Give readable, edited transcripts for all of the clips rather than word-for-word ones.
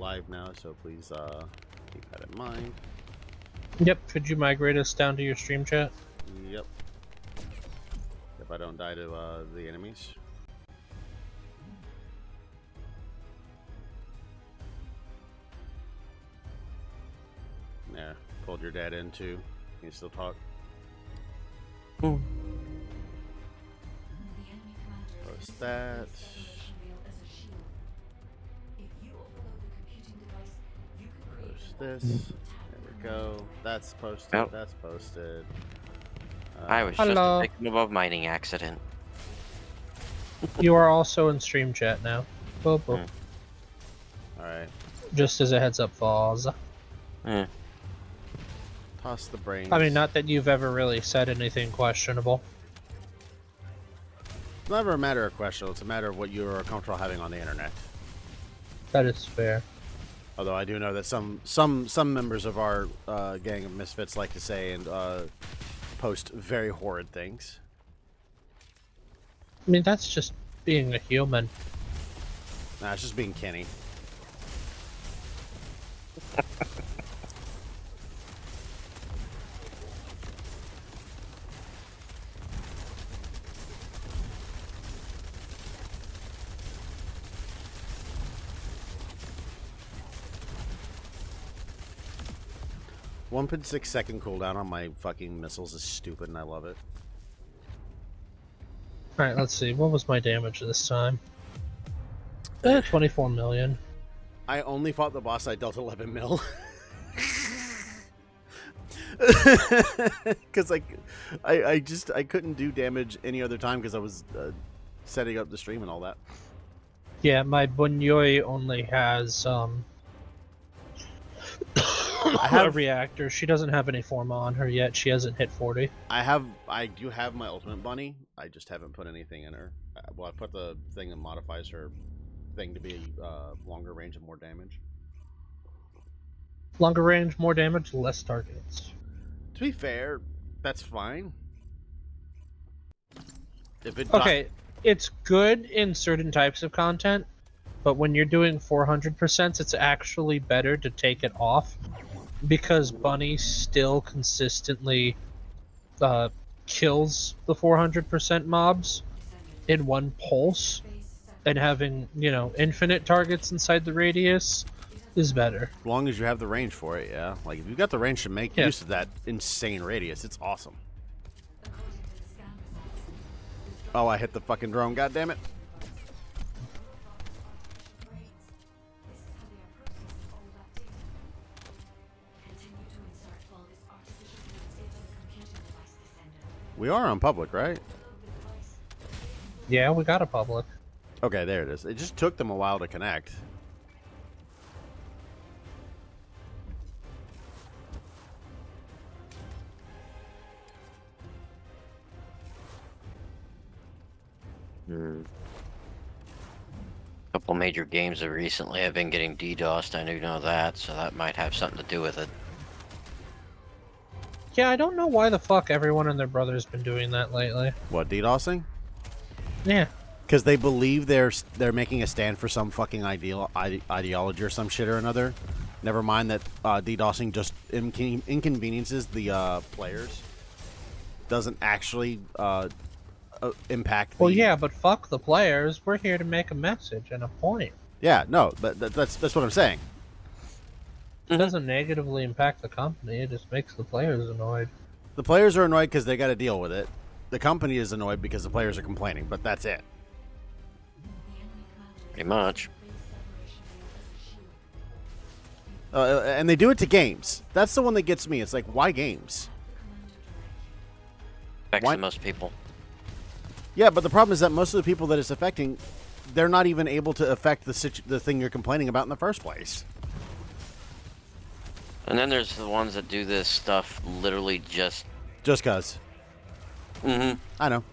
live now, so please keep that in mind. Yep, could you migrate us down to your stream chat? Yep. If I don't die to the enemies. There, pulled your dad in too. Can you still talk? Hmm. Post that. Post this. There we go. That's posted. Oh. That's posted. I was Hello. just a victim of a mining accident. You are also in stream chat now. Boop, boop. Alright. Just as a heads up, Foz. Eh. Toss the brains. I mean, not that you've ever really said anything questionable. It's never a matter of question. It's a matter of what you are comfortable having on the internet. That is fair. Although I do know that some members of our gang of misfits like to say and post very horrid things. I mean, that's just being a human. Nah, it's just being Kenny. .6 cooldown on my fucking missiles is stupid and I love it. Alright, let's see. What was my damage this time? 24 million. I only fought the boss. I dealt 11 mil. Because I couldn't do damage any other time because I was setting up the stream and all that. Yeah, my Bunyoi only has I have a reactor. She doesn't have any forma on her yet. She hasn't hit 40. I do have my ultimate bunny. I just haven't put anything in her. Well, I put the thing that modifies her thing to be longer range and more damage. Longer range, more damage, less targets. To be fair, that's fine. If it Okay, it's good in certain types of content, but when you're doing 400%, it's actually better to take it off because Bunny still consistently kills the 400% mobs in one pulse, and having, you know, infinite targets inside the radius is better. As long as you have the range for it, yeah. Like, if you've got the range to make Yeah. use of that insane radius, it's awesome. Oh, I hit the fucking drone, goddammit. We are on public, right? Yeah, we got a public. Okay, there it is. It just took them a while to connect. A couple major games that recently have been getting DDoSed. I do know that, so that might have something to do with it. Yeah, I don't know why the fuck everyone and their brother's been doing that lately. What, DDoSing? Yeah. Because they believe they're making a stand for some fucking ideology or some shit or another. Never mind that DDoSing just inconveniences the players. Doesn't actually impact. Well, yeah, but fuck the players. We're here to make a message and a point. Yeah, no, but that's what I'm saying. It doesn't negatively impact the company. It just makes the players annoyed. The players are annoyed because they got to deal with it. The company is annoyed because the players are complaining, but that's it. Pretty much. And they do it to games. That's the one that gets me. It's like, why games? Affects Why- the most people. Yeah, but the problem is that most of the people that it's affecting, they're not even able to affect the thing you're complaining about in the first place. And then there's the ones that do this stuff literally just Just cause. I know.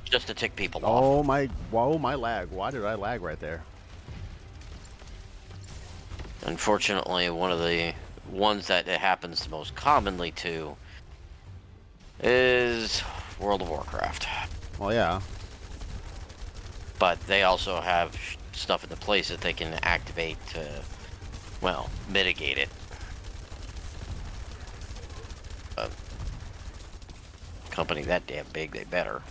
just to tick people off. Oh my! Whoa, my lag! Why did I lag right there? Unfortunately, one of the ones that it happens the most commonly to is World of Warcraft. Well, yeah. But they also have stuff in the place that they can activate to well, mitigate it. Company that damn big, they better.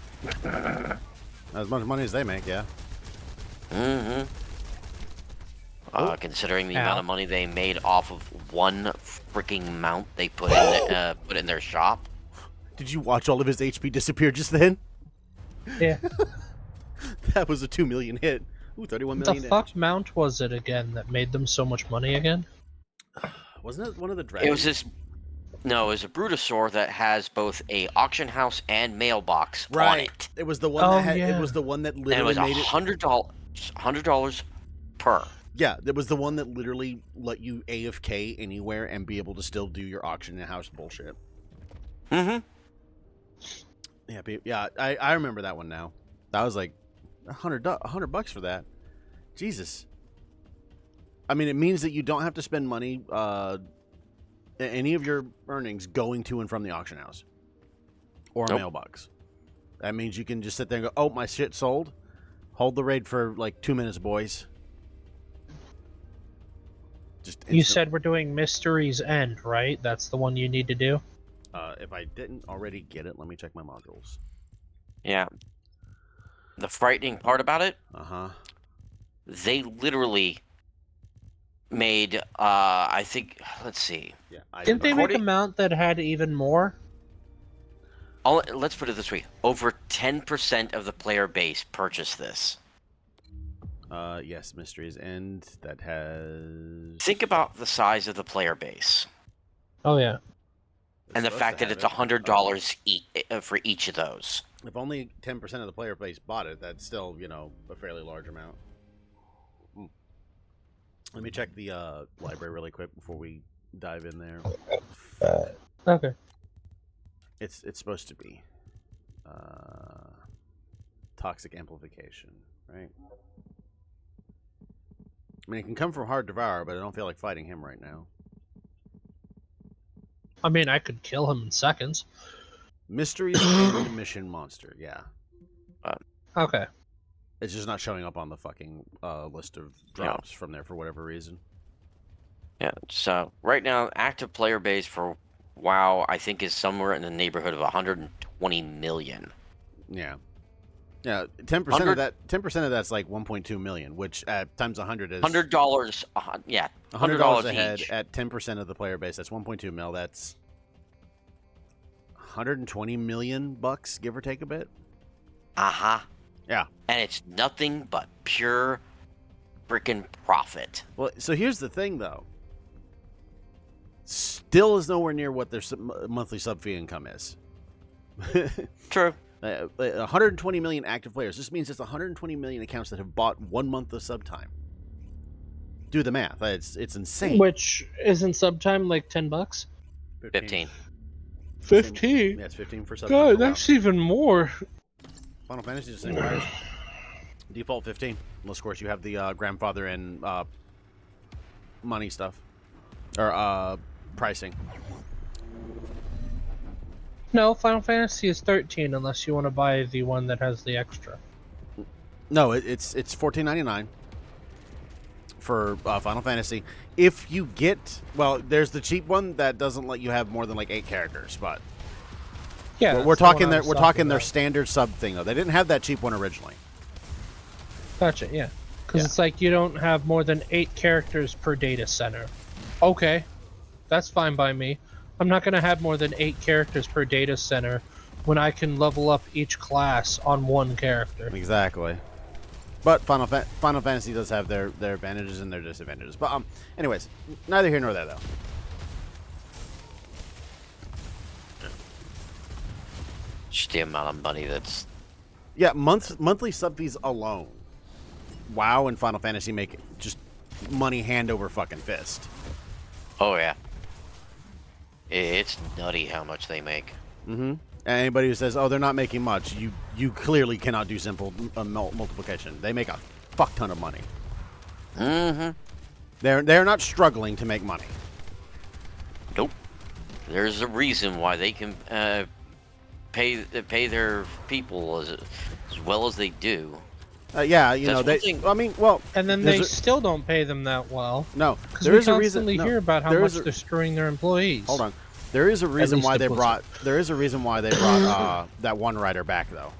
As much money as they make, yeah. Mm-hmm. Considering the Ow. amount of money they made off of one freaking mount they put in their shop. Did you watch all of his HP disappear just then? Yeah. That was a 2 million hit. Ooh, 31 The million fuck damage. mount was it again that made them so much money again? Wasn't it one of the It dragons? was this. No, it was a Brutosaur that has both a auction house and mailbox on it. It was the one Oh, that had. It yeah. was the one that And it literally was made it. $100 per. Yeah, it was the one that literally let you AFK anywhere and be able to still do your auction house bullshit. Mm-hmm. Yeah, I remember that one now. That was like $100 for that. Jesus. I mean, it means that you don't have to spend money, any of your earnings going to and from the auction house or a Nope. mailbox. That means you can just sit there and go, "Oh, my shit sold. Hold the raid for like 2 minutes, boys." Just You instant- said we're doing Mystery's End, right? That's the one you need to do? if I didn't already get it, let me check my modules. Yeah. The frightening part about it, Uh-huh. they literally made, I think, let's see. Yeah. Didn't they make a According- mount that had even more? Let's put it this way. Over 10% of the player base purchased this. Yes, Mysteries End. That has... Think about the size of the player base. Oh, yeah. And the fact that it's $100 for each of those. If only 10% of the player base bought it, that's still, a fairly large amount. Let me check the library really quick before we dive in there. Okay. It's supposed to be toxic amplification, right? I mean, it can come from Hard Devour, but I don't feel like fighting him right now. I mean, I could kill him in seconds. Mysteries and Mission Monster, yeah. Okay. It's just not showing up on the fucking list of drops from there for whatever reason. Yeah, so right now, active player base for WoW, I think, is somewhere in the neighborhood of 120 million. Yeah. Yeah, 10% of that. 10% of that's like 1.2 million, which times 100 is $100, yeah, $100 a each. head at 10% of the player base. That's 1.2 mil. That's 120 million bucks, give or take a bit. Uh-huh. Yeah. And it's nothing but pure freaking profit. Well, so here's the thing, though. Still is nowhere near what their monthly sub fee income is. True. 120 million active players. This means it's 120 million accounts that have bought 1 month of sub time. Do the math. It's insane. Which isn't subtime like $10? 15. 15? Yeah, it's 15 for sub God, time. that's even more. Final Fantasy is the same price. Default 15. Unless, of course, you have the grandfather and money stuff. Or pricing. No, Final Fantasy is 13 unless you want to buy the one that has the extra. No, it's $14.99 for Final Fantasy. If you get, well, there's the cheap one that doesn't let you have more than like 8 characters, but Yeah, we're that's the one talking I their was we're talking their about. standard sub thing though. They didn't have that cheap one originally. Gotcha, yeah. Because Yeah. it's like you don't have more than 8 characters per data center. Okay, that's fine by me. I'm not going to have more than 8 characters per data center when I can level up each class on one character. Exactly. But Final Fantasy does have their advantages and their disadvantages. But anyways, neither here nor there though. Just the amount of money that's... Yeah, monthly sub fees alone. WoW and Final Fantasy make just money hand over fucking fist. Oh, yeah. It's nutty how much they make. Mm-hmm. And anybody who says, "Oh, they're not making much," you clearly cannot do simple multiplication. They make a fuck ton of money. Mm-hmm. They're not struggling to make money. Nope. There's a reason why they can pay their people as well as they do. Yeah, you know That's they. one thing. I mean, well, And then there's they a- still don't pay them that well. no. Because There we is a reason. constantly No, hear about how there much is a- they're screwing their employees. Hold on. There is a reason least why at they Blizzard. brought. There is a reason why they brought that one writer back though.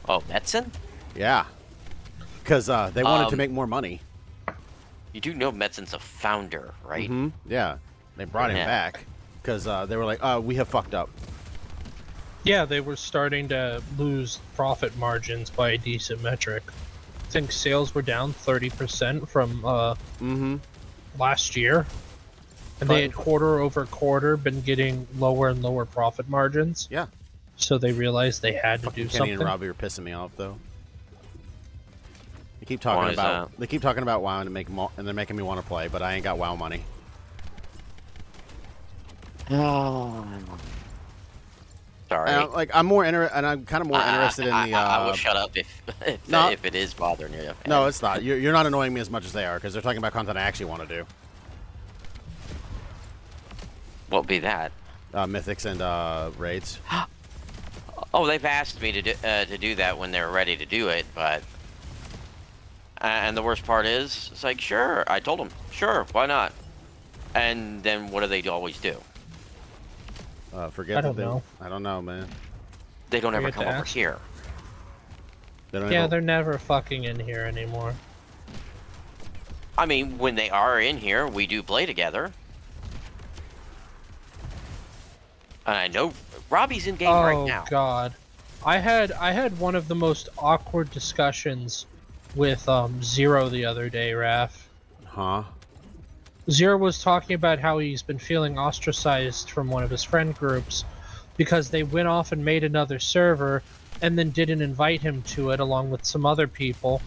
Oh, Metzen? Yeah, because they wanted to Um, make more money. You do know Metzen's a founder, right? Hmm. Yeah, they brought him Yeah. back because they were like, we have fucked up. Yeah, they were starting to lose profit margins by a decent metric. I think sales were down 30% from Mm-hmm. last year. And they had quarter over quarter been getting lower and lower profit margins. Yeah. So they realized they had to Fucking do Kenny something. and Robbie are pissing me off though. They keep Why talking is about they keep talking about WoW and they're making me want to play, but I ain't got WoW money. Oh. Sorry. I'm more and I'm kind of more interested in the. I will shut up if No. if it is bothering you. No, it's not. You're not annoying me as much as they are because they're talking about content I actually want to do. What'll be that? Mythics and raids. Oh, they've asked me to do that when they're ready to do it, but and the worst part is, it's like, sure. I told them, sure, why not? And then what do they always do? Forget I that don't they. know. I don't know, man. They don't ever Forget come to over ask. here. They don't Yeah, even- they're never fucking in here anymore. I mean, when they are in here, we do play together. And I know Robbie's in game right now. Oh god. I had one of the most awkward discussions with Zero the other day, Raph. Huh? Zero was talking about how he's been feeling ostracized from one of his friend groups because they went off and made another server and then didn't invite him to it along with some other people.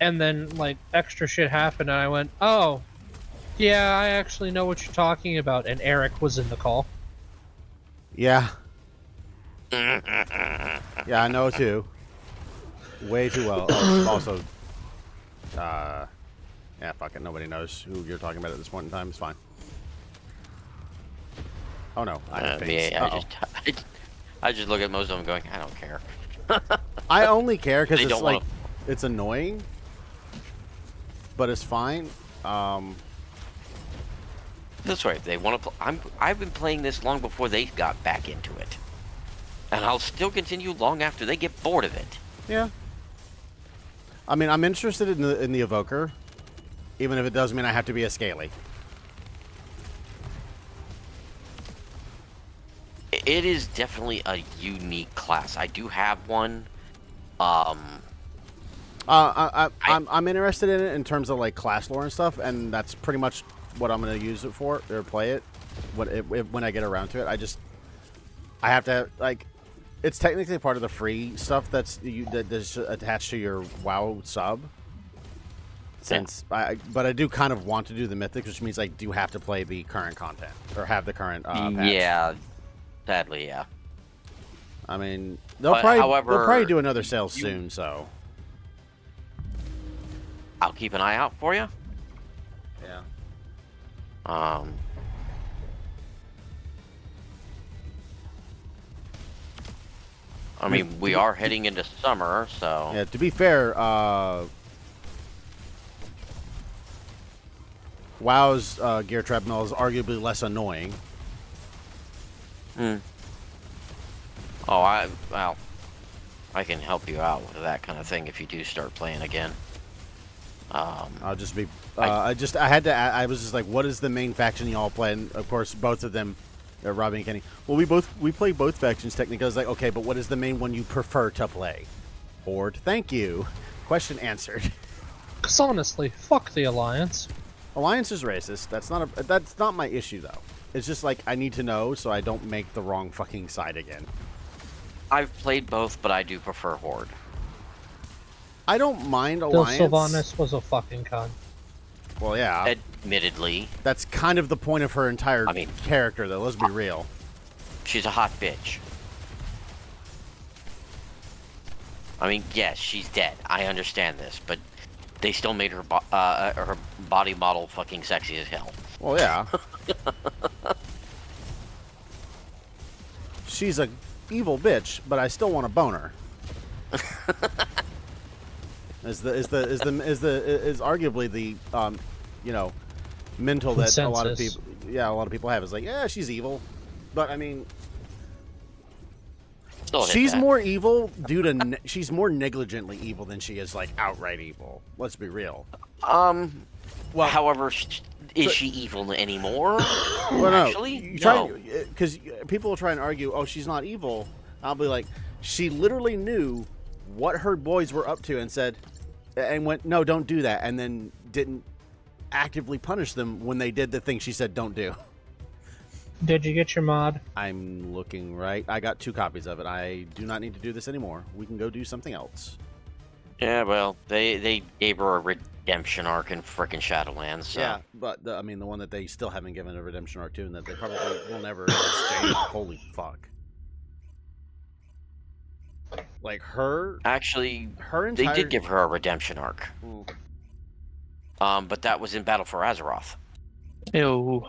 And then, like, extra shit happened and I went, oh, yeah, I actually know what you're talking about. And Eric was in the call. Yeah. Yeah, I know too. Way too well. Oh, also, yeah, fuck it. Nobody knows who you're talking about at this point in time. It's fine. Oh no, I have things. Yeah, I just look at most of them going, I don't care. I only care because They it's don't like wanna- it's annoying, but it's fine. This way, if they want to play. I've been playing this long before they got back into it, and I'll still continue long after they get bored of it. Yeah. I mean, I'm interested in the evoker, even if it does mean I have to be a scaly. It is definitely a unique class. I do have one. I'm interested in it in terms of like class lore and stuff, and that's pretty much what I'm gonna use it for or play it when I get around to it. I have to like, it's technically part of the free stuff that's attached to your WoW sub. But I do kind of want to do the mythics, which means I do have to play the current content or have the current patch. Yeah, sadly, yeah. I mean, they'll But, probably however, do another sale soon, so I'll keep an eye out for you. yeah. I mean, we are heading into summer, so Yeah, to be fair, WoW's gear treadmill is arguably less annoying. Oh, well, I can help you out with that kind of thing if you do start playing again. I'll just be. I had to. I was just like, what is the main faction y'all play? And of course, both of them, Robbie and Kenny. Well, we play both factions technically. I was like, okay, but what is the main one you prefer to play? Horde. Thank you. Question answered. Because honestly, fuck the Alliance. Alliance is racist. That's not my issue though. It's just like I need to know so I don't make the wrong fucking side again. I've played both, but I do prefer Horde. I don't mind Bill Alliance. Sylvanas was a fucking cunt. Well, yeah. Admittedly, That's kind of the point of her entire character, though. Let's be real. she's a hot bitch. I mean, yes, she's dead. I understand this, but they still made her her body model fucking sexy as hell. Well, yeah. She's a evil bitch, but I still want to bone her. is arguably the you know, mental that a lot of Consensus. people have is like, yeah, she's evil, but I mean, Still hit she's that. more evil due to she's more negligently evil than she is like outright evil. Let's be real. Well, However, is so- she evil anymore? well, no, Actually, you no. because people will try and argue, oh, she's not evil. I'll be like, she literally knew what her boys were up to and said, and went, no, don't do that, and then didn't actively punish them when they did the thing she said don't do. Did you get your mod? I'm looking right. I got 2 copies of it. I do not need to do this anymore. We can go do something else. Yeah, well, they gave her a redemption arc in frickin' Shadowlands. So. Yeah, but the one that they still haven't given a redemption arc to, and that they probably will never is Jade. Holy fuck! Like Actually, her they entire. did give her a redemption arc. Mm. But that was in Battle for Azeroth. Ew.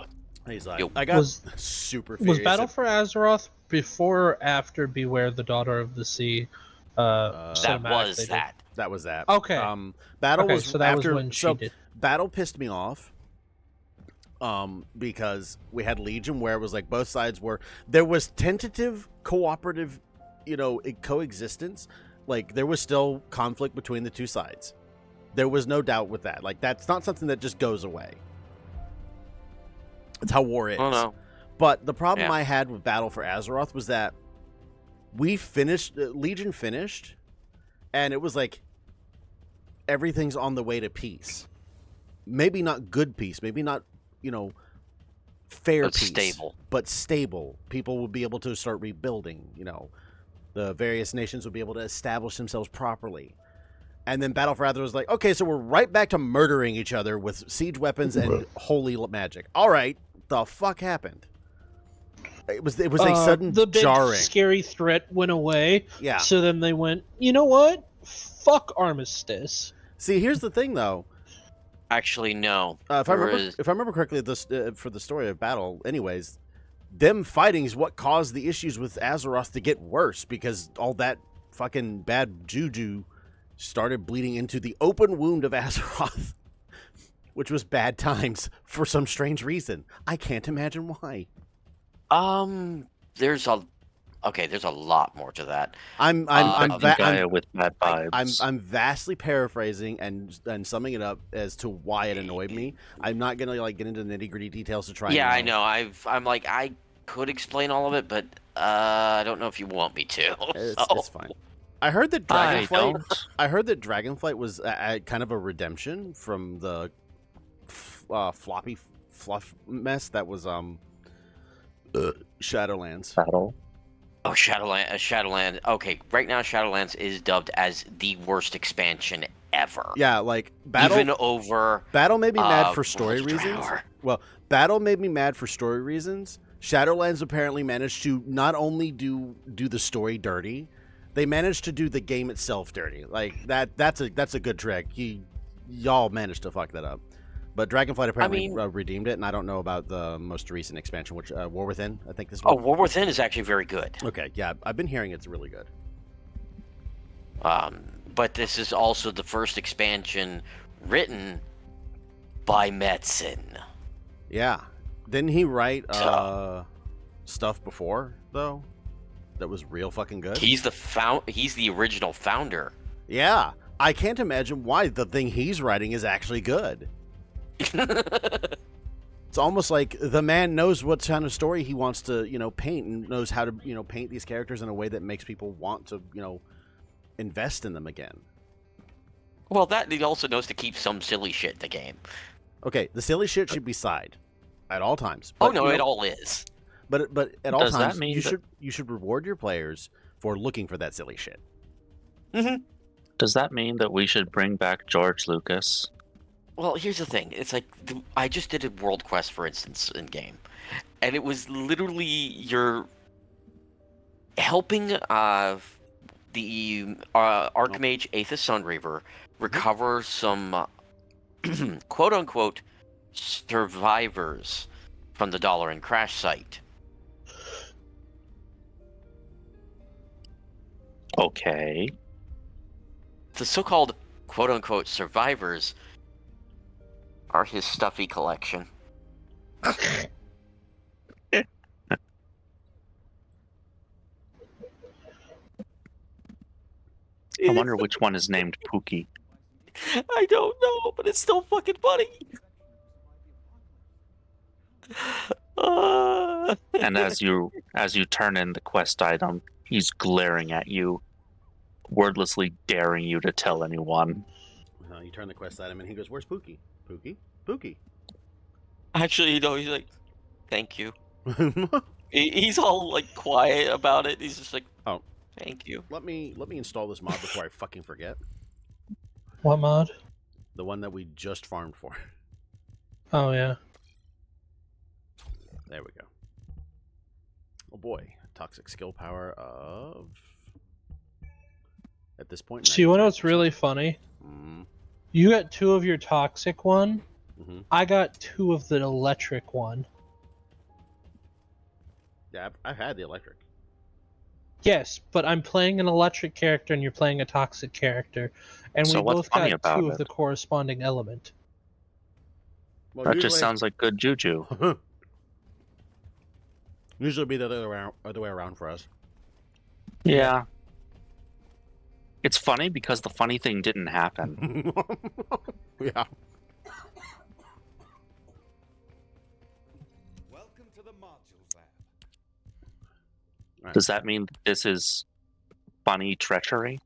He's like, Yo, I got was- super. Was furious Battle at- for Azeroth before or after Beware the Daughter of the Sea? That cinematic was they did? that. That was that. Okay. Battle Okay, was so that was after. when she so did. Battle pissed me off. Because we had Legion where it was like both sides were there was tentative cooperative, coexistence. Like there was still conflict between the two sides. There was no doubt with that. Like that's not something that just goes away. It's how war is. Oh no. But the problem Yeah. I had with Battle for Azeroth was that we finished, Legion finished, and it was like everything's on the way to peace. Maybe not good peace, maybe not, fair But peace. stable. But stable. People would be able to start rebuilding, the various nations would be able to establish themselves properly. And then Battle for Azeroth was like, okay, so we're right back to murdering each other with siege weapons and holy magic. All right, the fuck happened? It was a sudden the big jarring. scary threat went away. Yeah. So then they went, you know what? Fuck armistice. See, here's the thing, though. Actually, no. If I There remember, is- if I remember correctly, this for the story of Battle, anyways, them fighting is what caused the issues with Azeroth to get worse because all that fucking bad juju started bleeding into the open wound of Azeroth, which was bad times for some strange reason. I can't imagine why. There's a lot more to that. I'm Gaia with bad vibes. I'm vastly paraphrasing and summing it up as to why it annoyed me. I'm not gonna get into nitty gritty details to try. Yeah, I and, know. I could explain all of it, but I don't know if you want me to. It's fine. I heard that I Dragonflight. don't. I heard that Dragonflight was kind of a redemption from the floppy fluff mess that was Shadowlands. Battle. Oh, Shadowland. Okay, right now Shadowlands is dubbed as the worst expansion ever. Yeah, like Battle. Even over Battle made me mad for story World of reasons. Draenor. Well, Battle made me mad for story reasons. Shadowlands apparently managed to not only do the story dirty, they managed to do the game itself dirty. Like that's a good trick. Y'all managed to fuck that up. But Dragonflight apparently redeemed it, and I don't know about the most recent expansion, which War Within, I think this Oh, one. War Within is actually very good. Okay, yeah, I've been hearing it's really good. But this is also the first expansion written by Metzen. Yeah, didn't he write stuff before though? That was real fucking good. He's the original founder. Yeah, I can't imagine why the thing he's writing is actually good. It's almost like the man knows what kind of story he wants to, paint, and knows how to, paint these characters in a way that makes people want to, invest in them again. Well, that he also knows to keep some silly shit in the game. Okay, the silly shit should be side at all times. Oh But, no, it all is. But at all Does that times, mean you should reward your players for looking for that silly shit. Mm-hmm. Does that mean that we should bring back George Lucas? Well, here's the thing. It's like I just did a World Quest, for instance, in game, and it was literally you're helping the Archmage Aethys Sunreaver recover some quote unquote survivors from the Dollar and Crash site. Okay. The so-called quote-unquote survivors are his stuffy collection. I wonder which one is named Pookie. I don't know, but it's still fucking funny. And as you turn in the quest item, he's glaring at you, wordlessly daring you to tell anyone. You turn the quest item and he goes, "Where's Pookie? Pookie? Pookie?" Actually, he's like, "Thank you." He's all like quiet about it. He's just like, "Oh, thank you." let me install this mod before I fucking forget. What mod? The one that we just farmed for. Oh yeah. There we go. Oh boy, toxic skill power of at this point. So you want to know what's 93%. really funny? Mm-hmm. You got 2 of your toxic one. Mm-hmm. I got 2 of the electric one. Yeah, I've had the electric. Yes, but I'm playing an electric character and you're playing a toxic character, and So we what's both funny got about 2 of it? the corresponding element. Well, That just sounds like good juju. usually be the other way around for us. Yeah. It's funny because the funny thing didn't happen. Yeah. Welcome to the Modules Lab. Does that mean this is funny treachery?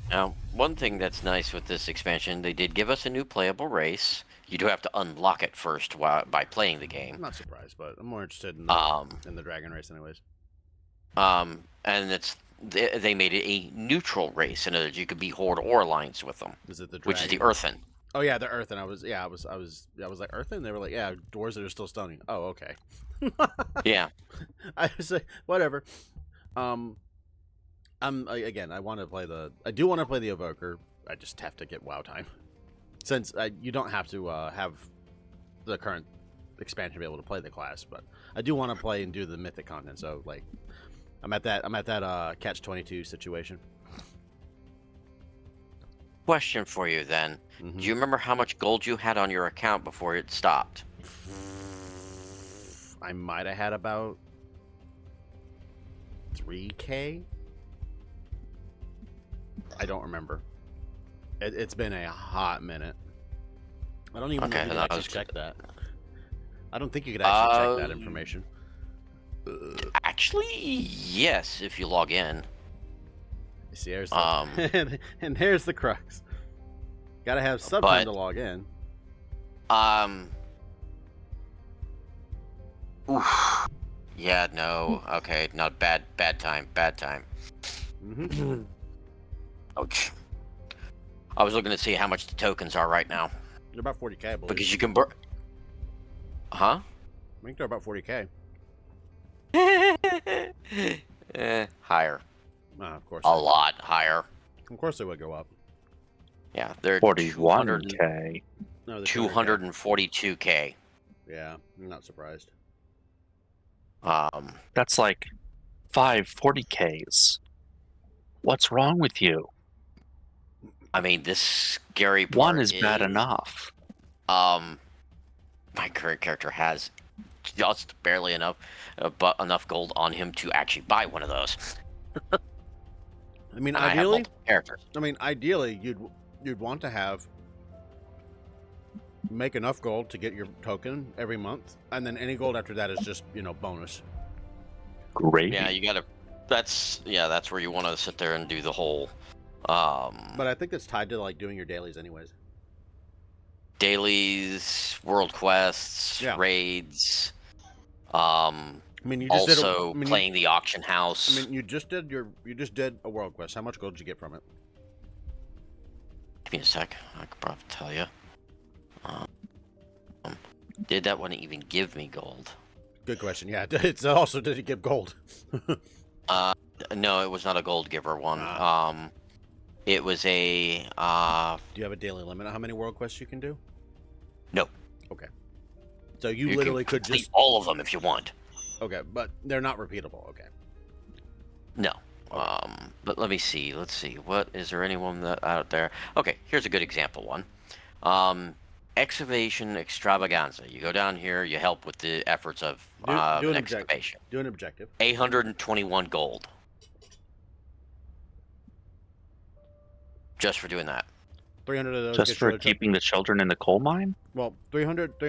Now, one thing that's nice with this expansion, they did give us a new playable race. You do have to unlock it first by playing the I'm game. not surprised, but I'm more interested in the dragon race, anyways. And they made it a neutral race, in other words, you could be Horde or Alliance with them, Is it the dragon? which is the Earthen. Oh yeah, the Earthen. I was like Earthen. They were like, yeah, doors that are still stunning. Oh, okay. Yeah. I was like, whatever. Again, I do want to play the Evoker. I just have to get WoW time, since you don't have to have the current expansion to be able to play the class. But I do want to play and do the mythic content. So like, I'm at that catch-22 situation. Question for you then. Mm-hmm. Do you remember how much gold you had on your account before it stopped? I might have had about 3K. I don't remember. It's been a hot minute. I don't even know if you can actually check that. I don't think you could actually check that information. Actually, yes, if you log in. See, there's and there's the crux. Gotta have some time to log in. Oof. Yeah, no. Okay, not bad time. Mm-hmm. Ouch. I was looking to see how much the tokens are right now. They're about 40K, I believe. Because you can Huh? I think they're about 40K. Higher. Of course. A lot higher. Of course they would go up. Yeah, they're 41K. No, 242K. Yeah, I'm not surprised. That's like 5 40Ks. What's wrong with you? I mean, this scary part One is bad enough. My current character has just barely enough, but enough gold on him to actually buy one of those. I mean, And I have ideally, multiple characters. you'd want to make enough gold to get your token every month, and then any gold after that is just bonus. Great. Yeah, you gotta. That's where you want to sit there and do the whole. But I think it's tied to like doing your dailies, anyways. Dailies, world quests, Yeah. raids. I mean, you just playing the auction house. I mean, you just did a world quest. How much gold did you get from it? Give me a sec. I could probably tell you. Did that one even give me gold? Good question. Yeah, it's also did it give gold? No, it was not a gold giver one. It was a. Do you have a daily limit on how many world quests you can do? No. Okay. So you literally can could complete just all of them if you want. Okay, but they're not repeatable. Okay. No. But let me see. Let's see. What is there anyone that out there? Okay, here's a good example one. Excavation extravaganza. You go down here. You help with the efforts of Do an an objective. excavation. Do an objective. 821 gold. Just for doing that. 300 of those Just get for you a keeping the children in the coal mine? well, 300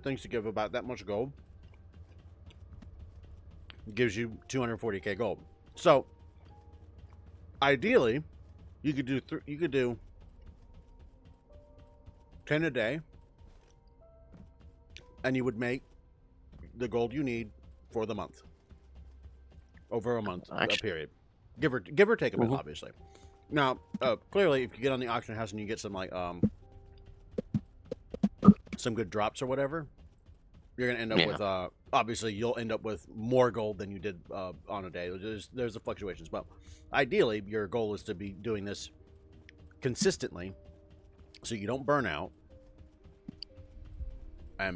things to give about that much gold gives you 240k gold. So, ideally, you could do 10 a day, and you would make the gold you need for the month. Over a month, a period, give or take a bit, obviously. Now, clearly, if you get on the auction house and you get some like some good drops or whatever, you're gonna end up with obviously you'll end up with more gold than you did on a day. There's the fluctuations, but ideally, your goal is to be doing this consistently, so you don't burn out.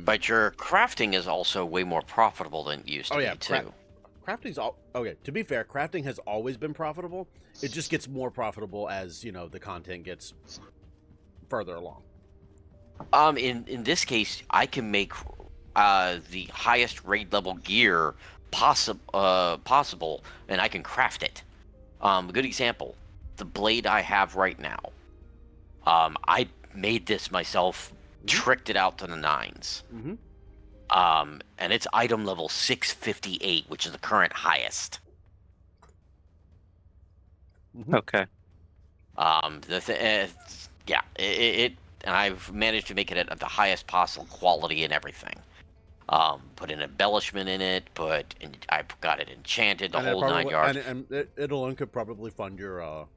But your crafting is also way more profitable than it used to be too. Crafting's all okay. To be fair, crafting has always been profitable. It just gets more profitable as the content gets further along. In this case, I can make the highest raid level gear possible, and I can craft it. A good example: the blade I have right now. I made this myself, tricked it out to the nines. And it's item level 658, which is the current highest. Okay. And I've managed to make it at the highest possible quality and everything. Put an embellishment in it, I got it enchanted, the whole 9 yards. And it alone could probably fund your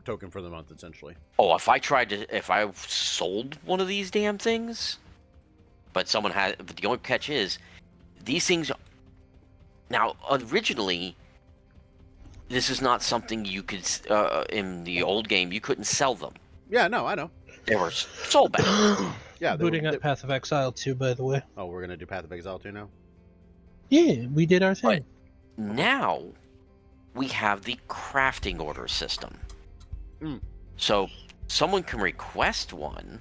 token for the month, essentially. Oh, if I sold one of these damn things, but the only catch is, these things, now, originally, this is not something you could, in the old game, you couldn't sell them. Yeah, no, I know. They were sold back. Yeah, booting up Path of Exile 2, by the way. Oh, we're gonna do Path of Exile 2 now? Yeah, we did our thing. But now, we have the crafting order system. So, someone can request one,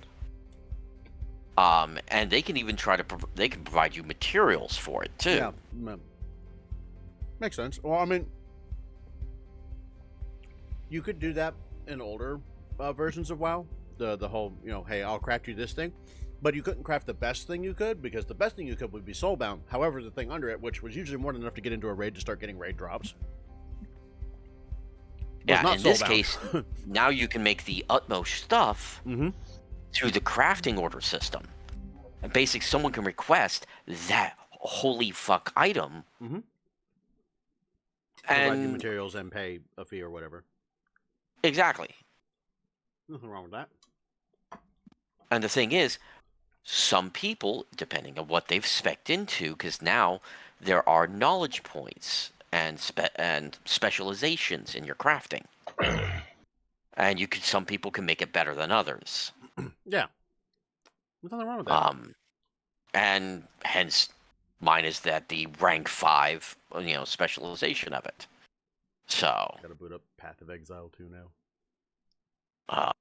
and they can even they can provide you materials for it, too. Yeah, makes sense. Well, I mean, you could do that in older versions of WoW. The whole, hey, I'll craft you this thing. But you couldn't craft the best thing you could, because the best thing you could would be soulbound. However, the thing under it, which was usually more than enough to get into a raid to start getting raid drops. Yeah, in this case, now you can make the utmost stuff through the crafting order system. And basically, someone can request that holy fuck item. Provide you materials and pay a fee or whatever. Exactly. Nothing wrong with that. And the thing is, some people, depending on what they've spec'd into, because now there are knowledge points and specializations in your crafting, and some people can make it better than others. Yeah, there's nothing wrong with that. And hence, mine is that the rank 5, specialization of it. So Gotta boot up Path of Exile 2 now.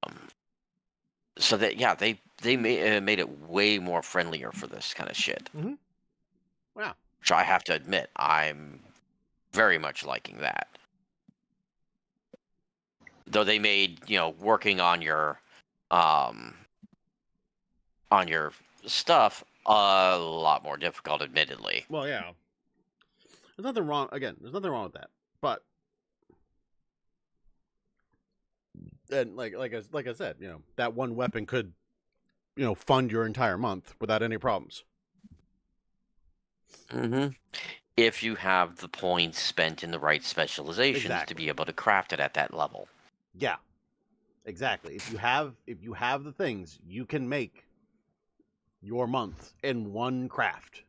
So that they made it way more friendlier for this kind of shit. Wow. Which I have to admit, I'm very much liking that. Though they made working on your stuff a lot more difficult, admittedly. Well, yeah. There's nothing wrong. Again, there's nothing wrong with that. But and like I said, that one weapon could, fund your entire month without any problems. If you have the points spent in the right specializations to be able to craft it at that level. Yeah, exactly. If you have the things, you can make your month in one craft.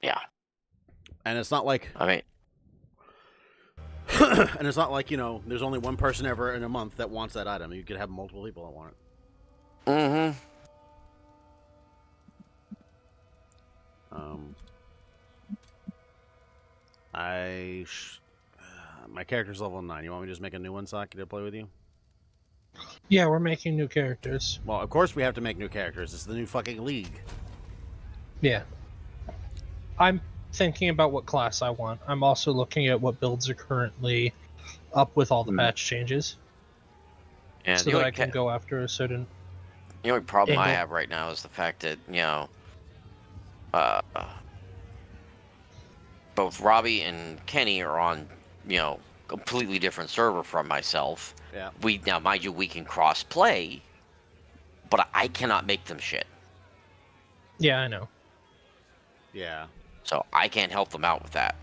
Yeah. And it's not like and it's not like, there's only one person ever in a month that wants that item. You could have multiple people that want it. my character's level 9. You want me to just make a new one, Saki, to play with you? Yeah, we're making new characters. Well, of course we have to make new characters. It's the new fucking league. Yeah. I'm thinking about what class I want. I'm also looking at what builds are currently up with all the patch changes, Yeah, so that I can go after a certain. the only problem I angle. have right now is the fact that, uh, both Robbie and Kenny are on, completely different server from myself. Yeah. Now, mind you, we can cross play, but I cannot make them shit. Yeah, I know. Yeah. So I can't help them out with that.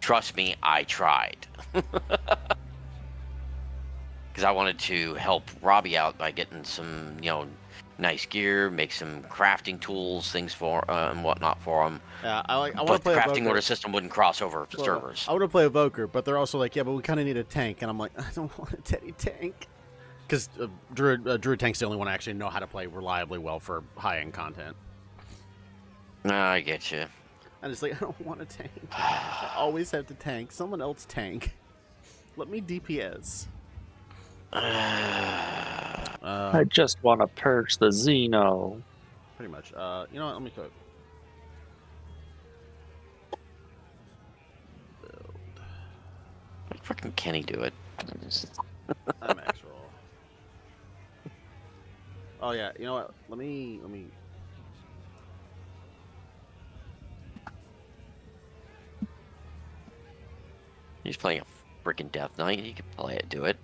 Trust me, I tried. Because I wanted to help Robbie out by getting some, nice gear, make some crafting tools, things for and whatnot for him. Yeah, I want to But the play a crafting Voker. order system wouldn't cross over Well, servers. I want to play a Voker, but they're also like, yeah, but we kind of need a tank. And I'm like, I don't want a Teddy tank. Because Druid Tank's the only one I actually know how to play reliably well for high-end content. No, I get you. And it's like, I don't want a tank. I always have to tank. Someone else tank. Let me DPS. I just want to purge the Xeno. Pretty much. You know what? Let me go. Let fucking Kenny do it. I'm X roll. Oh yeah, you know what? Let me. He's playing a freaking Death Knight. He can play it, do it.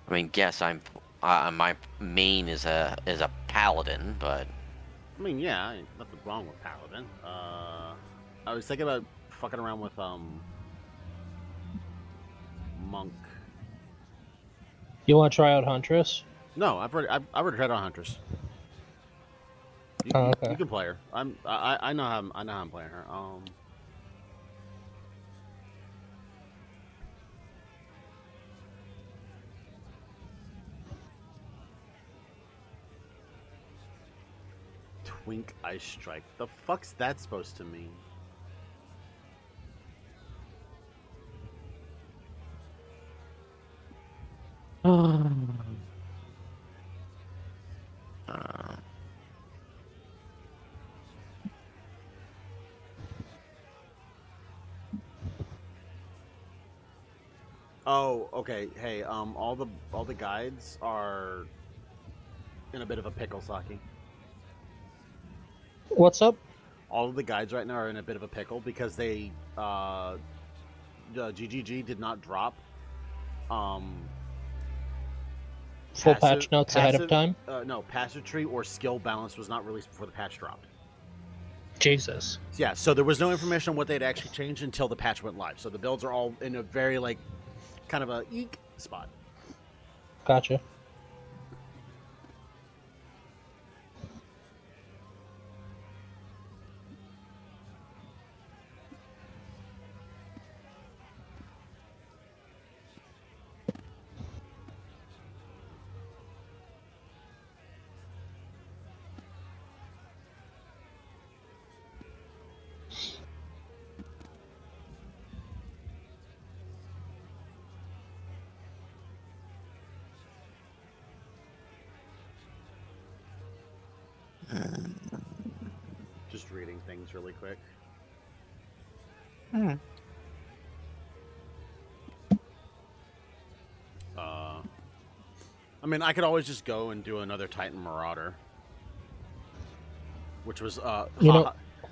I mean, guess my main is a paladin, but I mean, yeah, nothing wrong with Paladin. I was thinking about fucking around with Monk. You want to try out Huntress? No, I've already tried on Huntress. Oh, okay. You can play her. I know how I'm playing her. Twink Ice Strike. The fuck's that supposed to mean? uh, Oh, okay. Hey, all the guides are in a bit of a pickle, Saki. What's up? All of the guides right now are in a bit of a pickle because they GGG did not drop Full patch notes ahead of time? No, passive tree or skill balance was not released before the patch dropped. Jesus. Yeah, so there was no information on what they'd actually changed until the patch went live. So the builds are all in a very kind of a eek spot. Gotcha. Just reading things really quick. I mean, I could always just go and do another Titan Marauder, which was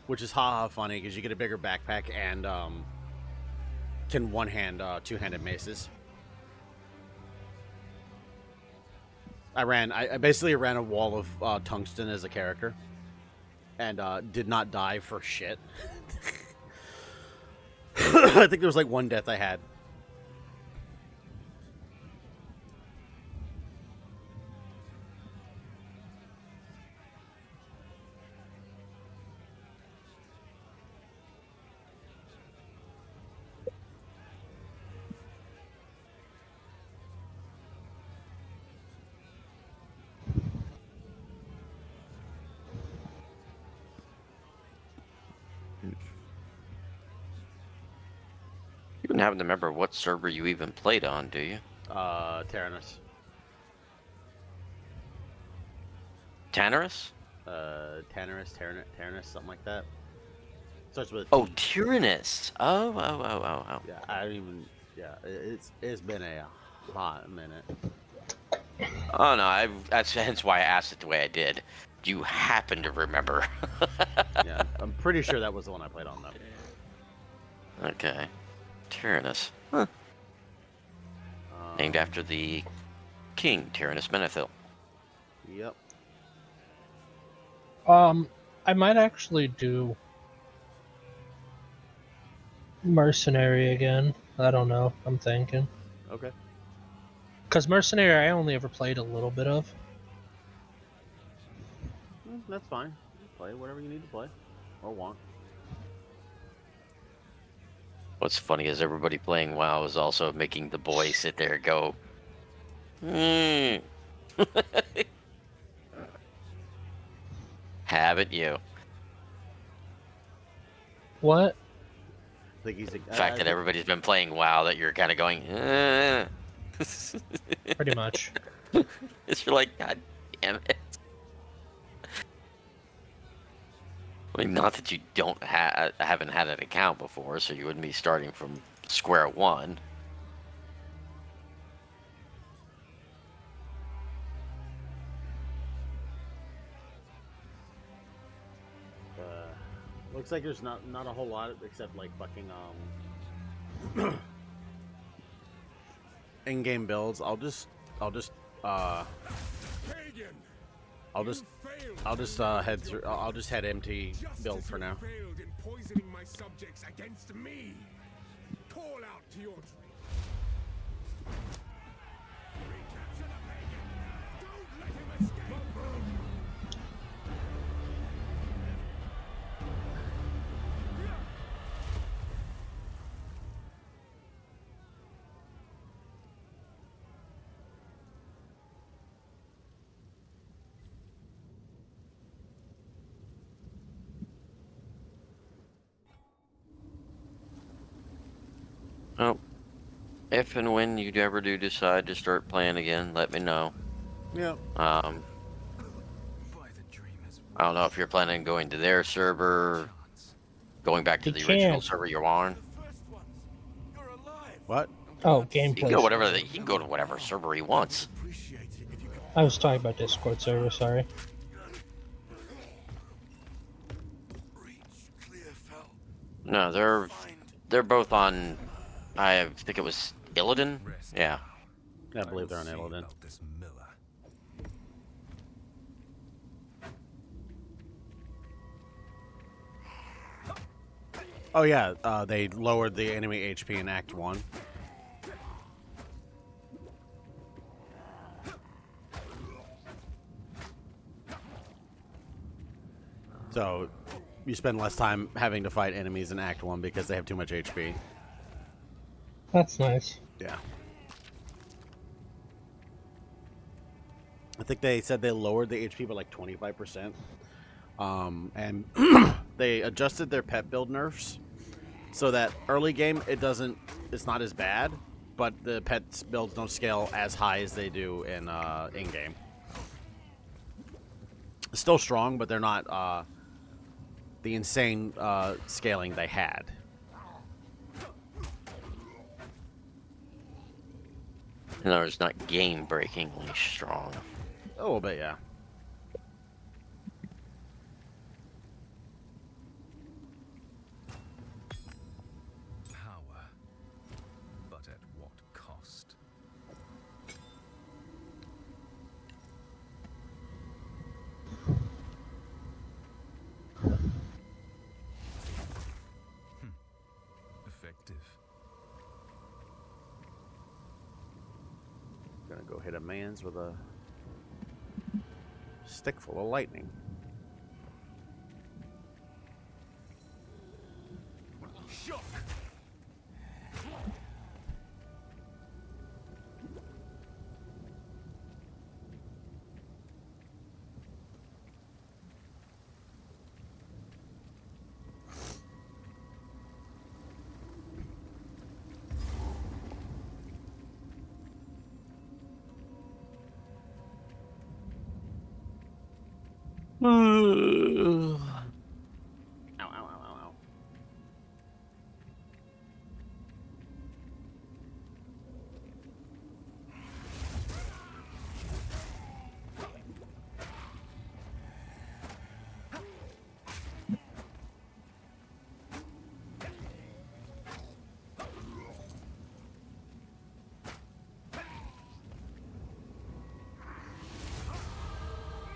which is haha funny because you get a bigger backpack and can one-hand two-handed maces. I basically ran a wall of tungsten as a character, and did not die for shit. I think there was one death I had. don't happen to remember what server you even played on, do you? Tyrannus. Tannerus? Tyrannus, something like that. Starts with a Oh, T. Tyrannus. Oh. Yeah, I don't even. Yeah, it's been a hot minute. Oh no, that's hence why I asked it the way I did. Do you happen to remember? Yeah, I'm pretty sure that was the one I played on though. Okay. Tyrannus. Huh. Named after the king, Tyrannus Menethil. Yep. I might actually do Mercenary again. I don't know. I'm thinking. Okay. Because Mercenary, I only ever played a little bit of. That's fine. Play whatever you need to play or want. What's funny is everybody playing WoW is also making the boy sit there and go, haven't you? What? I think he's. The fact that everybody's been playing WoW that you're kind of going, Pretty much. It's you're like, God damn it. I mean, not that you haven't had an account before, so you wouldn't be starting from square one. Looks like there's not a whole lot except like fucking in-game builds. I'll just head through. I'll just head MT build for now. Failed in poisoning my subjects against me. Call out to your recapture the pagan. Don't let him escape. Oh, if and when you ever do decide to start playing again, let me know. Yeah. I don't know if you're planning on going to their server, going back to You the original can't. server you're on. What? Oh, He can gameplay. go whatever he can go to whatever server he wants. I was talking about Discord server, sorry. No, they're both on. I think it was Illidan. Yeah. I believe they're on Illidan. Oh yeah, they lowered the enemy HP in Act 1. So you spend less time having to fight enemies in Act 1 because they have too much HP. That's nice. Yeah. I think they said they lowered the HP by like 25%. And they adjusted their pet build nerfs so that early game it's not as bad, but the pets builds don't scale as high as they do in game. Still strong, but they're not the insane scaling they had. In other words, not game-breakingly strong. A little bit, yeah. Power, but at what cost? Effective. Gonna go hit a man's with a stick full of lightning. Shock. Ow, ow, ow, ow, ow.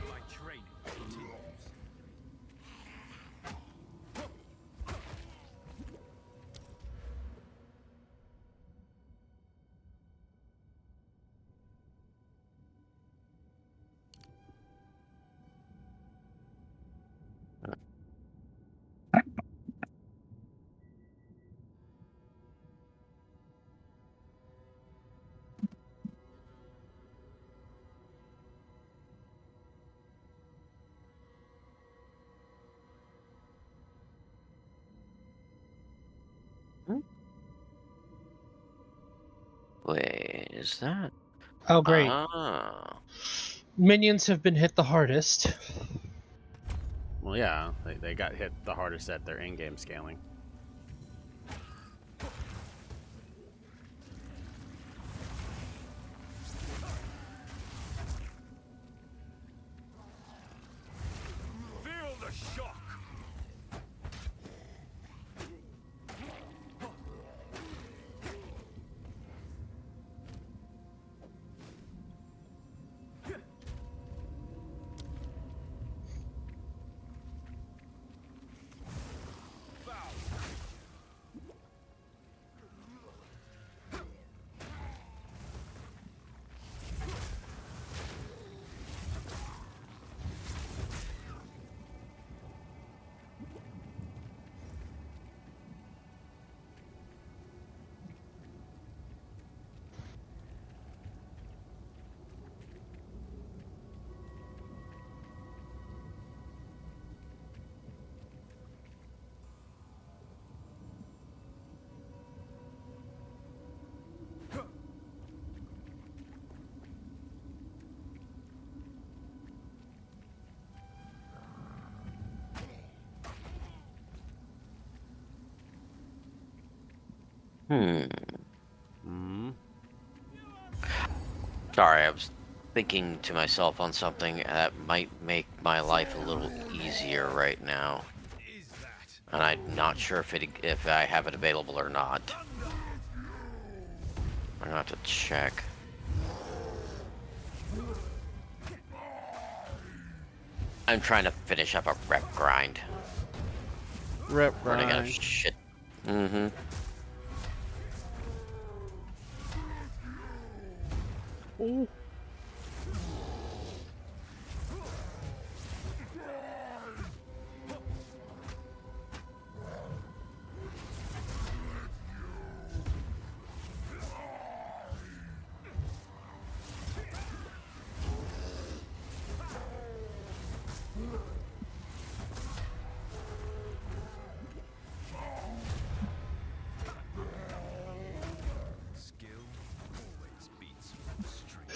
My training continues. Wait, is that? Oh, great. Ah. Minions have been hit the hardest. Well, yeah, they got hit the hardest at their in-game scaling. Feel the shock. Hmm. Hmm. Sorry, I was thinking to myself on something that might make my life a little easier right now, Is that and I'm not sure if I have it available or not. I'm gonna have to check. I'm trying to finish up a rep grind. Rip Running out of grind. shit. Mm-hmm. Ooh. skill always beats strength?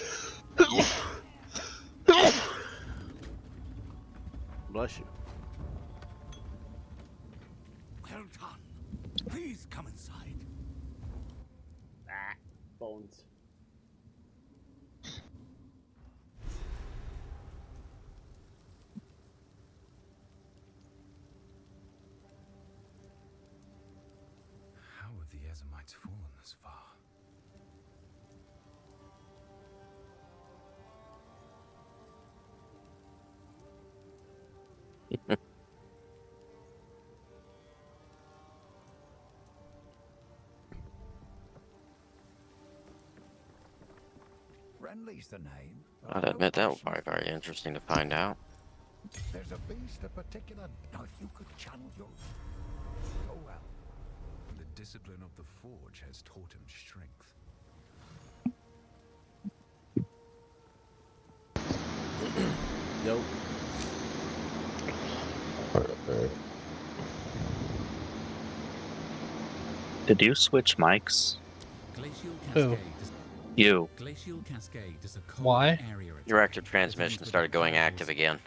Bless you. Well done. Please come inside. Ah, bones. How have the Ezamites fallen this far? Renly's the name. I'd admit that would be very interesting to find out. There's a beast of particular. Now, if you could channel your. Oh well. The discipline of the forge has taught him strength. Yo. Did you switch mics? Glacial Who? Cascade is, You. Glacial Cascade is a cold Why? area Your attack active that transmission ends with started a going powerful active again.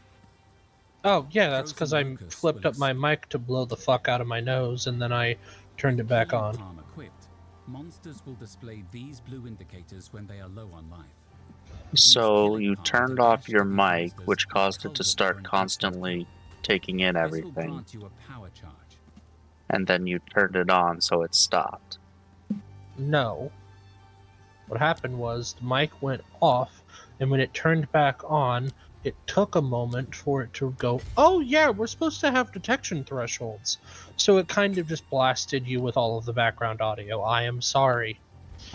Oh, yeah, that's because I Frozen locusts flipped will up my mic to blow the fuck out of my nose, and then I turned it back on. Palm equipped, monsters will display these blue indicators when they are low on life. So you turned off your mic, which caused it to start constantly taking in This will everything, grant you a power charge. and then you turned it on so it stopped. No. What happened was the mic went off, and when it turned back on, it took a moment for it to go, oh yeah, we're supposed to have detection thresholds. So it kind of just blasted you with all of the background audio. I am sorry.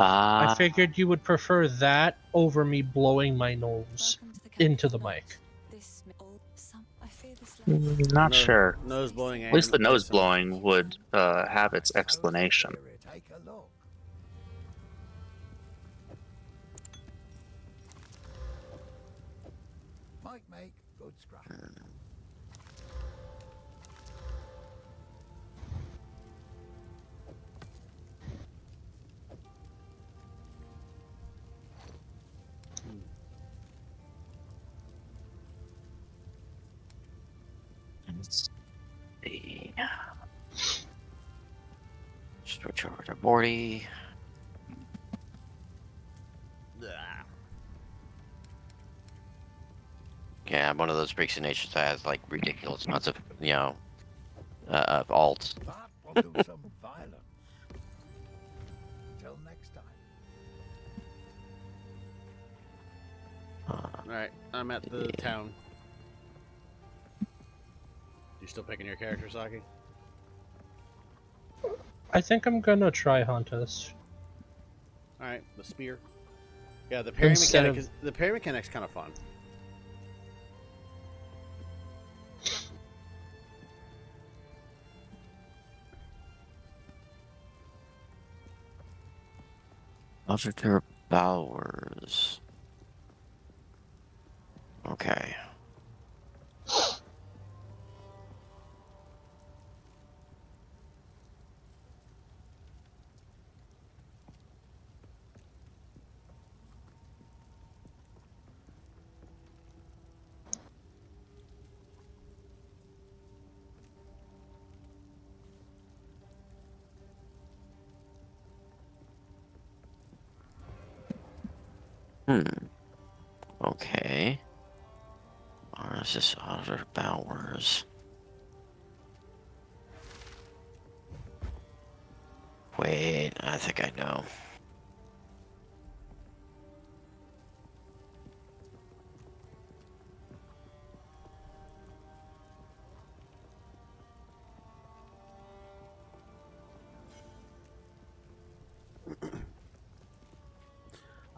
I Ah, figured you would prefer that over me blowing my nose into the mic. not sure. Nose blowing At least the nose ASMR. blowing would have its explanation. Take a look. Might make good scrap. Let's see. Switch over to Morty. Yeah, I'm one of those freaks in nature that has like ridiculous amounts of, of alts. That will do some violence. Till next time. Alright, I'm at the town. You still picking your character, Saki? I think I'm gonna try Huntus. Alright, the spear. Yeah, the parry Instead mechanic of- is the parry mechanic's kind of fun. Officer Bowers. Okay. Okay. Or is this Officer Bowers? Wait, I think I know.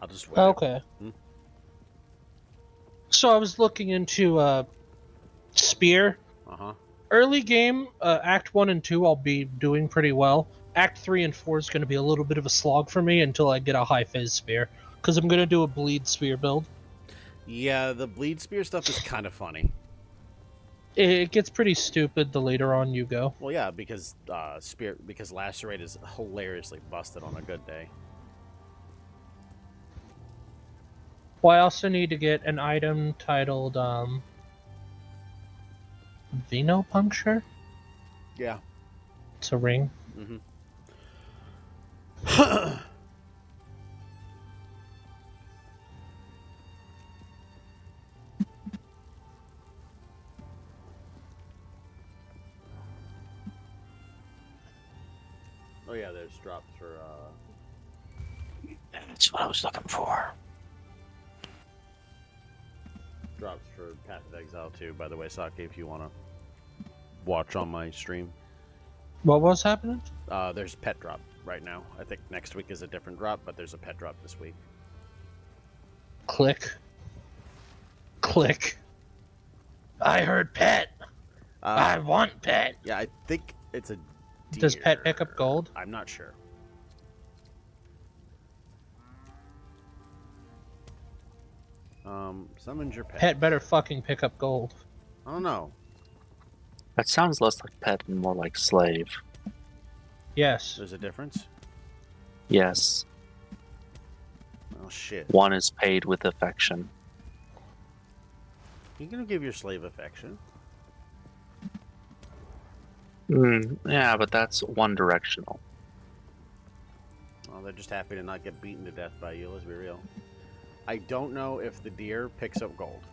I'll just wait. Okay. Hmm? So I was looking into Spear. Uh-huh. Early game, Act 1 and 2, I'll be doing pretty well. Act 3 and 4 is going to be a little bit of a slog for me until I get a high phase spear. Because I'm going to do a bleed spear build. Yeah, the bleed spear stuff is kind of funny. It gets pretty stupid the later on you go. Well, yeah, because lacerate is hilariously busted on a good day. Well, I also need to get an item titled Venopuncture. Yeah. It's a ring. Mm-hmm. Oh yeah, there's drops for That's what I was looking for. Path of Exile too, by the way, Saki, if you want to watch on my stream. What was happening? There's pet drop right now. I think next week is a different drop, but there's a pet drop this week. Click. Click. I heard pet. I want pet. Yeah, I think it's a deer. Does pet pick up gold? I'm not sure. Summons your pet. Pet better fucking pick up gold. I don't know. That sounds less like pet and more like slave. Yes. There's a difference. Yes, Oh shit. one is paid with affection. You gonna give your slave affection? Yeah, but that's one directional. Well, they're just happy to not get beaten to death by you, let's be real. I don't know if the deer picks up gold.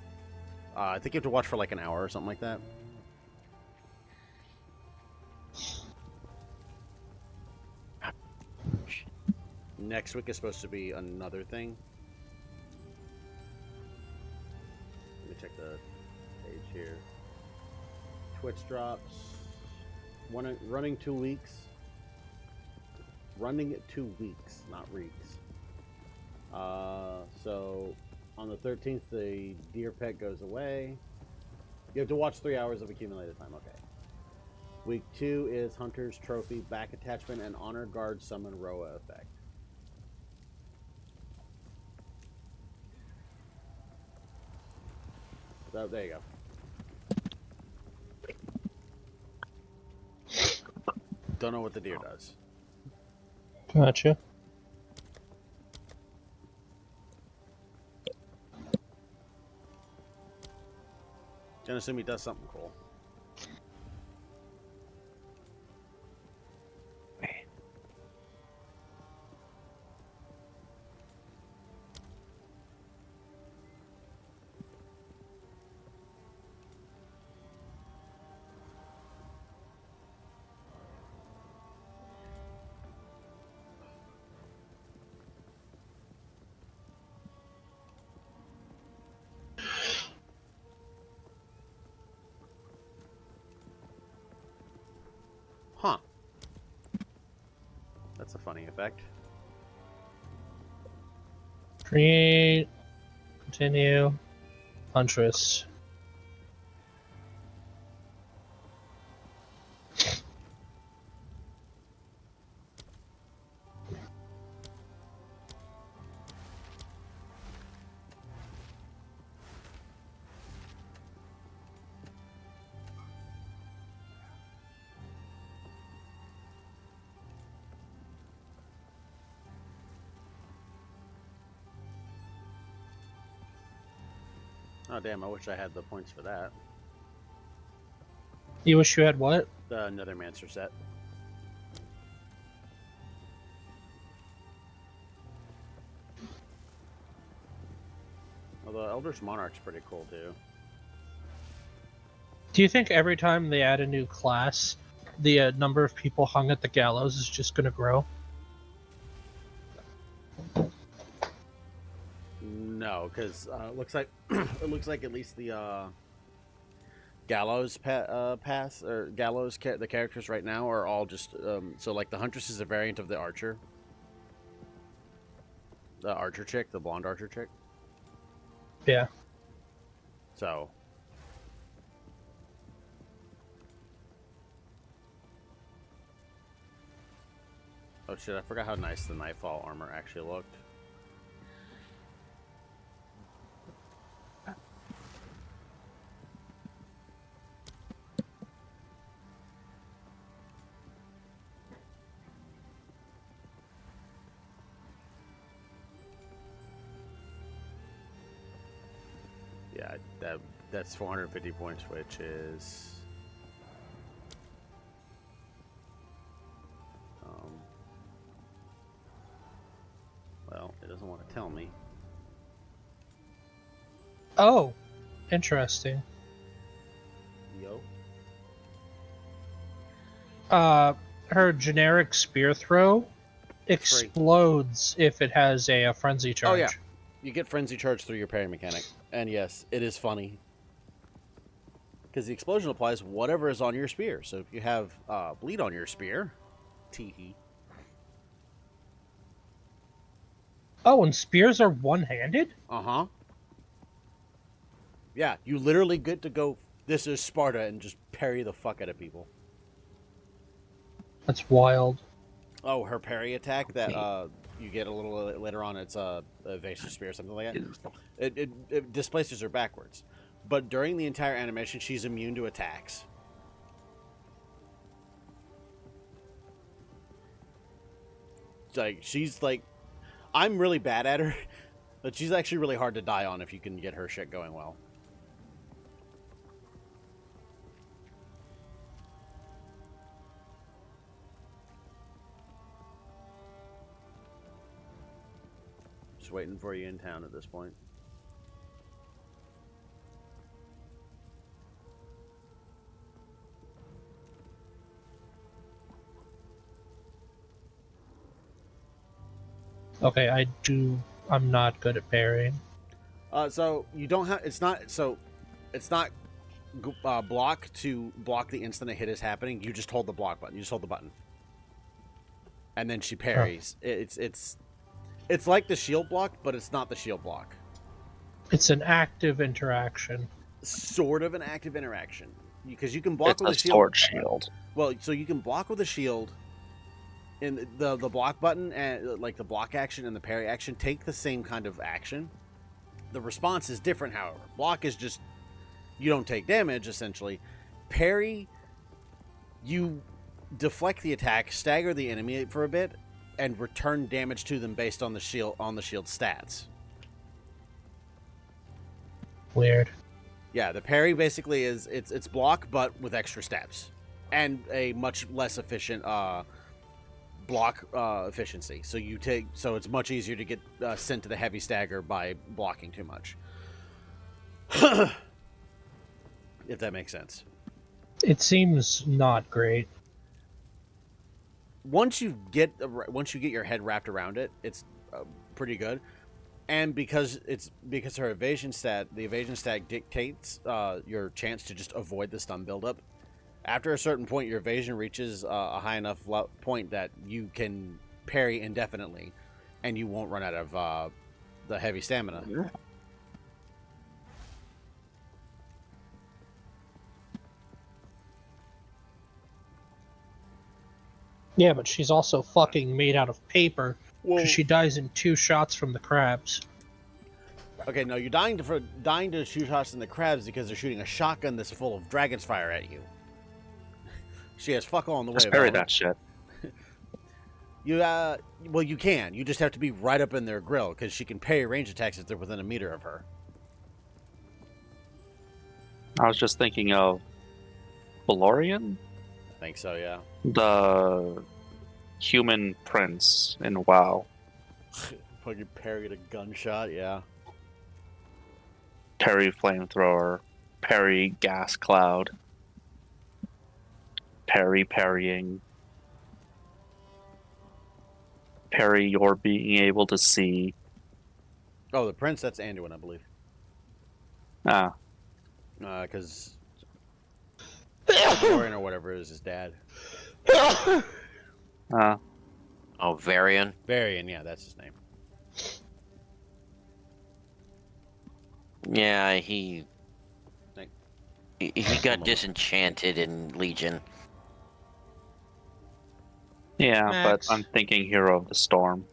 I think you have to watch for like an hour or something like that. Next week is supposed to be another thing. Let me check the page here. Twitch drops. Running 2 weeks. Running 2 weeks, not weeks. So on the 13th, the deer pet goes away. You have to watch 3 hours of accumulated time. Okay. Week 2 is Hunter's Trophy, Back Attachment, and Honor Guard Summon Roa effect. So there you go. Don't know what the deer does. Gotcha. Gonna assume he does something cool. Huh. That's a funny effect. Create. Continue. Huntress. Oh damn, I wish I had the points for that. You wish you had what? The Nethermancer set. Although Elder's Monarch's pretty cool too. Do you think every time they add a new class, the number of people hung at the gallows is just going to grow? No, because it looks like it looks like at least the Gallows pass or Gallows the characters right now are all just so like the Huntress is a variant of the Archer. The Archer chick, the blonde Archer chick. Yeah. So. Oh shit, I forgot how nice the Nightfall armor actually looked. Yeah, that's 450 points, which is well, it doesn't want to tell me. Oh, interesting. Yo. Her generic spear throw explodes if it has a frenzy charge. Oh yeah, you get frenzy charge through your parry mechanic, and yes, it is funny because the explosion applies whatever is on your spear. So if you have bleed on your spear, teehee. Oh, and spears are one-handed? Uh-huh. Yeah, you literally get to go, this is Sparta, and just parry the fuck out of people. That's wild. Oh, her parry attack that you get a little later on, it's a evasive spear or something like that. It displaces her backwards. But during the entire animation, she's immune to attacks. Like, she's like, I'm really bad at her, but she's actually really hard to die on if you can get her shit going well. Just waiting for you in town at this point. Okay, I'm not good at parrying. So you don't have. It's not. So it's not block to block the instant a hit is happening. You just hold the block button. You just hold the button, and then she parries. It's like the shield block, but it's not the shield block. It's an active interaction. Sort of an active interaction, because you can block It's with a a shield. sword shield. Well, so you can block with a shield. And the block button and like the block action and the parry action take the same kind of action. The response is different, however. Block is just you don't take damage essentially. Parry, you deflect the attack, stagger the enemy for a bit, and return damage to them based on the shield stats. Weird. Yeah, the parry basically is it's block but with extra steps and a much less efficient block efficiency. So it's much easier to get sent to the heavy stagger by blocking too much. If that makes sense. It seems not great. Once you get your head wrapped around it, it's pretty good. And because her evasion stat, the evasion stat dictates your chance to just avoid the stun buildup. After a certain point, your evasion reaches a high enough point that you can parry indefinitely, and you won't run out of the heavy stamina. Yeah. Yeah, but she's also fucking made out of paper. Well, Because she dies in 2 shots from the crabs. okay, no, you're dying to shoot shots in the crabs because they're shooting a shotgun that's full of dragon's fire at you. She has fuck all in the way. Just parry that shit. Well, you can. You just have to be right up in their grill because she can parry range attacks if they're within a meter of her. I was just thinking of Valorian, I think so, yeah. the human prince in WoW. Fucking parry a gunshot, yeah. Parry flamethrower, parry gas cloud, parrying, parry your being able to see. Oh, the prince, that's Anduin, I believe. Ah, Because Dorian or whatever is his dad. Oh, Varian. Varian, yeah, that's his name. Yeah, he Thank- got disenchanted in Legion. yeah, Max. but I'm thinking Hero of the Storm.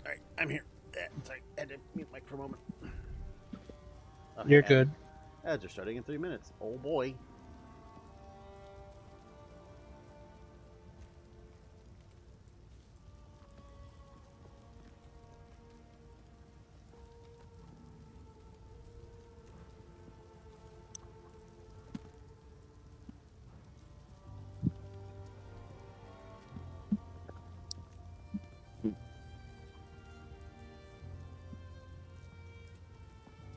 Alright, I'm here. Sorry, I had to mute mic for a moment. You're good. Ads are starting in 3 minutes. Oh boy.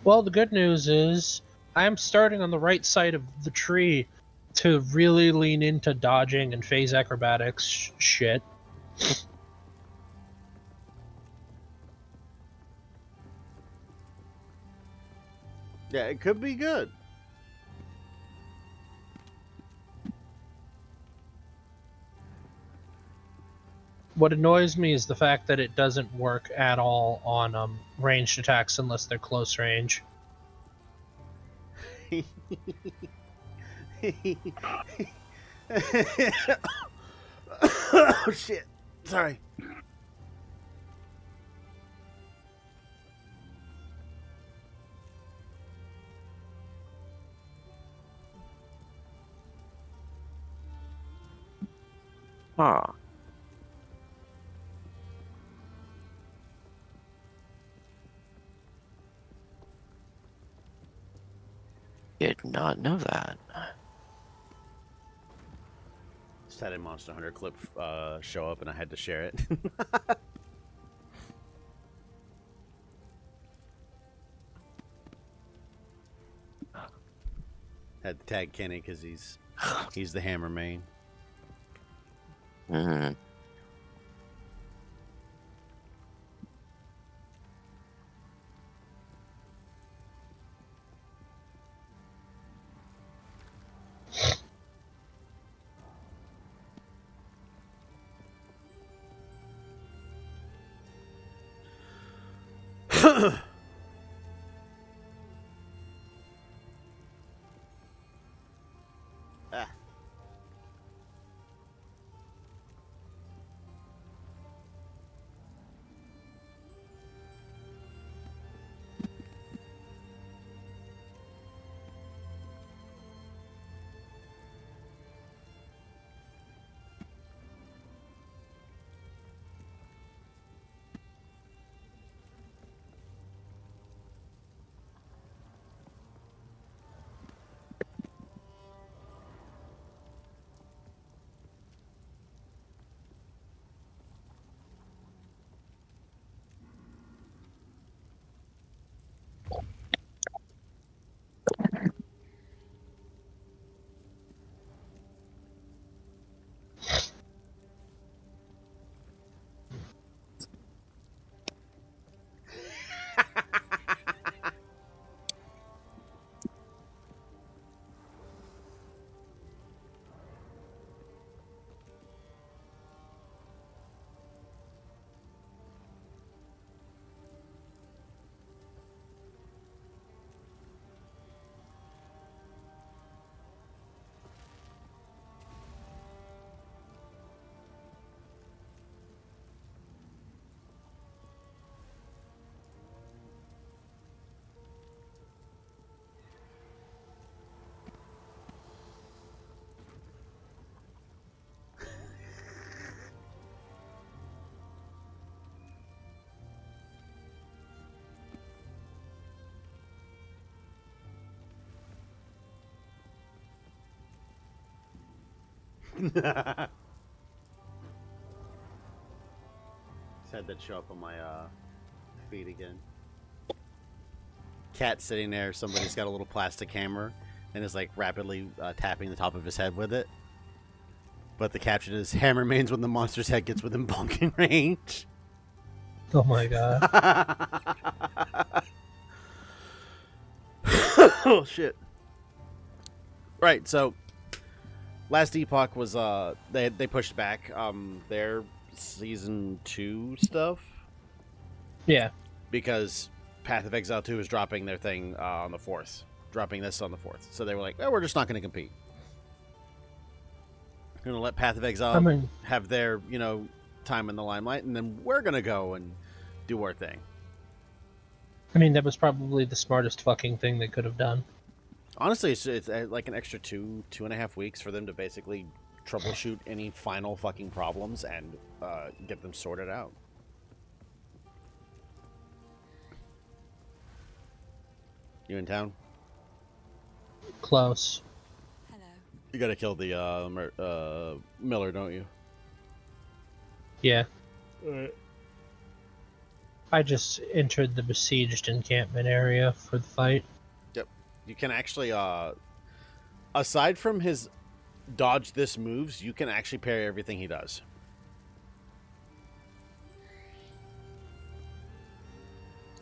Well, the good news is I'm starting on the right side of the tree to really lean into dodging and phase acrobatics shit. Yeah, it could be good. What annoys me is the fact that it doesn't work at all on ranged attacks unless they're close range. Oh shit. Sorry. Huh. Did not know that. Just had a Monster Hunter clip show up and I had to share it. Had to tag Kenny because he's the hammer main. Mhm. Ah. Just had that show up on my feed again. Cat sitting there. Somebody's got a little plastic hammer and is like rapidly tapping the top of his head with it. But the caption is "Hammer mains when the monster's head gets within bonking range." Oh my god. Oh shit! Right, so last Epoch was they pushed back their season 2 stuff Yeah. because Path of Exile 2 is dropping their thing on the 4th, dropping this on the 4th. So they were like, "Oh, we're just not going to compete. We're going to let Path of Exile have their time in the limelight, and then we're going to go and do our thing." I mean, that was probably the smartest fucking thing they could have done. Honestly, it's like an extra 2.5 weeks for them to basically troubleshoot any final fucking problems and get them sorted out. You in town? Close. Hello. You gotta kill the Miller, don't you? Yeah. I just entered the besieged encampment area for the fight. Yep. You can actually, aside from his dodge this moves, you can actually parry everything he does.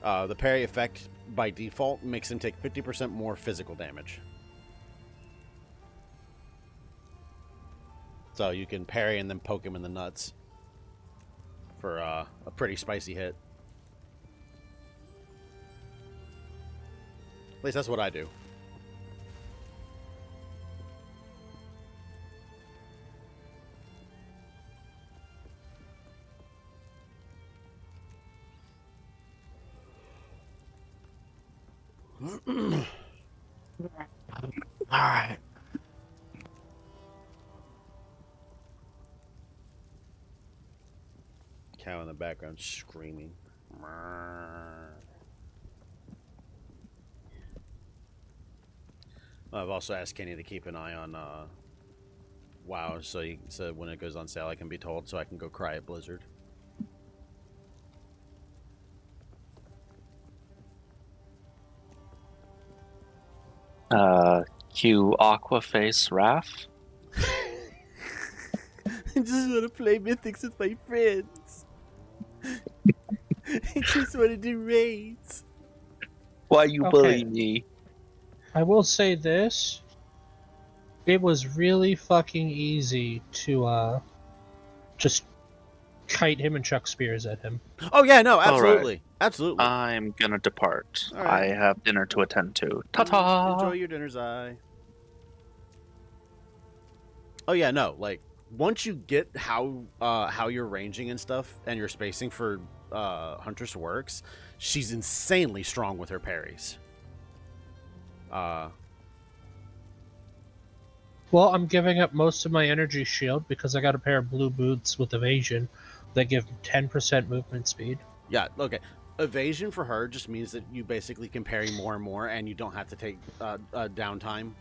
The parry effect by default makes him take 50% more physical damage. So you can parry and then poke him in the nuts for a pretty spicy hit. At least that's what I do. All right. Cow in the background screaming. I've also asked Kenny to keep an eye on Wow. So when it goes on sale, I can be told, so I can go cry at Blizzard. Cue Aquaface Raph. I just want to play Mythics with my friends. I just want to do raids. Why you Okay. bully me? I will say this. It was really fucking easy to just kite him and chuck spears at him. Oh yeah, no, All right. absolutely, absolutely. I'm gonna depart. All right. I have dinner to attend to. Ta-ta! Enjoy your dinner, Zai. Oh yeah, no, like once you get how you're ranging and stuff and your spacing for Huntress works, she's insanely strong with her parries. Well, I'm giving up most of my energy shield because I got a pair of blue boots with evasion that give 10% movement speed. Yeah, okay. Evasion for her just means that you basically can parry more and more, and you don't have to take downtime.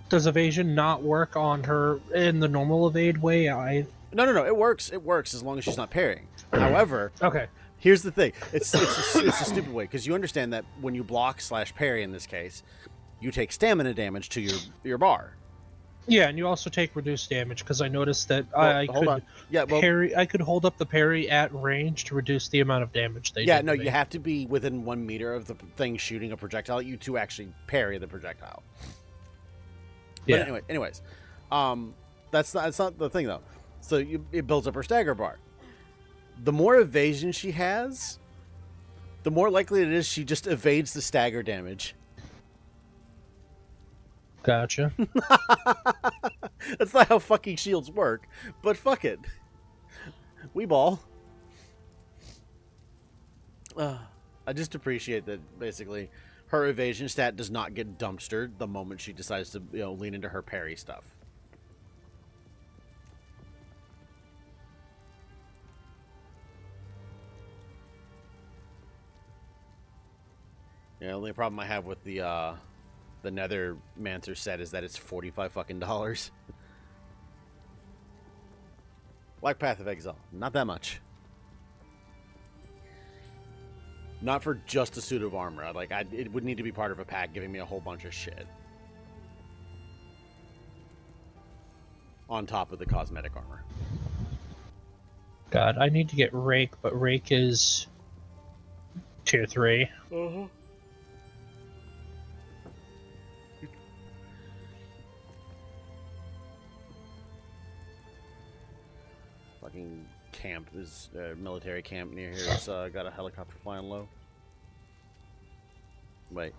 Does evasion not work on her in the normal evade way? No. It works. It works as long as she's not parrying. However, Okay. here's the thing. It's a stupid way because you understand that when you block / parry in this case, you take stamina damage to your bar. Yeah, and you also take reduced damage because I noticed that Well, hold on. Yeah, well, parry. I could hold up the parry at range to reduce the amount of damage they. yeah, did no, to me. you have to be within 1 meter of the thing shooting a projectile at you to actually parry the projectile. Yeah. But anyways, that's not the thing though. So it builds up her stagger bar. The more evasion she has, the more likely it is she just evades the stagger damage. Gotcha. That's not how fucking shields work, but fuck it. We ball. I just appreciate that basically her evasion stat does not get dumpstered the moment she decides to lean into her parry stuff. Yeah, the only problem I have with the Nether Mancer set is that it's $45 fucking dollars. Like Path of Exile, not that much. Not for just a suit of armor. It would need to be part of a pack giving me a whole bunch of shit. On top of the cosmetic armor. God, I need to get Rake, but Rake is tier 3. Uh-huh. Fucking camp is military camp near here. It's got a helicopter flying low. Wait.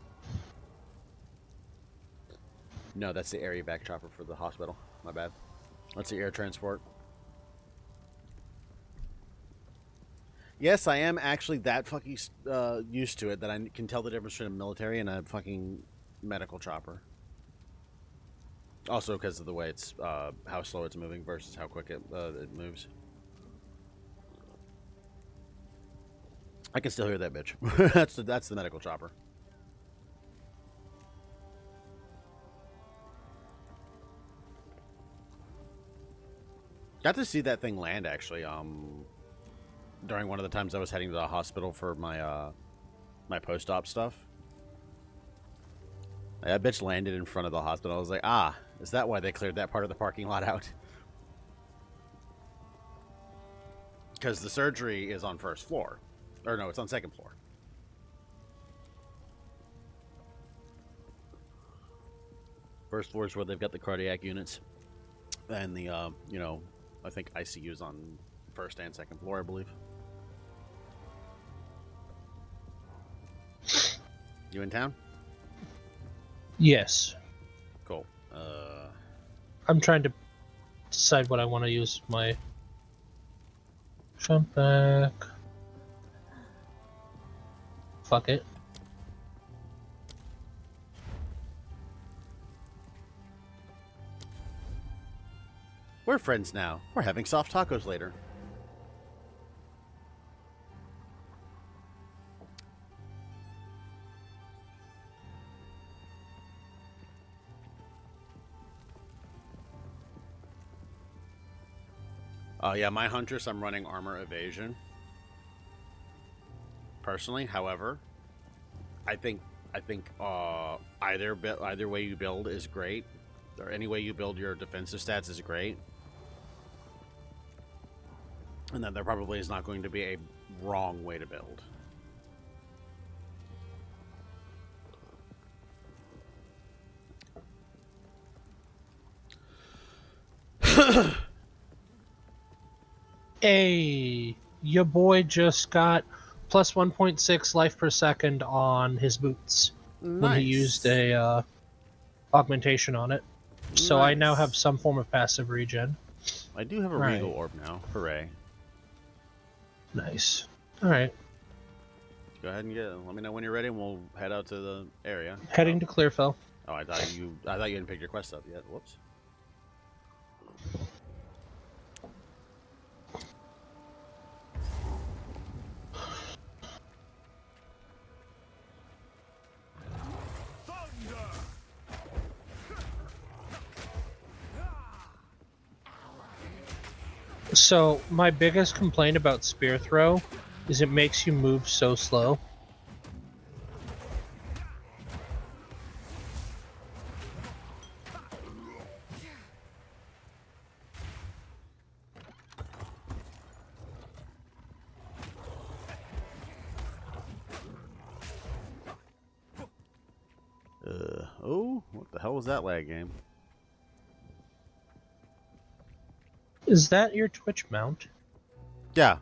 No, that's the area back chopper for the hospital. My bad. That's the air transport. Yes, I am actually that fucking used to it that I can tell the difference between a military and a fucking medical chopper. Also because of the way it's how slow it's moving versus how quick it moves. I can still hear that bitch. that's the medical chopper. Got to see that thing land actually. During one of the times I was heading to the hospital for my my post-op stuff. That bitch landed in front of the hospital. I was like, ah, is that why they cleared that part of the parking lot out? Because the surgery is on first floor. Or no, it's on second floor. First floor is where they've got the cardiac units. And the, I think ICU's on first and second floor, I believe. You in town? Yes. Cool. I'm trying to decide what I want to use my jump back. Fuck it. We're friends now. We're having soft tacos later. Yeah, my Huntress, I'm running armor evasion. Personally, however, I think either way you build is great, or any way you build your defensive stats is great, and that there probably is not going to be a wrong way to build. Hey, your boy just got plus 1.6 life per second on his boots when he used a augmentation on it. So I now have some form of passive regen. I do have a Right. Regal Orb now. Hooray. Nice. Alright. Go ahead and let me know when you're ready and we'll head out to the area. Heading to Clearfell. Oh, I thought you hadn't picked your quest up yet. Whoops. So, my biggest complaint about Spear Throw is it makes you move so slow. Oh, what the hell was that lag game? Is that your Twitch mount? Yeah.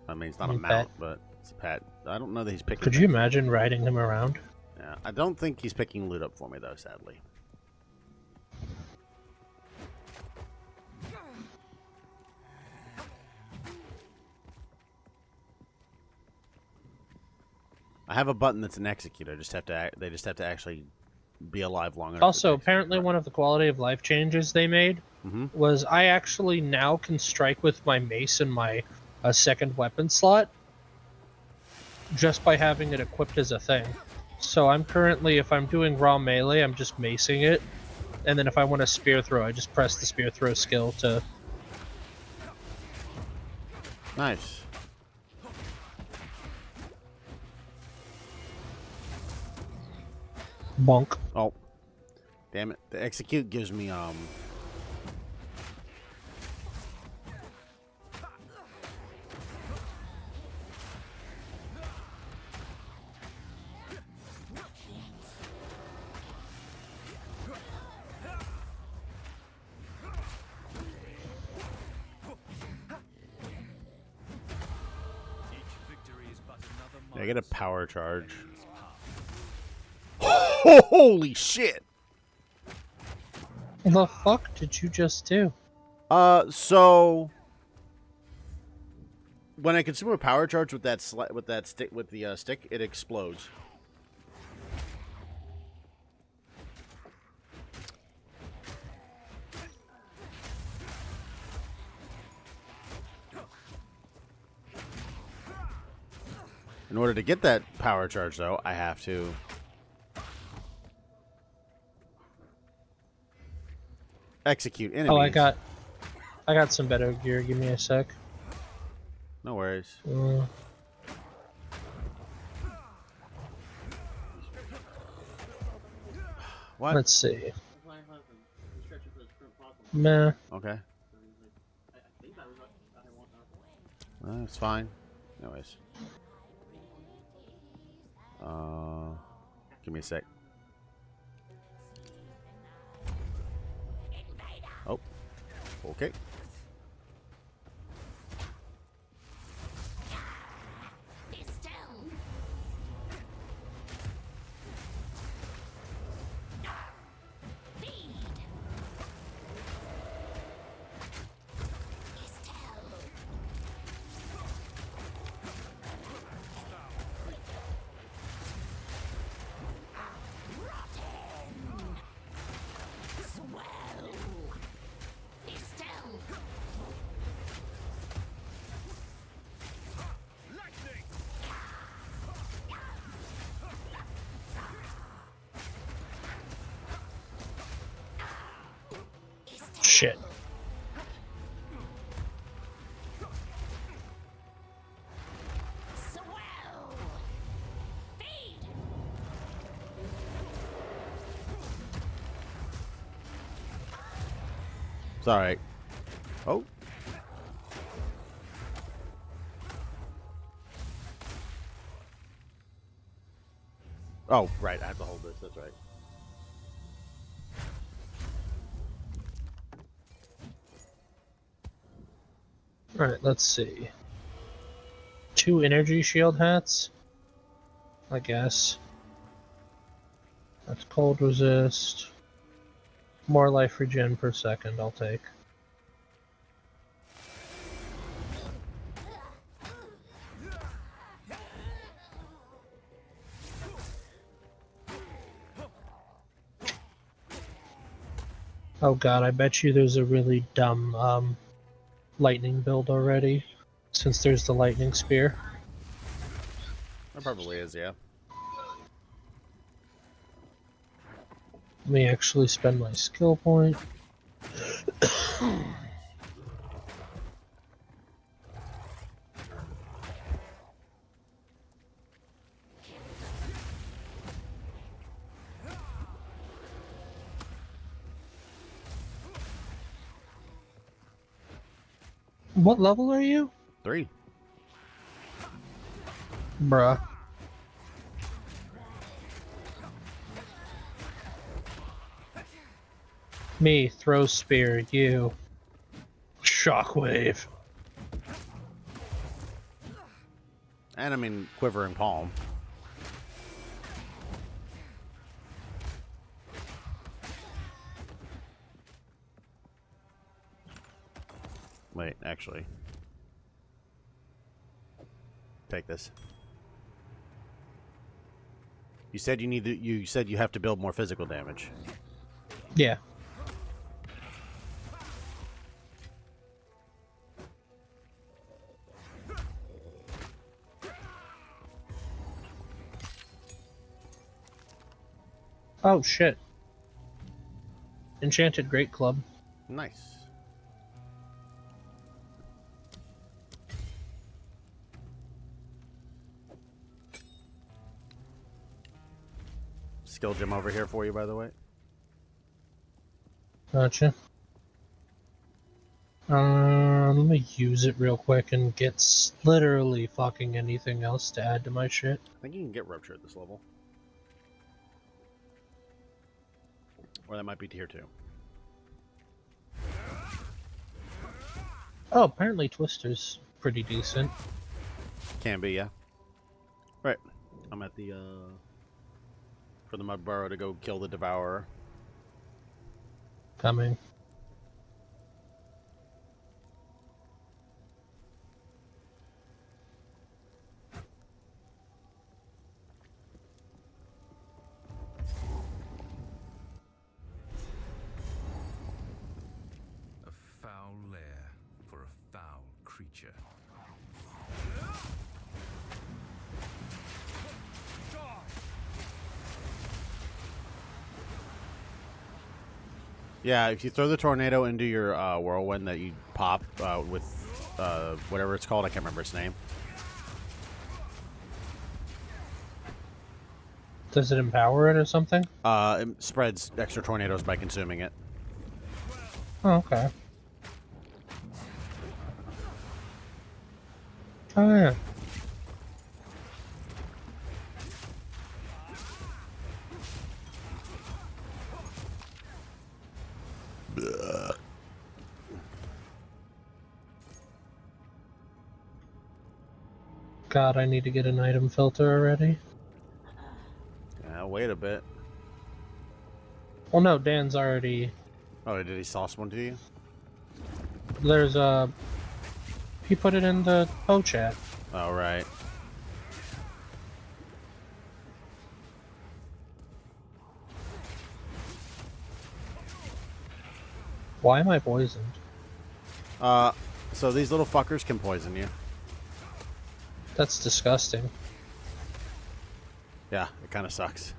I mean, it's not a You mount, bet. but it's a pet. I don't know that he's picking. Could you imagine riding him around? Yeah, I don't think he's picking loot up for me though, sadly. I have a button that's an execute. They just have to actually be alive long enough. Also, apparently one of the quality of life changes they made was I actually now can strike with my mace in my second weapon slot just by having it equipped as a thing. So I'm currently, if I'm doing raw melee, I'm just macing it, and then if I want to spear throw, I just press the spear throw skill to... Nice. bonk. Oh, damn it! The execute gives me I get a power charge. Holy shit! What the fuck did you just do? So when I consume a power charge with that stick, it explodes. In order to get that power charge, though, I have to execute enemies. Oh, I got some better gear. Give me a sec. No worries. What? Let's see. Meh. Okay. It's fine. Anyways. Give me a sec. Oh. Okay. Shit. It's alright. Oh. Oh, right. I have to hold this. That's right. Alright, let's see. 2 energy shield hats? I guess. That's cold resist. More life regen per second, I'll take. Oh god, I bet you there's a really dumb lightning build already, since there's the lightning spear. There probably is, yeah. Let me actually spend my skill point. What level are you? 3. Bruh. Me, throw spear, you. Shockwave. And I mean, quivering palm. Wait, actually. Take this. You said you need to, you said you have to build more physical damage. Yeah. Oh shit. Enchanted Great Club. Nice. Skill gem over here for you, by the way. Gotcha. Let me use it real quick and get literally fucking anything else to add to my shit. I think you can get rupture at this level. Or that might be tier 2. Oh, apparently Twister's pretty decent. Can be, yeah. Right. I'm at the, for the Mud Burrow to go kill the Devourer. Coming. A foul lair for a foul creature. Yeah, if you throw the tornado into your whirlwind that you pop with whatever it's called, I can't remember its name. Does it empower it or something? It spreads extra tornadoes by consuming it. Oh, okay. Oh, yeah. God, I need to get an item filter already. Yeah, wait a bit. Well, no, Dan's already... Oh, did he sauce one to you? There's a... He put it in the Poe chat. Oh, right. Why am I poisoned? So these little fuckers can poison you. That's disgusting. Yeah, it kind of sucks.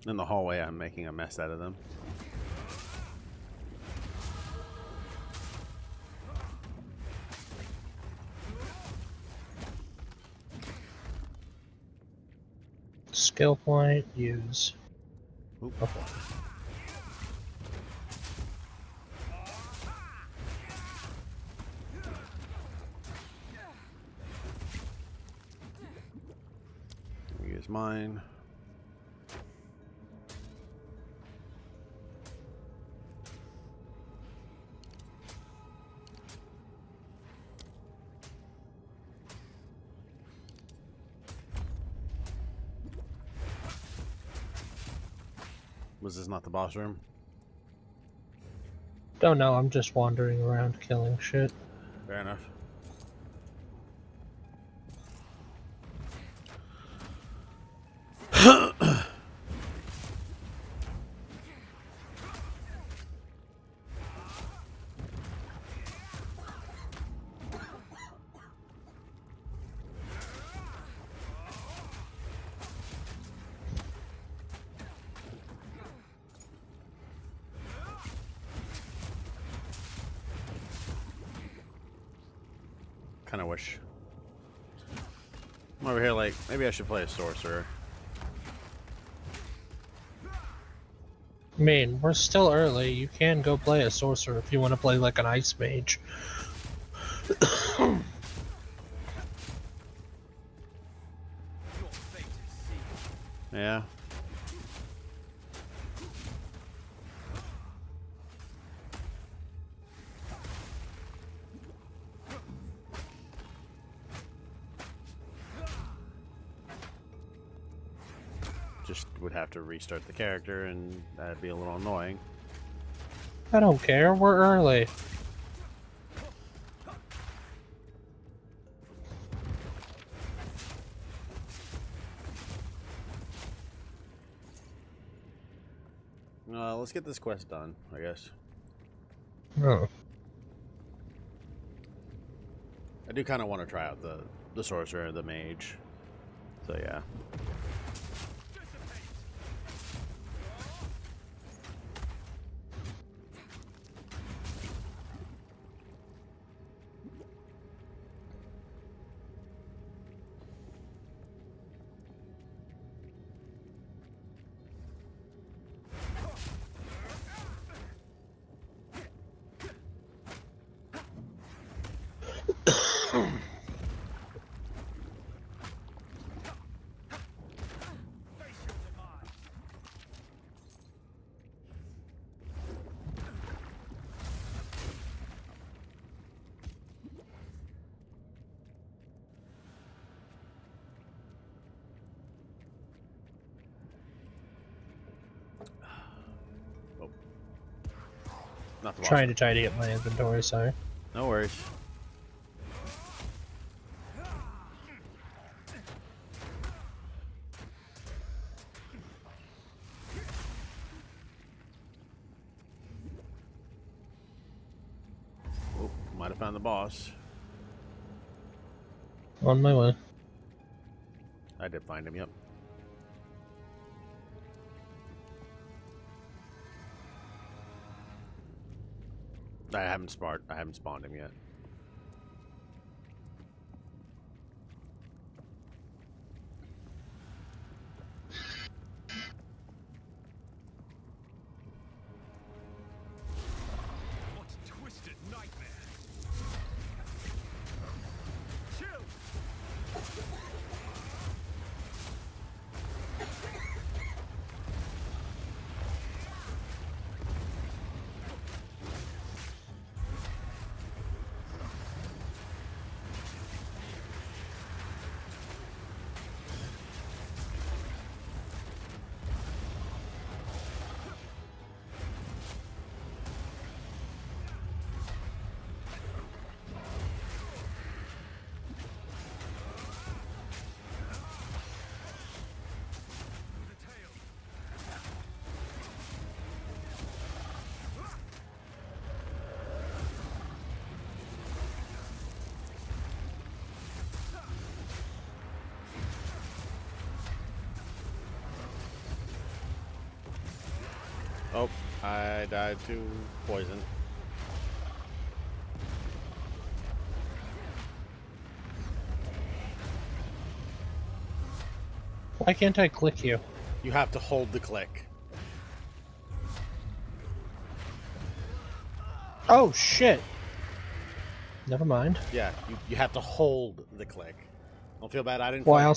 In the hallway, I'm making a mess out of them. Skill point, use. Oop. Okay. Use mine. Was this not the boss room? Don't know, I'm just wandering around killing shit. Fair enough. Kind of wish. I'm over here like, maybe I should play a sorcerer. I mean, we're still early. You can go play a sorcerer if you want to play like an ice mage. Yeah. Just would have to restart the character, and that'd be a little annoying. I don't care, we're early. Let's get this quest done, I guess. Oh. I do kind of want to try out the sorcerer, the mage. So yeah. Not the boss. Trying to tidy up my inventory, sorry. No worries. Oh, might have found the boss. On my way. I did find him, yep. I haven't spawned him yet. What twisted nightmare! Chill! Oh, I died to poison. Why can't I click you? You have to hold the click. Oh shit! Never mind. Yeah, you have to hold the click. Don't feel bad. I didn't. Well,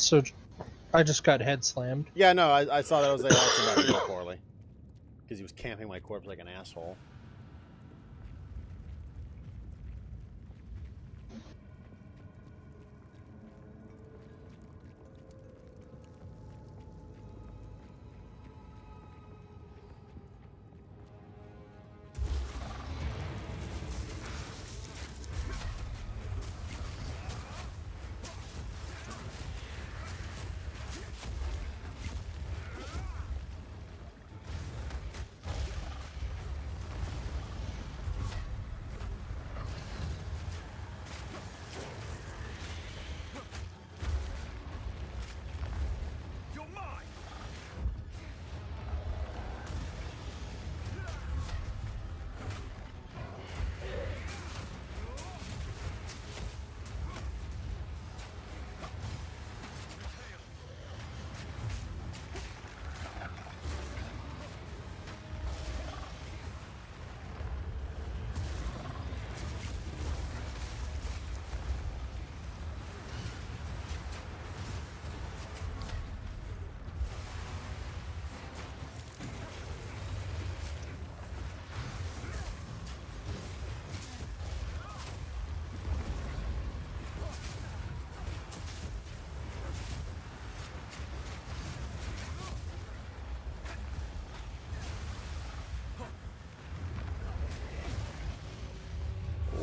I just got head slammed. Yeah, no, I saw that was also about to go poorly because he was camping my corpse like an asshole. You're mine!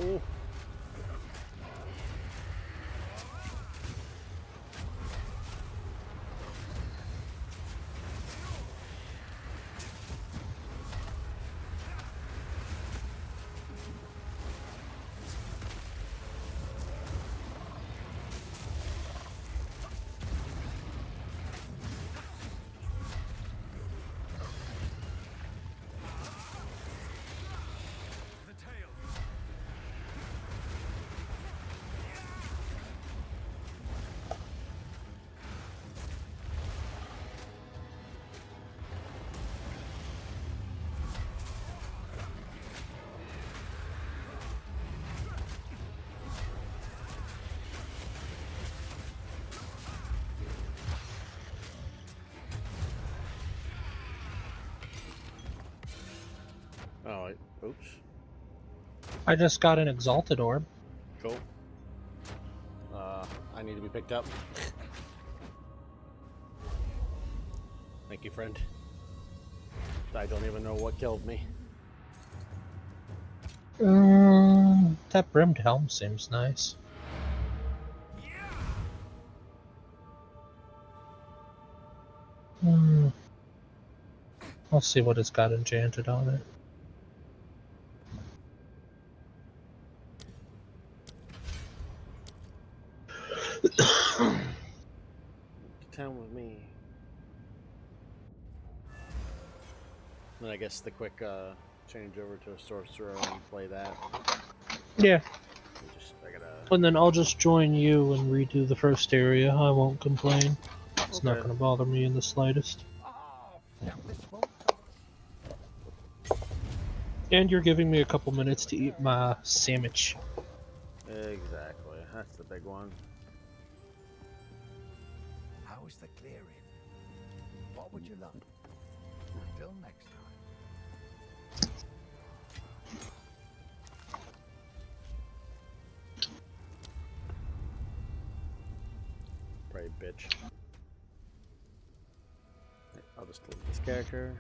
Ooh. The tail! Oh, oops. I just got an exalted orb. Cool. I need to be picked up. Thank you, friend. I don't even know what killed me. That brimmed helm seems nice. I'll see what it's got enchanted on it. Town with me. Then I guess the quick change over to a sorcerer and play that. Yeah, I gotta. and then I'll just join you and redo the first area. I won't complain. It's not Okay. going to bother me in the slightest. Ah, felt the smoke coming. And you're giving me a couple minutes to eat my sandwich. Exactly. That's the big one. How's the clearing? What would you like? Until next time. Brave bitch. I'll just delete this character.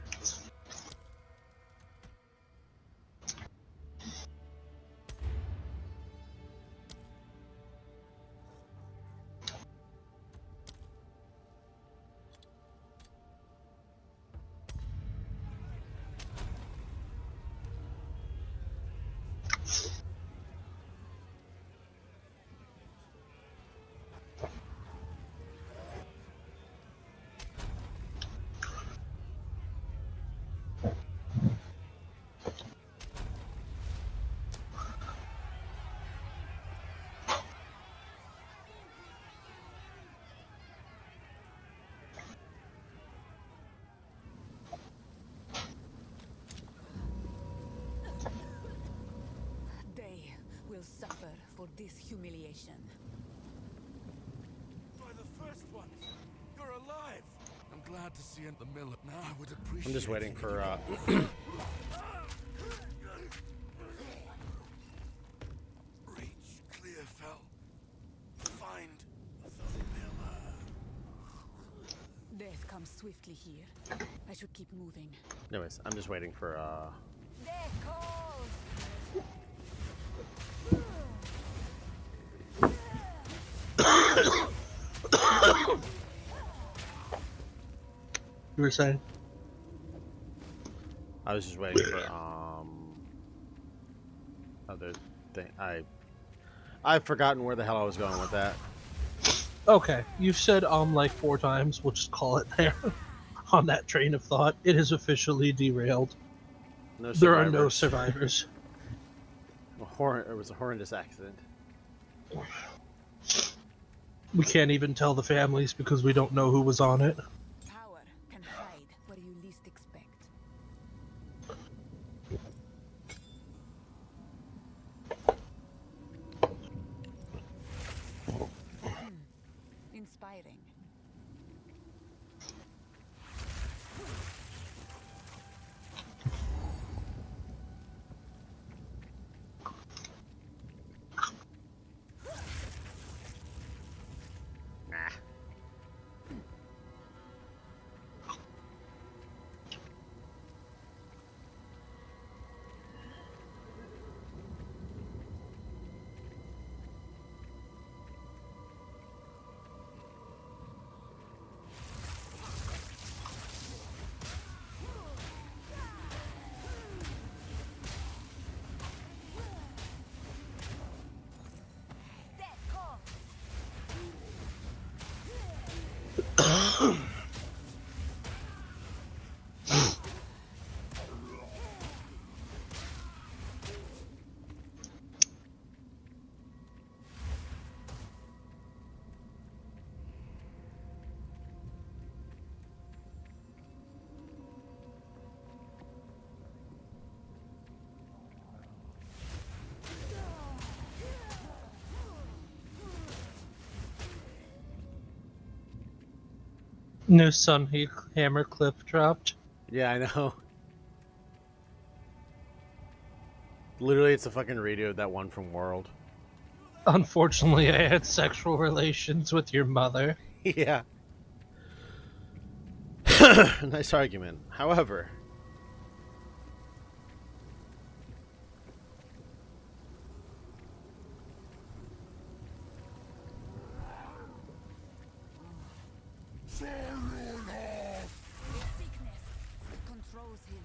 operation. By the first ones, you're alive. I'm glad to see the miller. Now I would appreciate. I'm just waiting for. Reach Clearfell. Find the miller. Death comes swiftly here. I should keep moving. Anyways, I'm just waiting for. Death calls! You were saying? I was just waiting for other thing. I've forgotten where the hell I was going with that. Okay, you've said like 4 times. We'll just call it there. On that train of thought, it is officially derailed. No There are no survivors. survivors. It was a horrendous accident. We can't even tell the families because we don't know who was on it. Power can hide where you least expect. Inspiring. Nah. Death calls! New Sun Hammer clip dropped. Yeah, I know. Literally, it's a fucking radio of that one from World. Unfortunately, I had sexual relations with your mother. Yeah. Nice argument. However, His sickness controls him.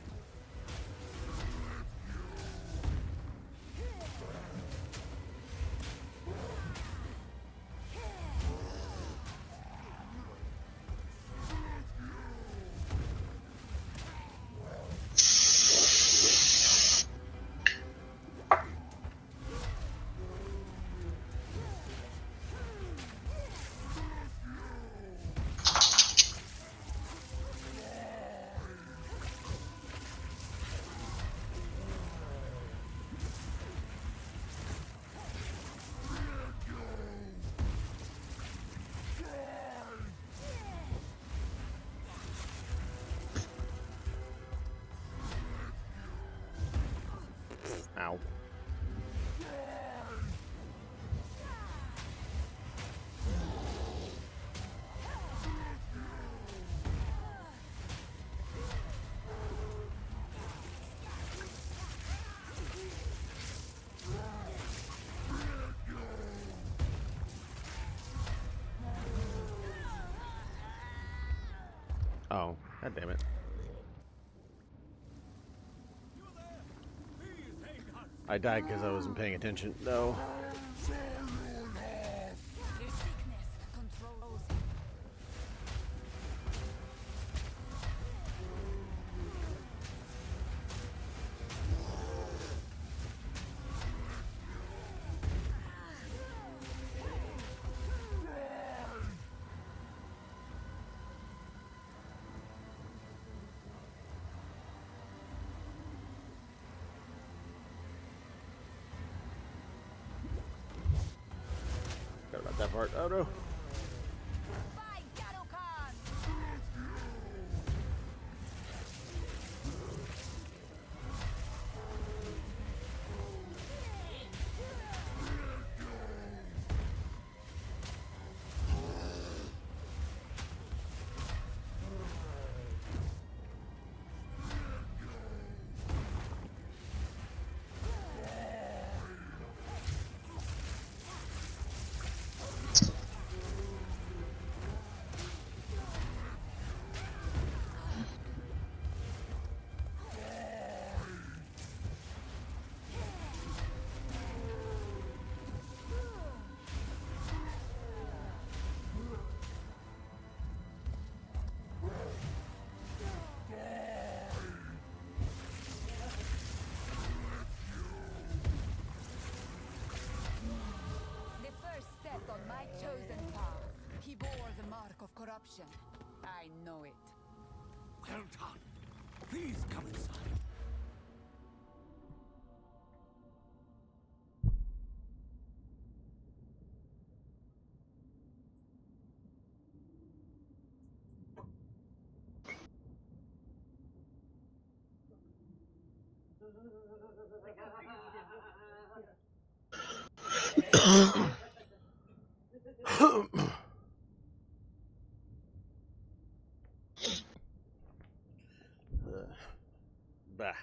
ow. Oh, god damn it. I died because I wasn't paying attention. No. His sickness controls him. that part. Oh no. By Garukan! The first step on my chosen path. He bore the mark of corruption. I know it. Well done. Please come inside. Bah.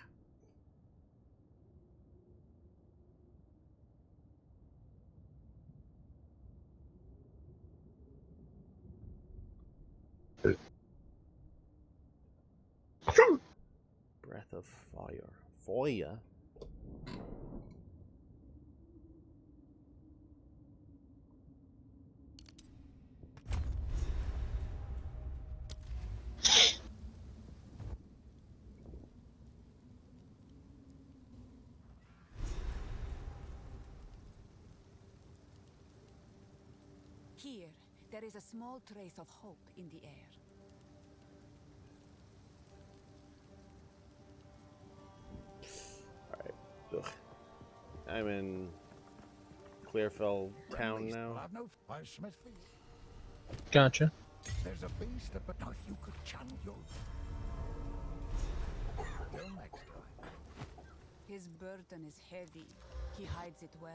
Breath of fire. Fire? Here, there is a small trace of hope in the air. Alright. Ugh. I'm in Clearfell town now. I've no Smith for you. Gotcha. There's a beast, but now if you could channel your... Till next time. His burden is heavy. He hides it well.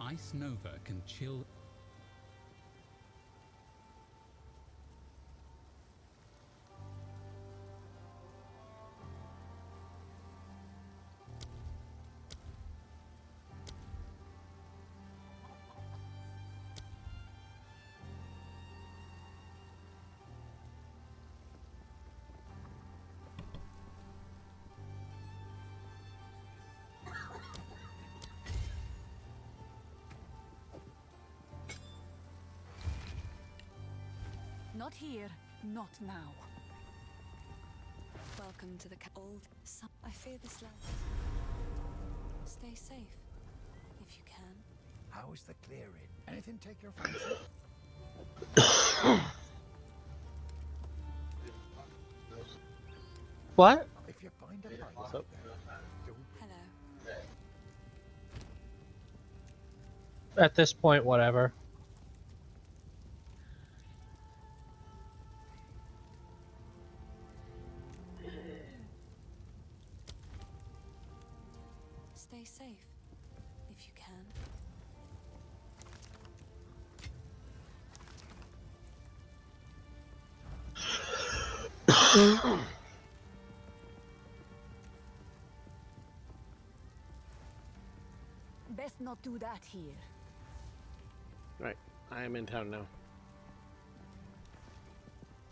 Ice Nova can chill. Not here, not now. Welcome to the old. I fear this land. Stay safe, if you can. How is the clearing? Anything take your fancy? What? If you find a light, What's up? do Hello. At this point, whatever. Stay safe, if you can. Best not do that here. Right. I am in town now.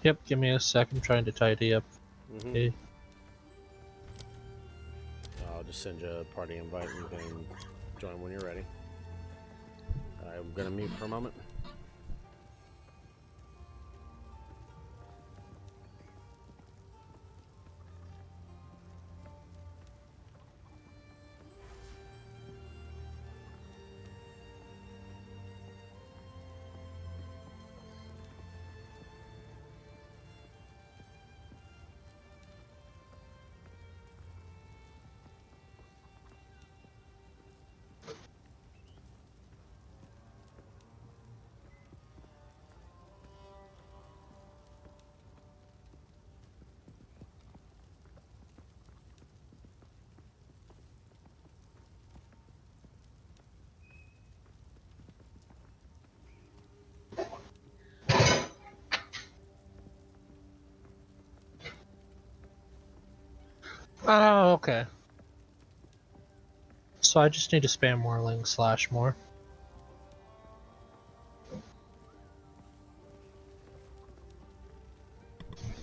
Yep, give me a sec. I'm trying to tidy up. Mm-hmm. Okay. I'll just send you a party invite and you can join when you're ready. I'm gonna mute for a moment. Oh, okay. So I just need to spam whirling slash more.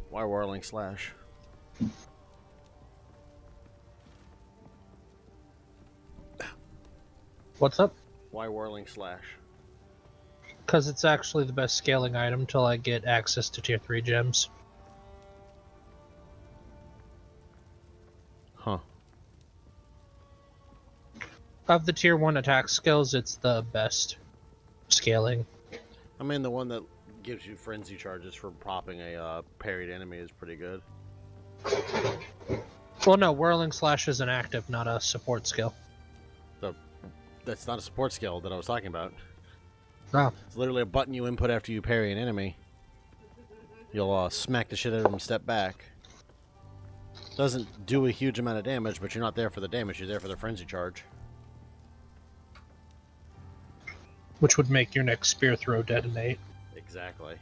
Why whirling slash? What's up? Why whirling slash? Because it's actually the best scaling item till I get access to tier 3 gems. Huh. Of the tier 1 attack skills, it's the best scaling. I mean, the one that gives you frenzy charges for popping a parried enemy is pretty good. Well, no, whirling slash is an active, not a support skill. So that's not a support skill that I was talking about. Oh. It's literally a button you input after you parry an enemy. You'll smack the shit out of them, step back. Doesn't do a huge amount of damage, but you're not there for the damage. You're there for the frenzy charge. Which would make your next spear throw detonate. Exactly.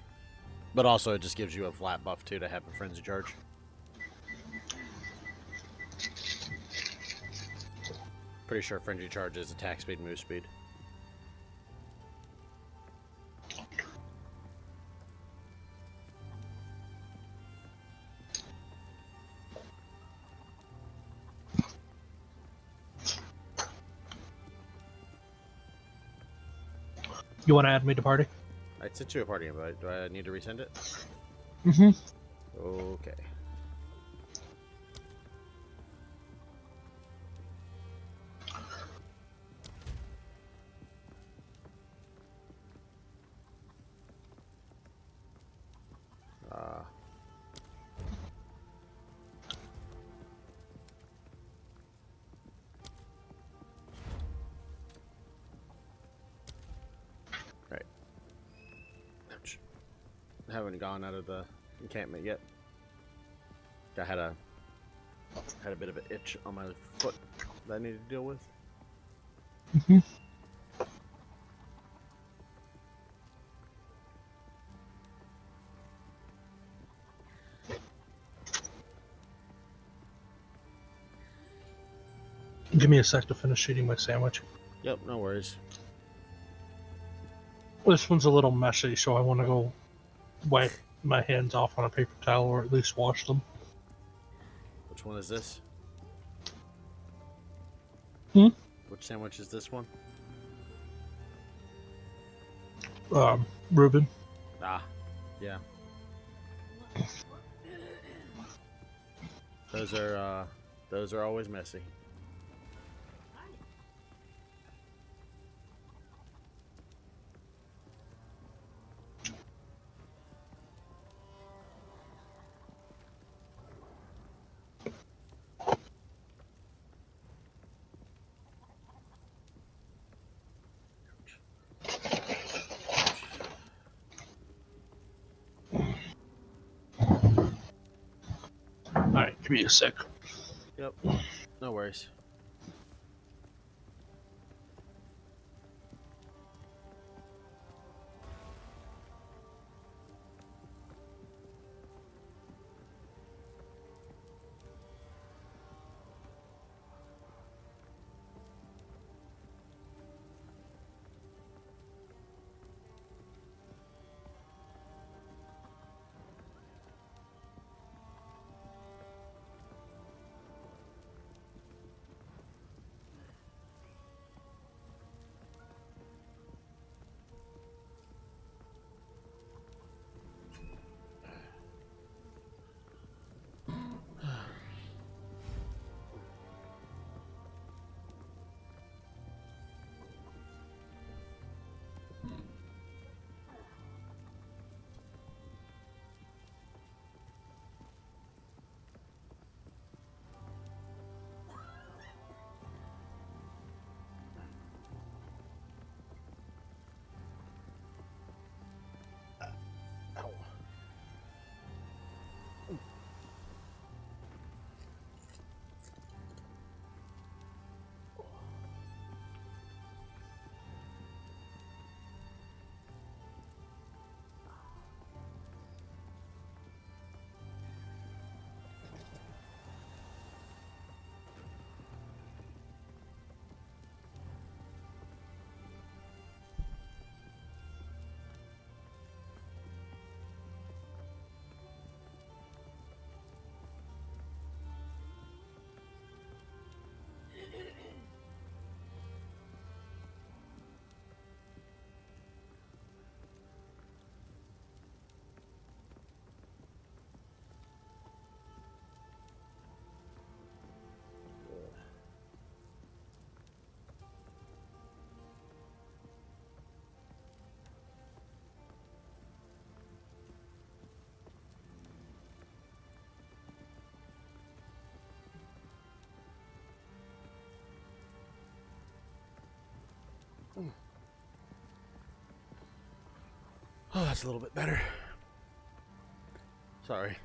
But also, it just gives you a flat buff, too, to have a frenzy charge. Pretty sure frenzy charge is attack speed, move speed. You want to add me to party? I sent you a party invite. Do I need to resend it? Mm-hmm. Okay. Right. Ouch. I haven't gone out of the encampment yet. I had a bit of an itch on my foot that I needed to deal with. Mm-hmm. Give me a sec to finish eating my sandwich. Yep, no worries. This one's a little messy, so I want to go wipe my hands off on a paper towel, or at least wash them. Which one is this? Hmm? Which sandwich is this one? Reuben. Ah, yeah. Those are always messy. Alright, give me a sec. Yep, no worries. Oh, that's a little bit better. Sorry.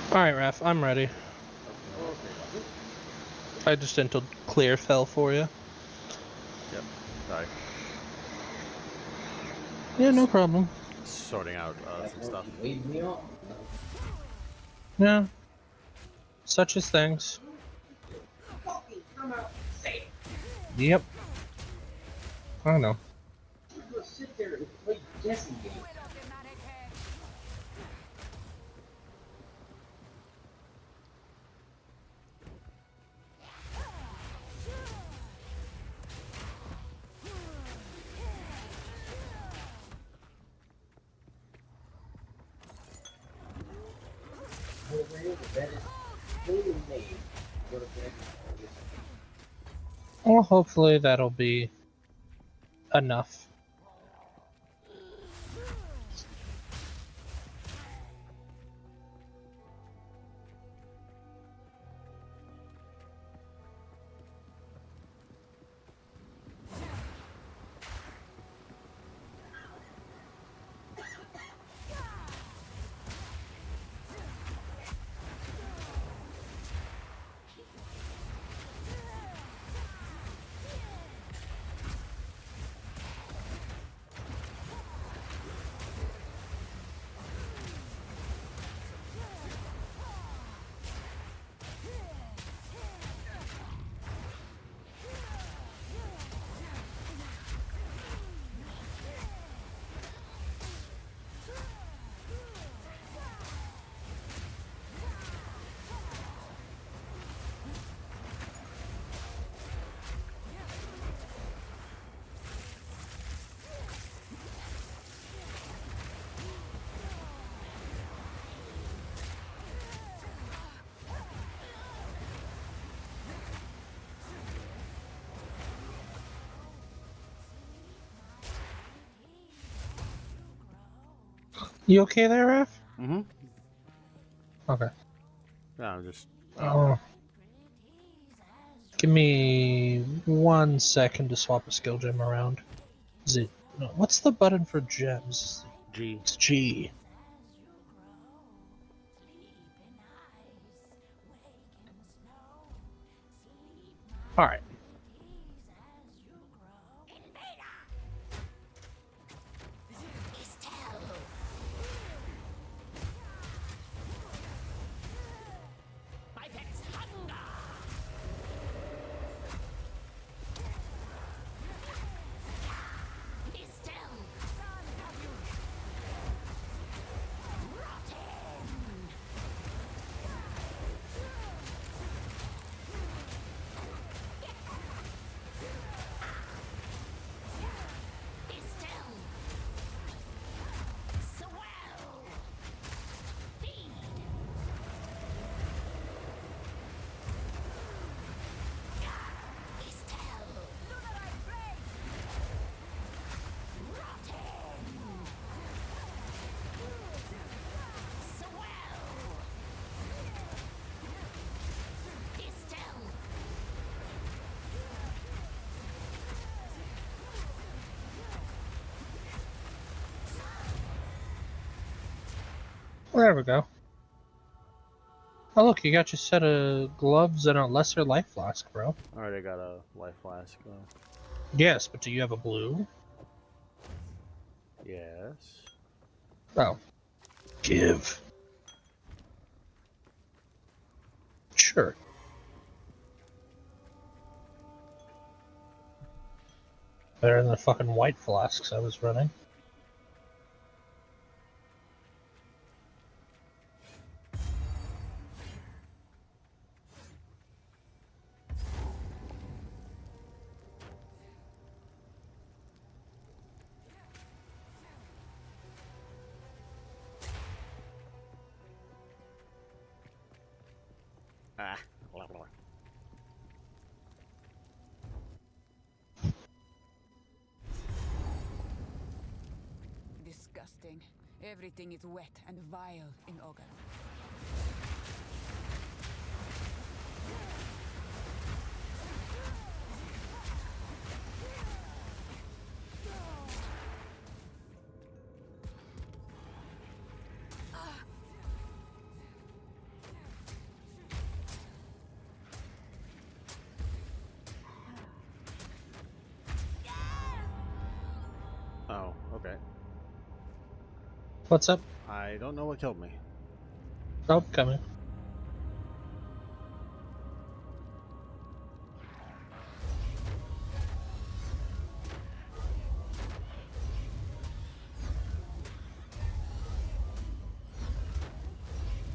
Alright, Raph, I'm ready. I just entered clear fell for you. Yep. Sorry. Yeah, no problem. Sorting out some stuff. Yeah. Such as things. Yep. I know. Well, hopefully that'll be enough. You okay there, Raph? Mm-hmm. Okay. Yeah, I'm just... Oh. Give me 1 second to swap a skill gem around. Is it... No, what's the button for gems? G. It's G. Alright. There we go. Oh look, you got your set of gloves and a lesser life flask, bro. I already got a life flask. Yes, but do you have a blue? Yes. Oh. Give. Sure. Better than the fucking white flasks I was running. Ah. Blah, blah. Disgusting. Everything is wet and vile in Ogan. Oh, okay. What's up? I don't know what killed me. Oh, coming.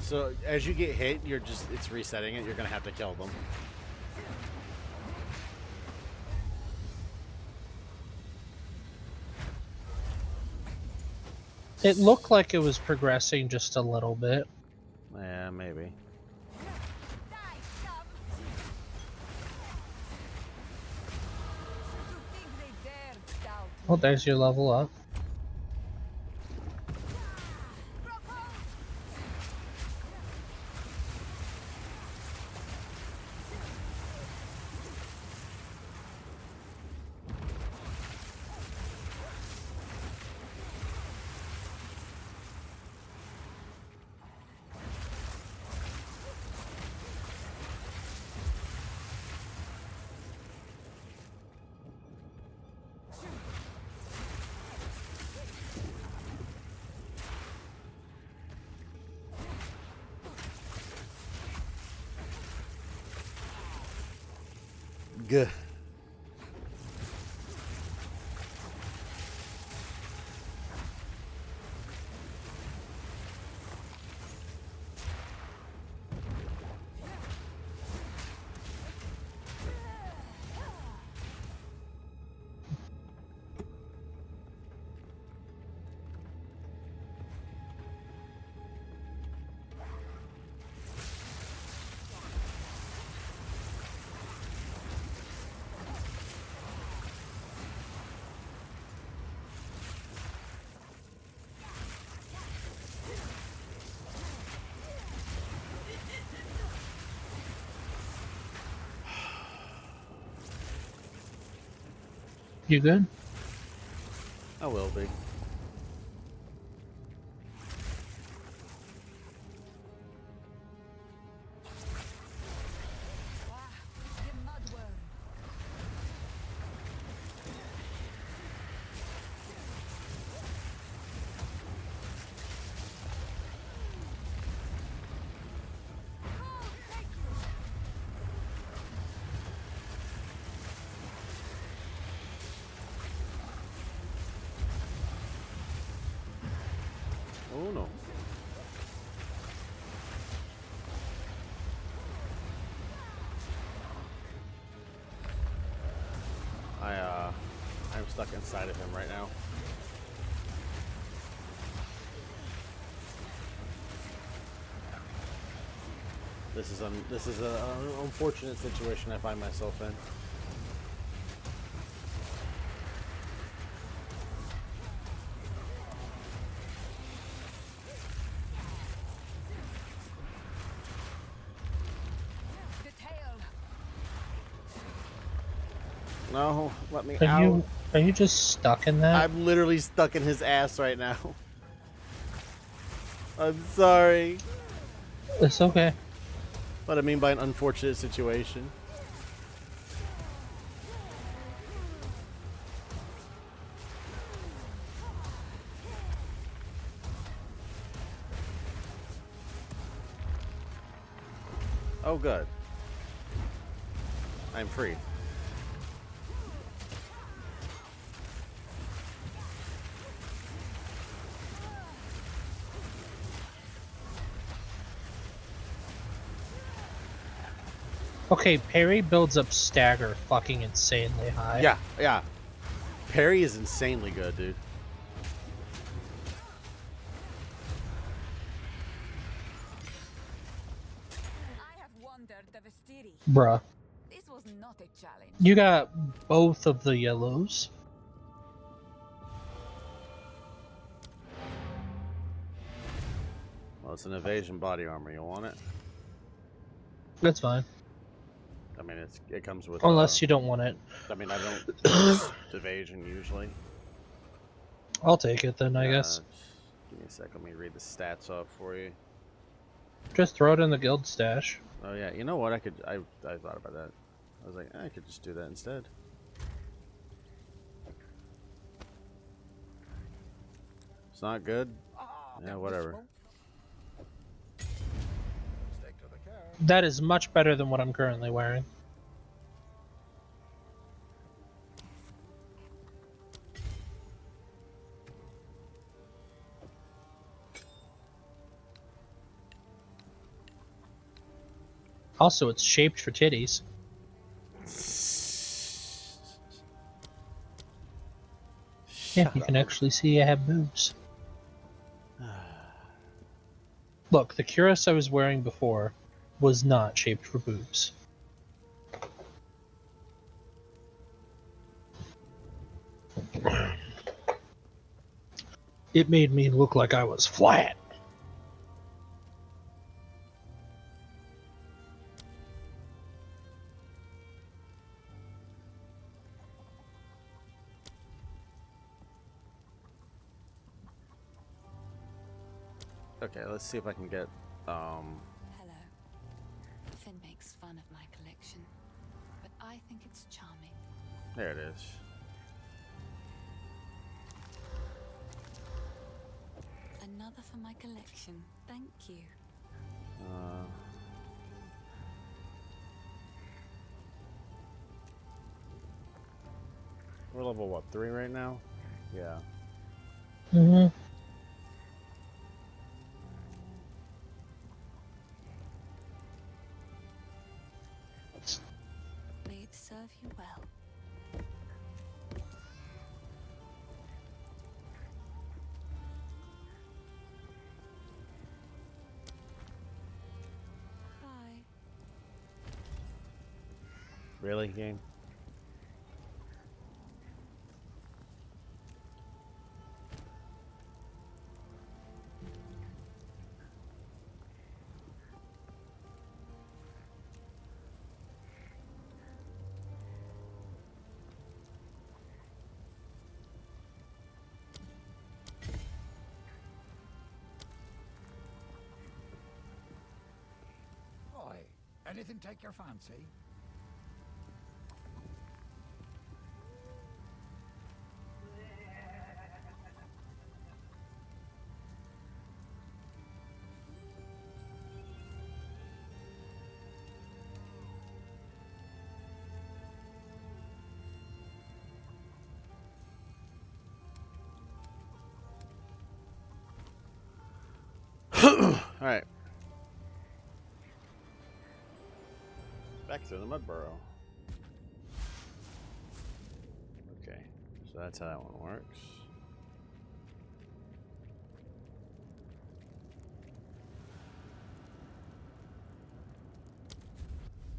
So as you get hit, it's resetting it. You're gonna have to kill them. It looked like it was progressing just a little bit. Yeah, maybe. Die, scum! To think they dared stout. Well, there's your level up. Good. You good? I will be. Ah, the mudworm. Oh, thank you. Oh no. I'm stuck inside of him right now. This is an unfortunate situation I find myself in. The tail. No, let me Are out. you just stuck in that? I'm literally stuck in his ass right now. I'm sorry. It's okay. What I mean by an unfortunate situation. Oh, good. I'm free. Okay, parry builds up stagger fucking insanely high. Yeah, yeah. Parry is insanely good, dude. I have won under the Vestiri. Bruh. This was not a challenge. You got both of the yellows. Well, it's an evasion body armor. You want it? That's fine. I mean, it comes with. Unless you don't want it. I mean, I don't use evasion usually. I'll take it then, I guess. Just give me a sec. Let me read the stats off for you. Just throw it in the guild stash. Oh yeah, you know what? I thought about that. I was like, I could just do that instead. It's not good. Yeah, whatever. Stick to the car. That is much better than what I'm currently wearing. Also, it's shaped for titties. Yeah, you can actually see I have boobs. Look, the cuirass I was wearing before was not shaped for boobs. It made me look like I was flat. Okay, let's see if I can get. Hello. Finn makes fun of my collection, but I think it's charming. There it is. Another for my collection. Thank you. We're level what, 3 right now? Yeah. Mm-hmm. May it serve you well. Bye. Really, game? Oi, anything take your fancy? Alright. Back to the mud burrow. Okay, so that's how that one works.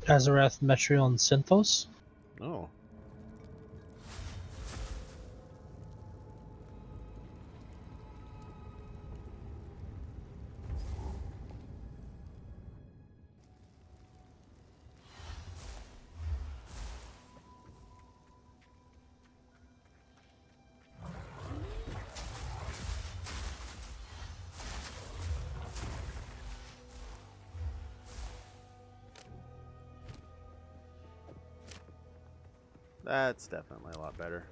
Azarath, Metrion, Synthos. Oh. That's definitely a lot better.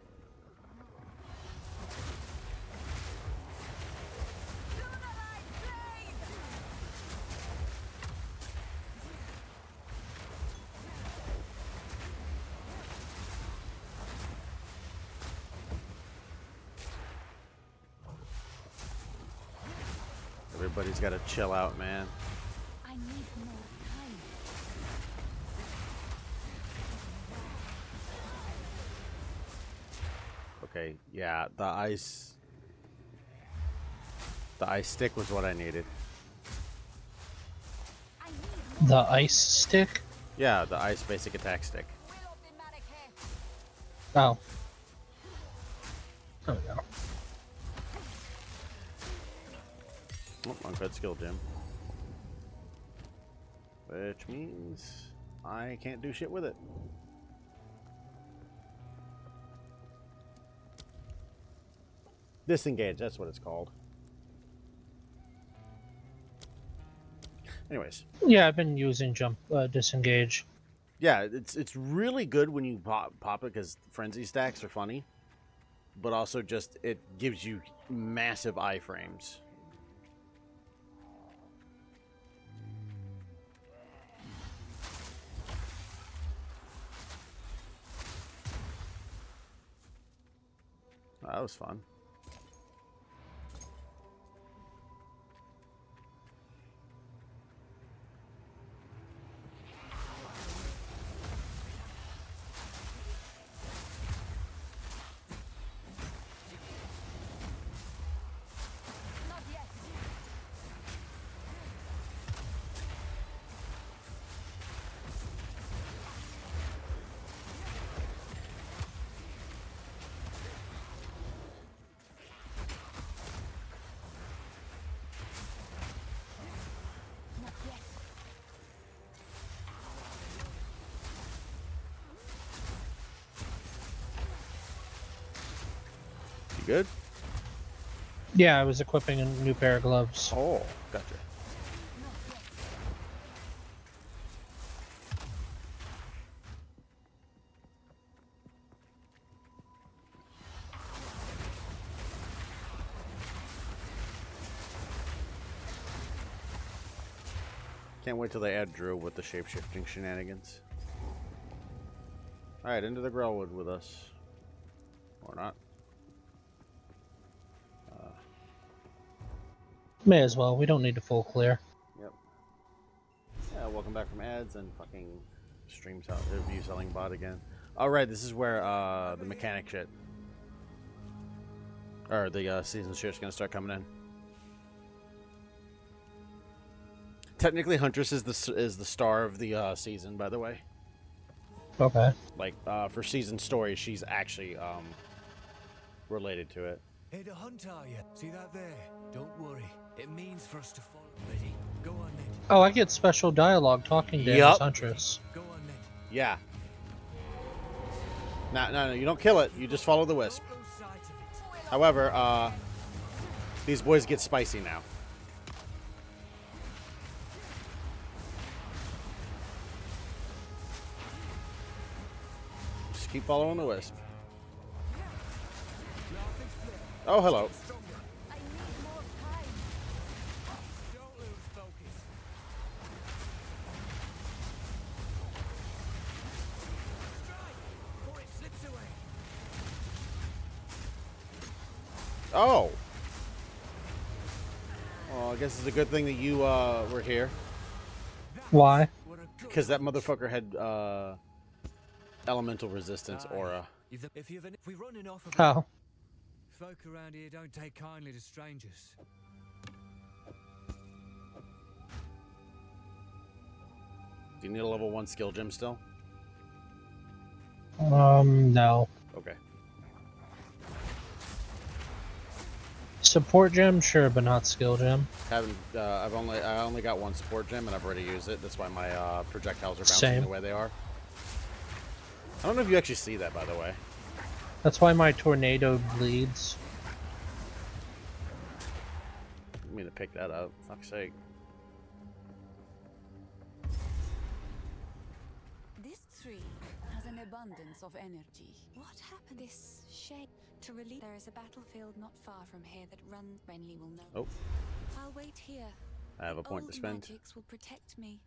Everybody's got to chill out, man. I need more time. Okay, yeah, the ice stick was what I needed. I need The ice stick? Yeah, the ice basic attack stick. Oh. Oh no. Oh, uncut skill gem. Which means I can't do shit with it. Disengage, that's what it's called. Anyways. Yeah, I've been using disengage. Yeah, it's really good when you pop it because frenzy stacks are funny. But also just, it gives you massive iframes. Oh, that was fun. You good? Yeah, I was equipping a new pair of gloves. Oh, gotcha. Can't wait till they add Drew with the shape-shifting shenanigans. Alright, into the Grellwood with us. Or not. May as well. We don't need a full clear. Yep. Yeah, welcome back from ads and fucking stream review selling bot again. Alright, this is where the mechanic shit. Or the season shit's gonna start coming in. Technically, Huntress is the star of the season, by the way. Okay. Like, for season story, she's actually related to it. Hey, to hunt are you? See that there? Don't worry. It means for us to follow. Ready? Go on, Ned. Oh, I get special dialogue talking to Yup. as Huntress. Go on, Ned. Yeah. No, you don't kill it. You just follow the wisp. Don't lose sight of it. However, these boys get spicy now. Just keep following the wisp. Oh, hello. I need more time. Don't lose focus. Strike before it slips away. Oh. Well, I guess it's a good thing that you were here. Why? What a good Because that motherfucker had elemental resistance aura. If we running off of Oh. folk around here don't take kindly to strangers. Do you need a level 1 skill gem still? No. Okay. Support gem, sure, but not skill gem. Haven't I only got 1 support gem and I've already used it. That's why my projectiles are bouncing Same. the way they are. I don't know if you actually see that, by the way. That's why my tornado bleeds. I mean to pick that up. Fuck's sake. This tree has an abundance of energy. What happened? This shade to release. There is a battlefield not far from here that runs. Renly will know. Oh, I'll wait here. I have a point to Old spend. magics will protect me.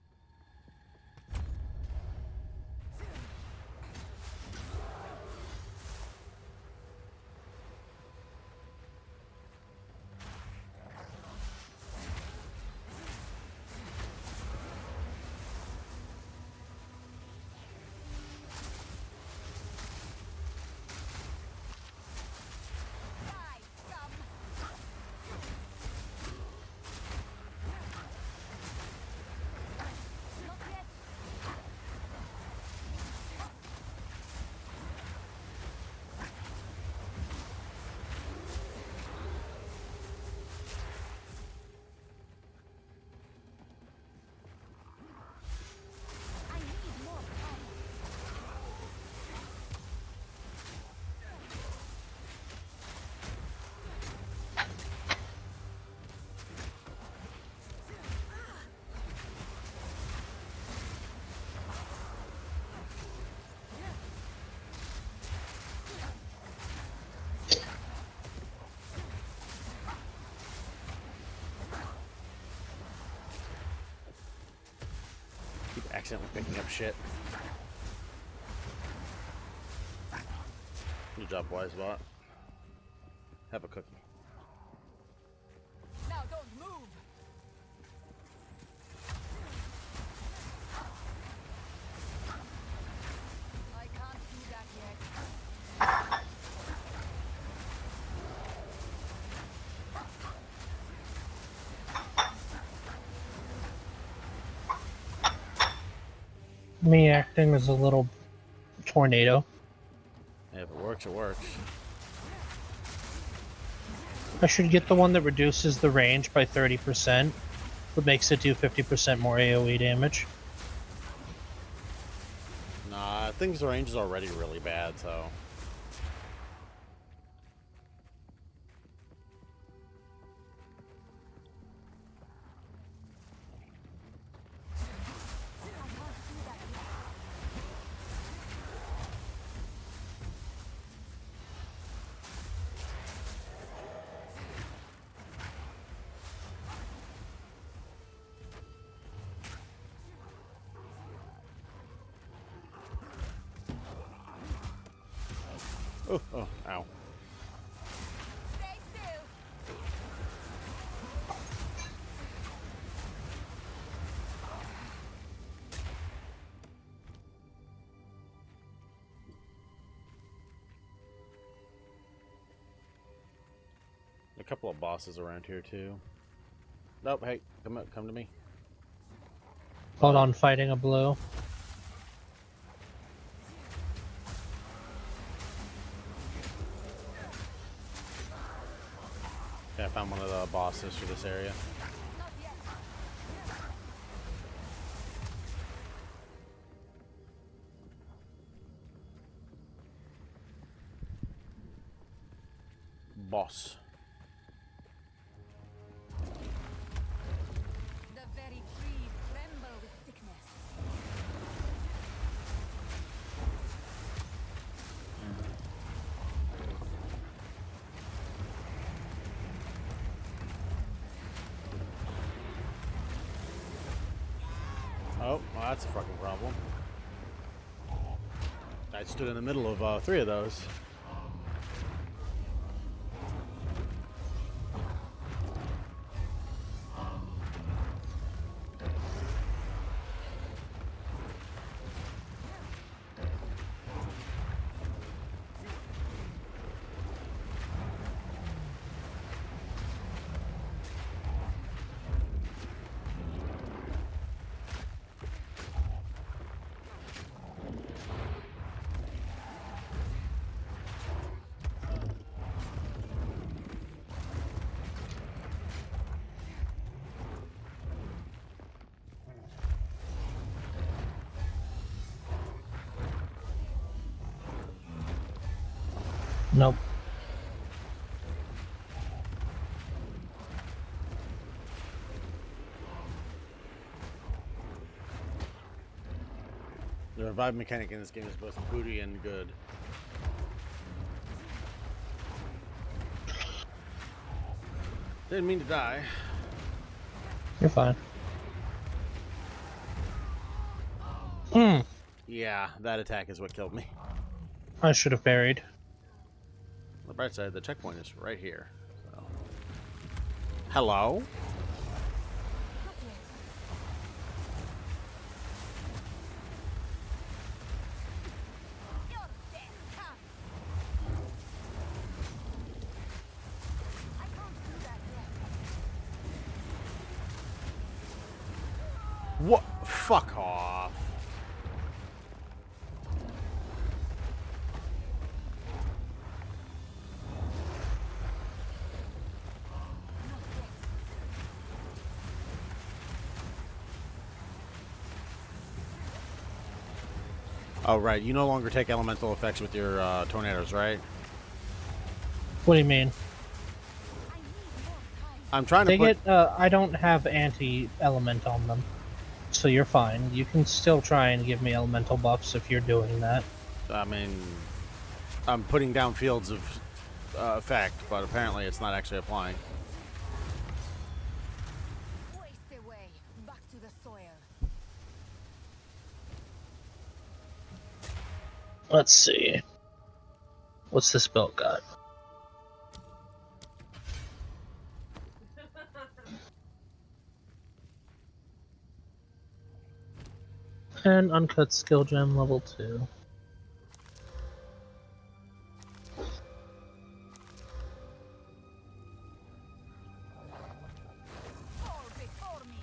Keep accidentally picking up shit. Good job, Wisebot. Have a cookie. Now don't move. I can't do that yet. Me acting as a little tornado. Yeah, if it works, it works. I should get the one that reduces the range by 30%, but makes it do 50% more AoE damage. Nah, I think the range is already really bad, so. Oh, oh, ow. Stay still. A couple of bosses around here too. Nope, hey, come to me. Hold on, fighting a blue. Yeah, I found one of the bosses for this area. Not yet. Boss. The very trees tremble with sickness. Oh, well, that's a fucking problem. I stood in the middle of 3 of those. Nope. The revive mechanic in this game is both booty and good. Didn't mean to die. You're fine. Hmm. Yeah, that attack is what killed me. I should have buried. On the bright side, the checkpoint is right here. So. Hello? Not yet. Your death comes. I can't do that yet. What? Fuck off. Oh, right. You no longer take elemental effects with your tornadoes, right? What do you mean? I need more time. I'm trying to They put... get, I don't have anti-element on them. So you're fine. You can still try and give me elemental buffs if you're doing that. I mean, I'm putting down fields of effect, but apparently it's not actually applying. Waste away. Back to the soil. Let's see. What's this belt got? And uncut skill gem level 2. Fall before me.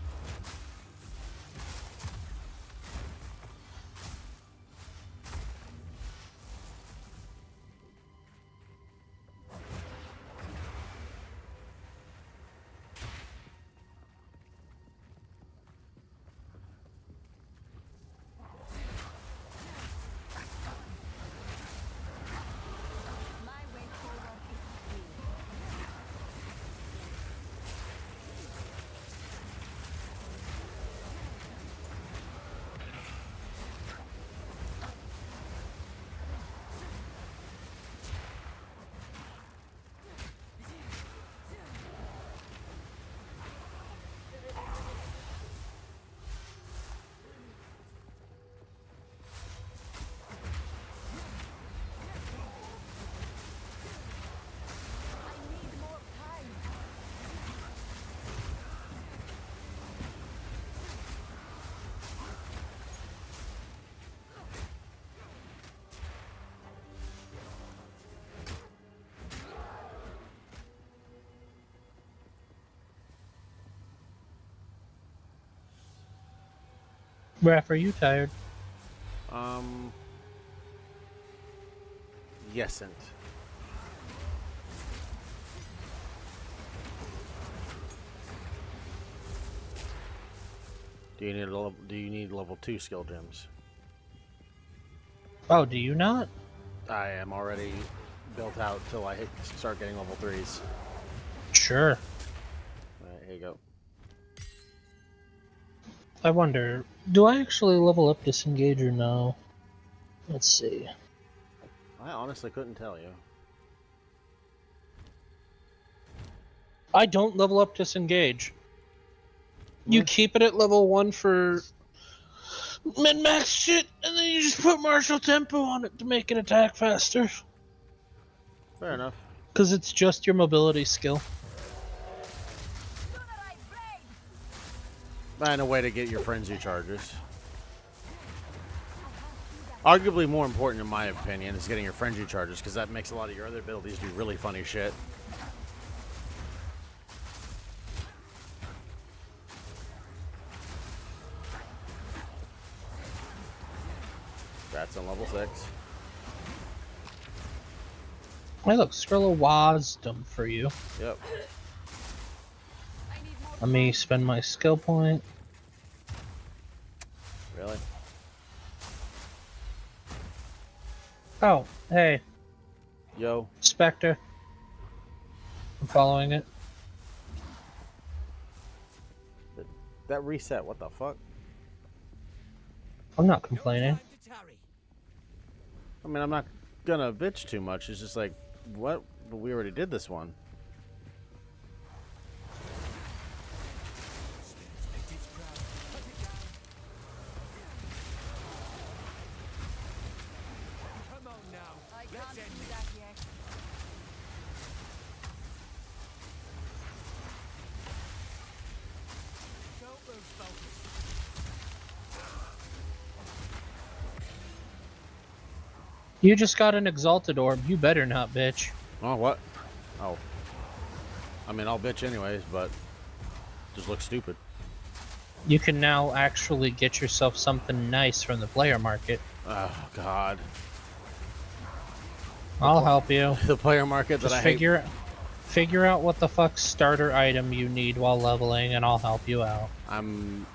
My way forward is clear. I need more time. Raph, are you tired? Yesn't. Do you need level 2 skill gems? Oh, do you not? I am already built out till I start getting level 3s. Sure. Alright, here you go. I wonder, do I actually level up disengage or no? Let's see. I honestly couldn't tell you. I don't level up disengage. You keep it at level 1 for min-max shit, and then you just put martial tempo on it to make it attack faster. Fair enough. Because it's just your mobility skill. And a way to get your frenzy charges. Arguably more important, in my opinion, is getting your frenzy charges, because that makes a lot of your other abilities do really funny shit. That's on level 6. Hey, look, Skrilla Wisdom for you. Yep. Let me spend my skill point. Really? Oh, hey. Yo. Spectre. I'm following it. That reset, what the fuck? I'm not complaining. I mean, I'm not gonna bitch too much. It's just like, what? But we already did this one. I can't do that yet. You just got an exalted orb. You better not, bitch. Oh, what? Oh. I mean, I'll bitch anyways, but just look stupid. You can now actually get yourself something nice from the player market. Oh, God. I'll help you. The player market Just that I hate. figure out what the fuck starter item you need while leveling, and I'll help you out. I'm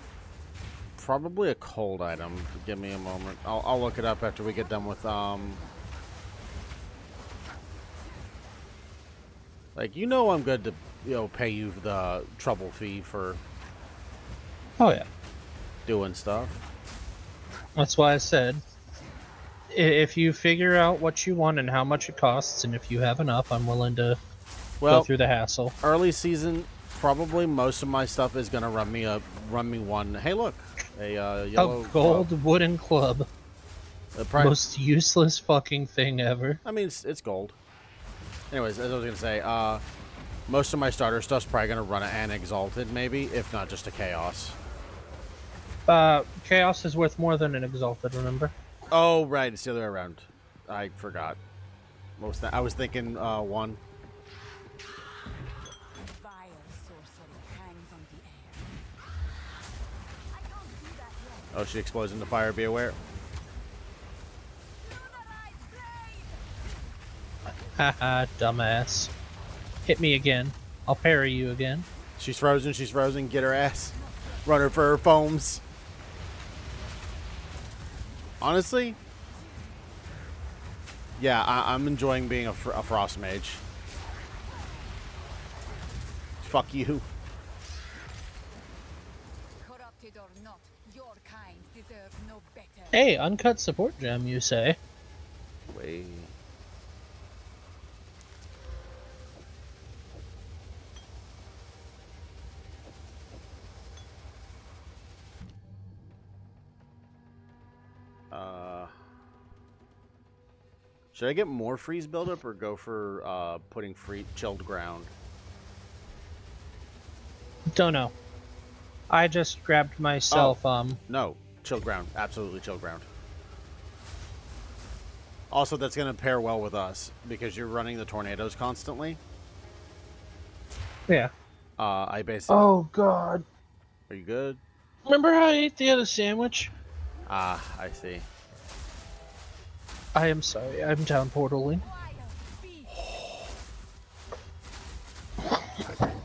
probably a cold item. Give me a moment. I'll look it up after we get done with like, you know, I'm good to, you know, pay you the trouble fee for Oh yeah. doing stuff. That's why I said, if you figure out what you want and how much it costs, and if you have enough, I'm willing to go through the hassle. Early season, probably most of my stuff is gonna run me one. Hey, look, a yellow gold wooden club. The price. Most useless fucking thing ever. I mean, it's gold. Anyways, as I was gonna say, most of my starter stuff's probably gonna run an exalted, maybe, if not just a chaos. Chaos is worth more than an exalted, remember? Oh, right, it's the other way around. I forgot. I was thinking one. Vile sorcery hangs on the air. I can't do that yet. Oh, she explodes into fire. Be aware. Haha, dumbass. Hit me again. I'll parry you again. She's frozen. She's frozen. Get her ass. Run her for her foams. Honestly, yeah, I'm enjoying being a frost mage. Fuck you. Corrupted or not, your kind deserve no better. Hey, uncut support gem, you say? Wait. Should I get more freeze buildup or go for putting chilled ground? Don't know. I just grabbed myself, No, chilled ground. Absolutely chilled ground. Also, that's going to pair well with us because you're running the tornadoes constantly. Yeah. I basically... Oh, God. Are you good? Remember how I ate the other sandwich? Ah, I see. I am sorry, I'm down portaling.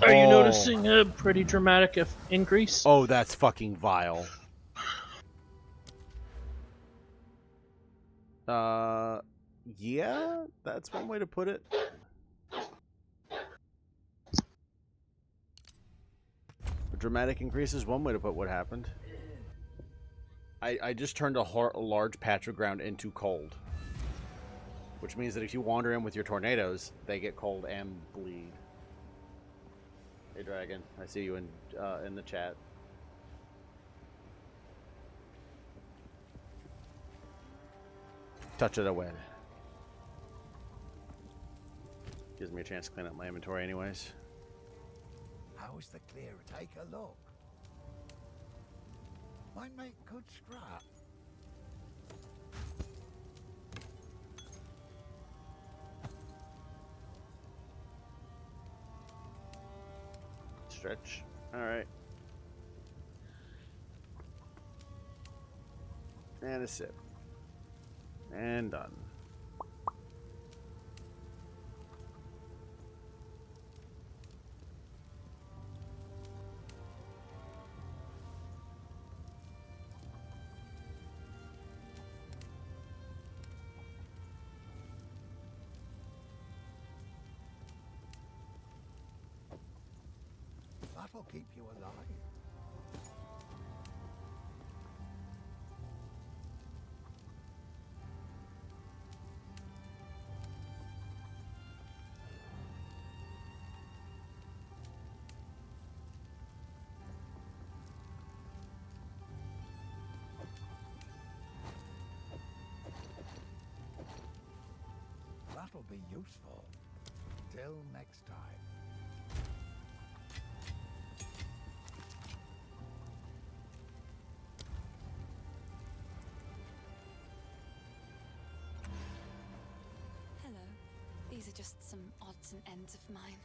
Are you noticing a pretty dramatic increase? Oh, that's fucking vile. Yeah, that's one way to put it. A dramatic increase is one way to put what happened. I just turned a large patch of ground into cold. Which means that if you wander in with your tornadoes, they get cold and bleed. Hey, Dragon, I see you in the chat. Touch it away. Gives me a chance to clean up my inventory anyways. How's the clear? Take a look. Might make good scrap. Stretch. Alright. And a sip. And done. That'll keep you alive. That'll be useful. Till next time. Hello. These are just some odds and ends of mine.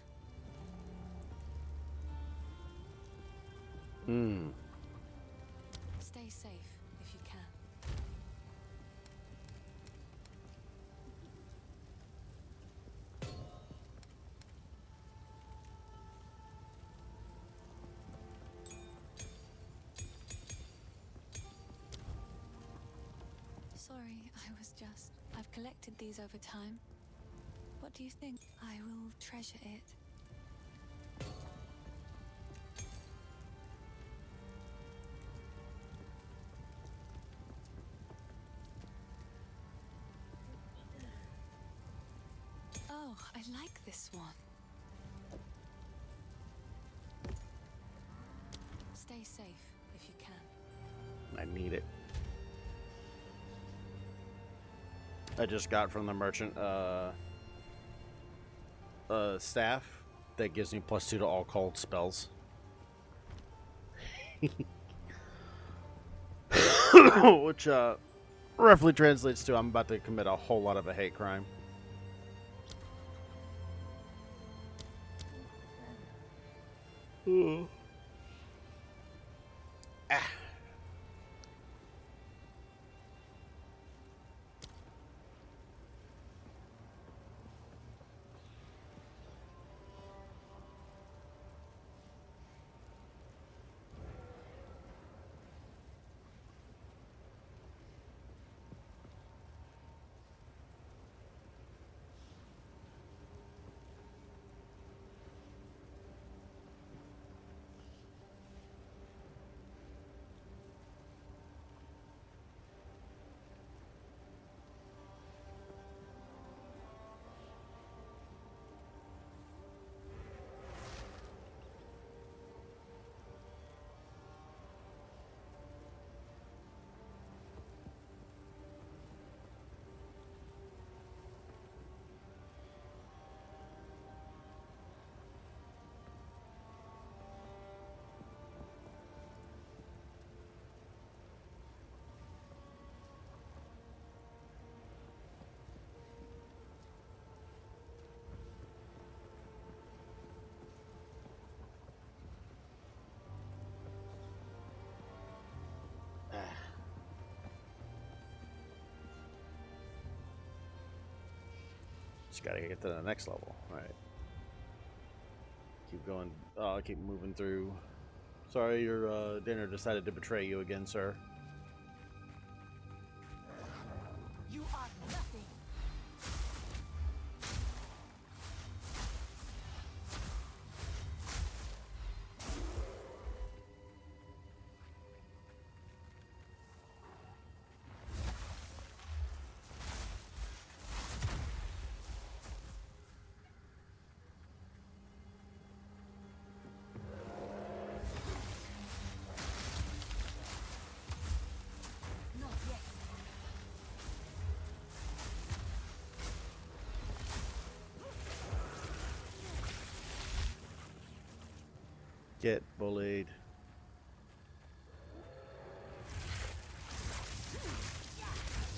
Stay safe if you can. Sorry, I've collected these over time. What do you think? I will treasure it. Oh, I like this one. Stay safe if you can. I need it. I just got from the merchant staff that gives me +2 to all cold spells. Which roughly translates to I'm about to commit a whole lot of a hate crime. Ah. Just gotta get to the next level. All right. Keep going. Keep moving through. Sorry, your dinner decided to betray you again, sir. You are nothing. Not yet. Get bullied.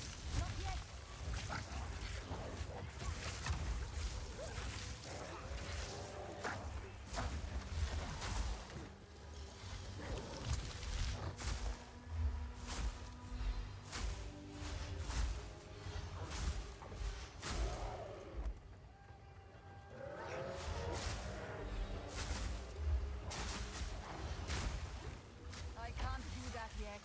Not yet. I can't do that yet.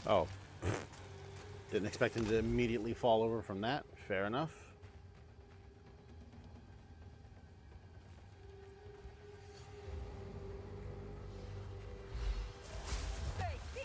Oh. Didn't expect him to immediately fall over from that. Fair enough. Stay still.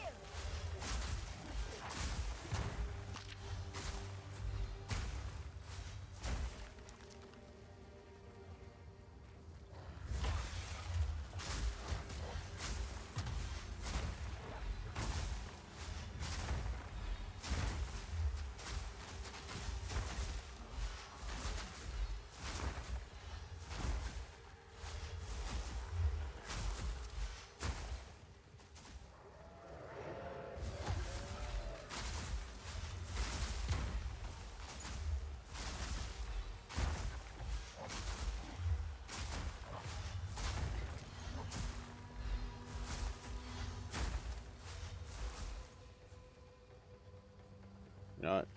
You know what?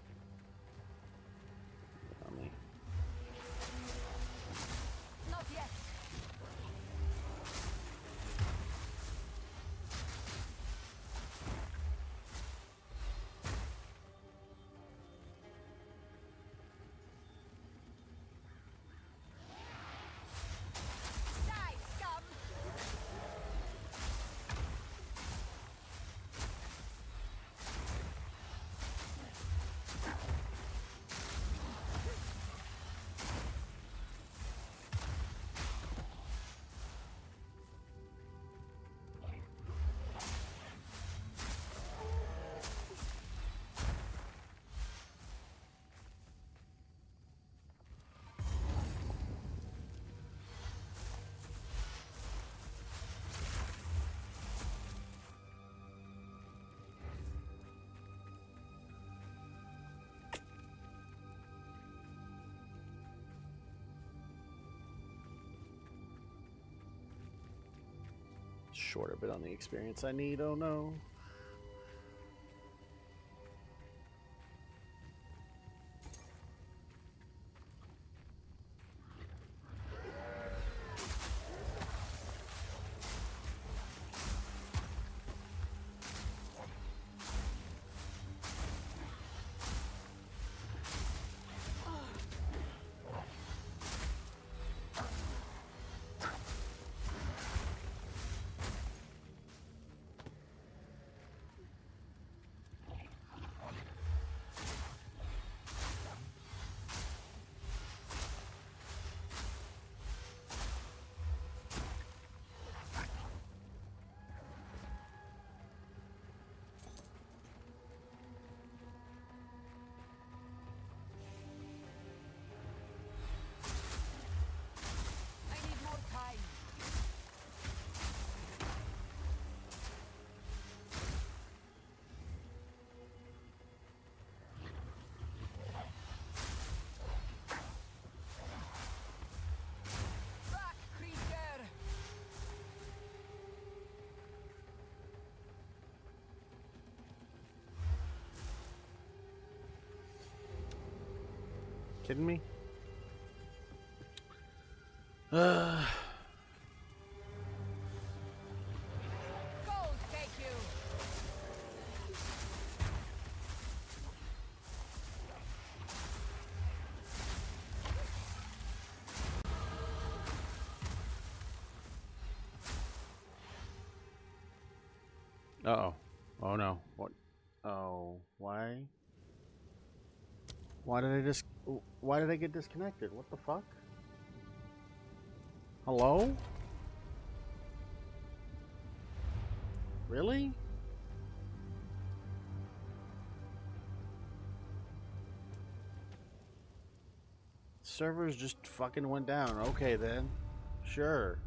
On me. Not yet. Die, scum! Short a bit on the experience I need. Oh no. I need more time. Back, creature! Kidding me? Gold take you! Uh-oh. Oh no. What? Oh, why? Why did I get disconnected? What the fuck? Hello? Really? Servers just fucking went down. Okay then. Sure.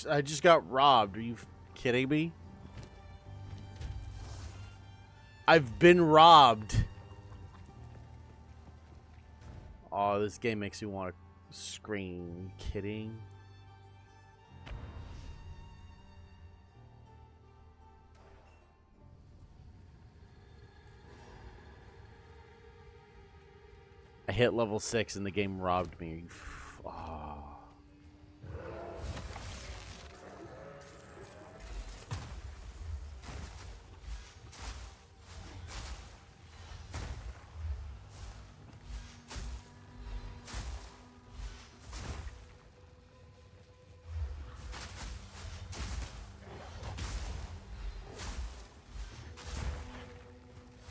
I just got robbed. Are you kidding me? I've been robbed. Oh, this game makes me want to scream. Kidding? I hit level 6 and the game robbed me. Oh.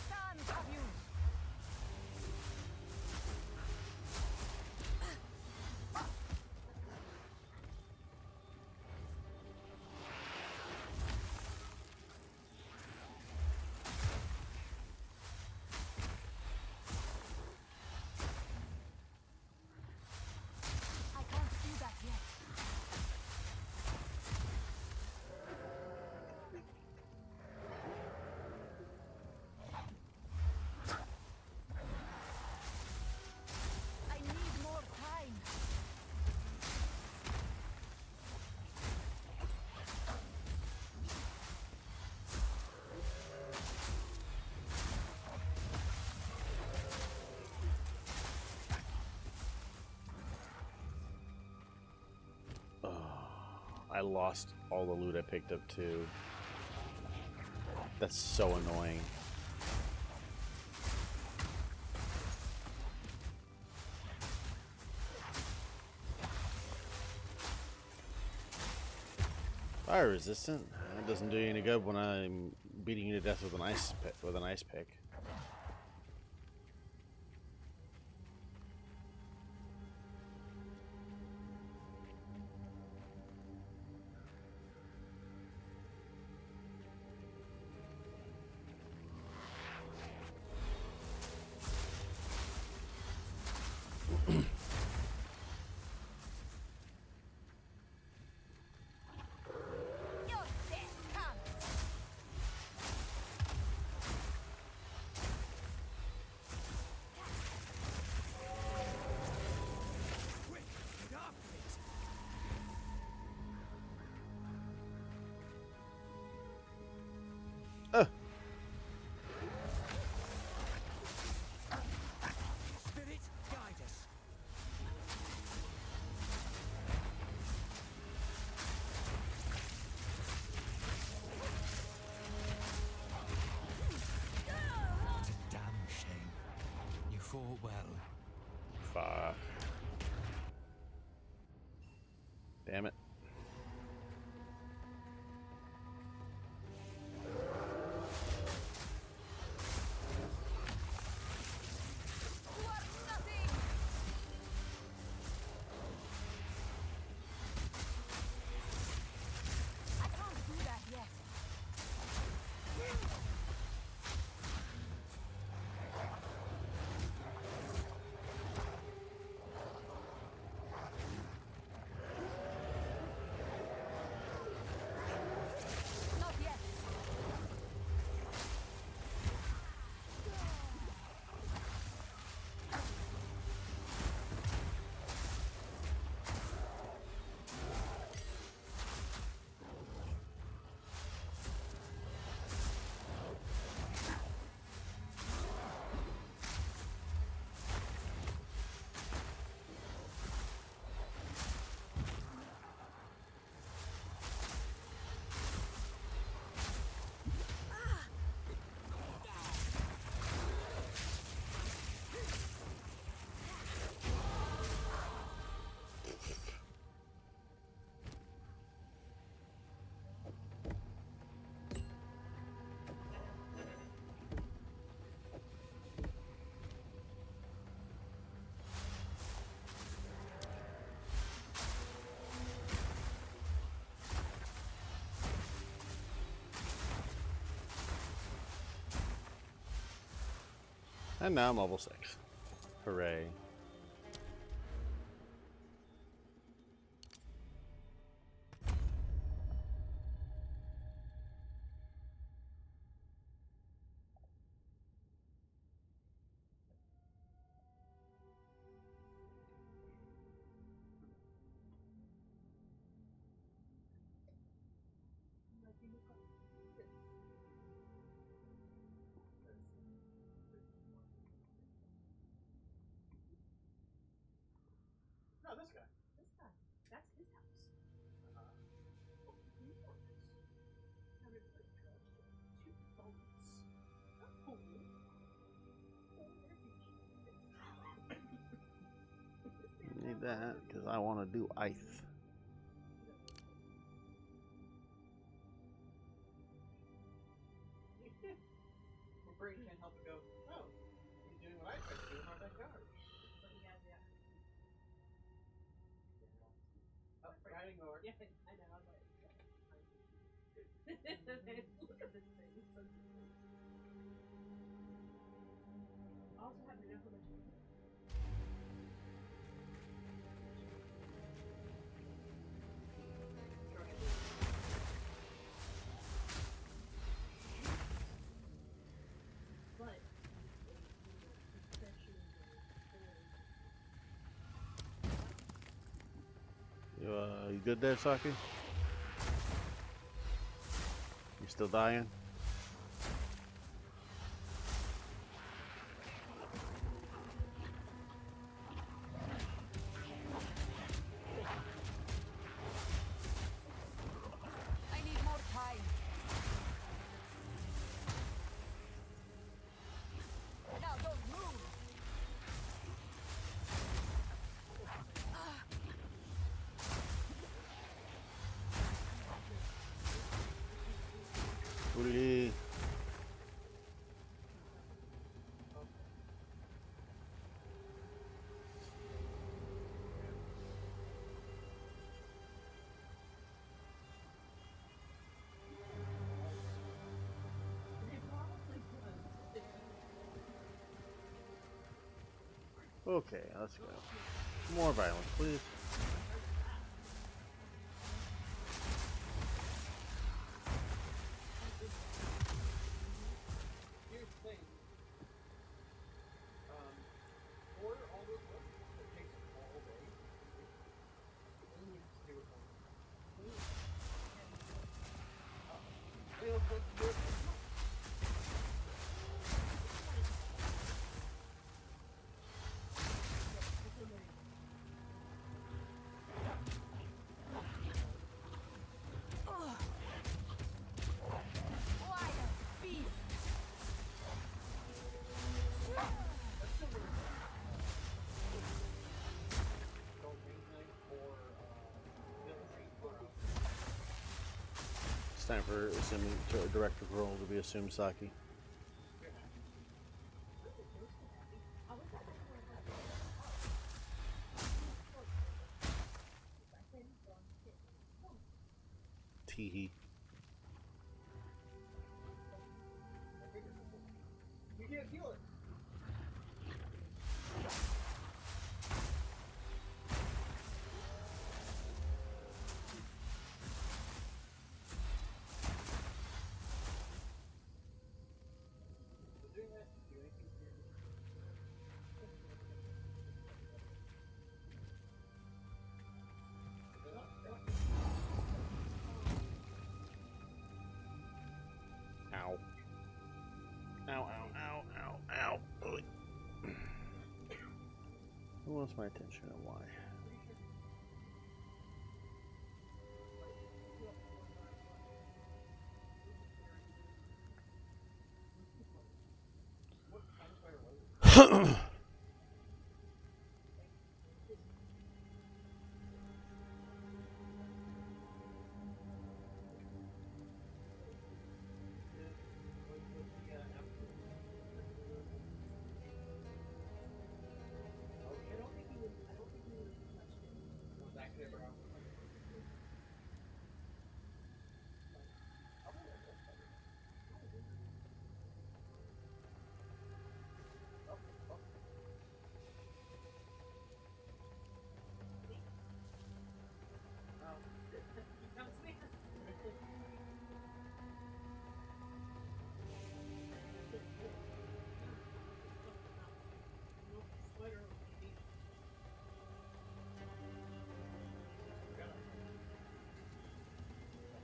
Stand of you! I can't do that yet. I need more time. I lost all the loot I picked up too. That's so annoying. Fire resistant. That doesn't do you any good when I'm beating you to death with an ice pick. Your death comes. Spirit, guide us. It's a damn shame. You fought well. Fuck. Damn it. You are nothing! I can't do that yet. Not yet. And now I'm level 6. Hooray. No, this guy. This guy. That's his house. Oh, New Yorkers. Have a great tragedy. 2 phones. Oh, Need that because I want to do ice. My brain can't help but go, oh, he's doing what I tried to do in my backyard. But yeah. Oh, hiding over. Yeah, I know. I was like, look at this thing. It's so cute. I also have to know how much it is. But You good there, Saki? You still dying? I need more time. Now don't move. Uli. Okay, let's go. More violence, please. Here's the thing. Order all those books. It takes all day. And you have to do it all. Let's do it. It's time for assuming director role to be assumed Saki. Teehee. Ow. Ow, ow, ow, ow, ow. Ugh. Who wants my attention and why?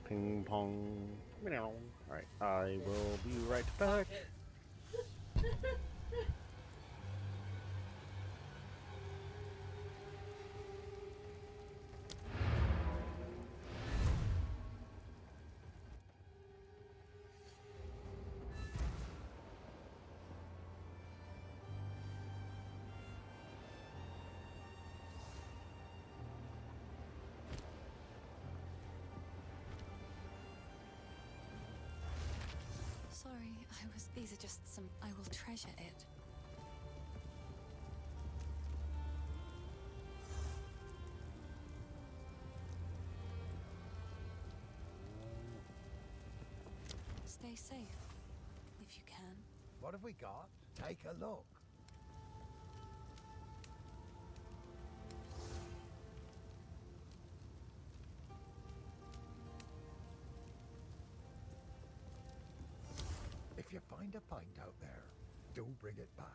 Ping pong. Meow. Alright, I will be right back. Sorry, these are just some. I will treasure it. Stay safe, if you can. What have we got? Take a look. If you find a pint out there, do bring it back.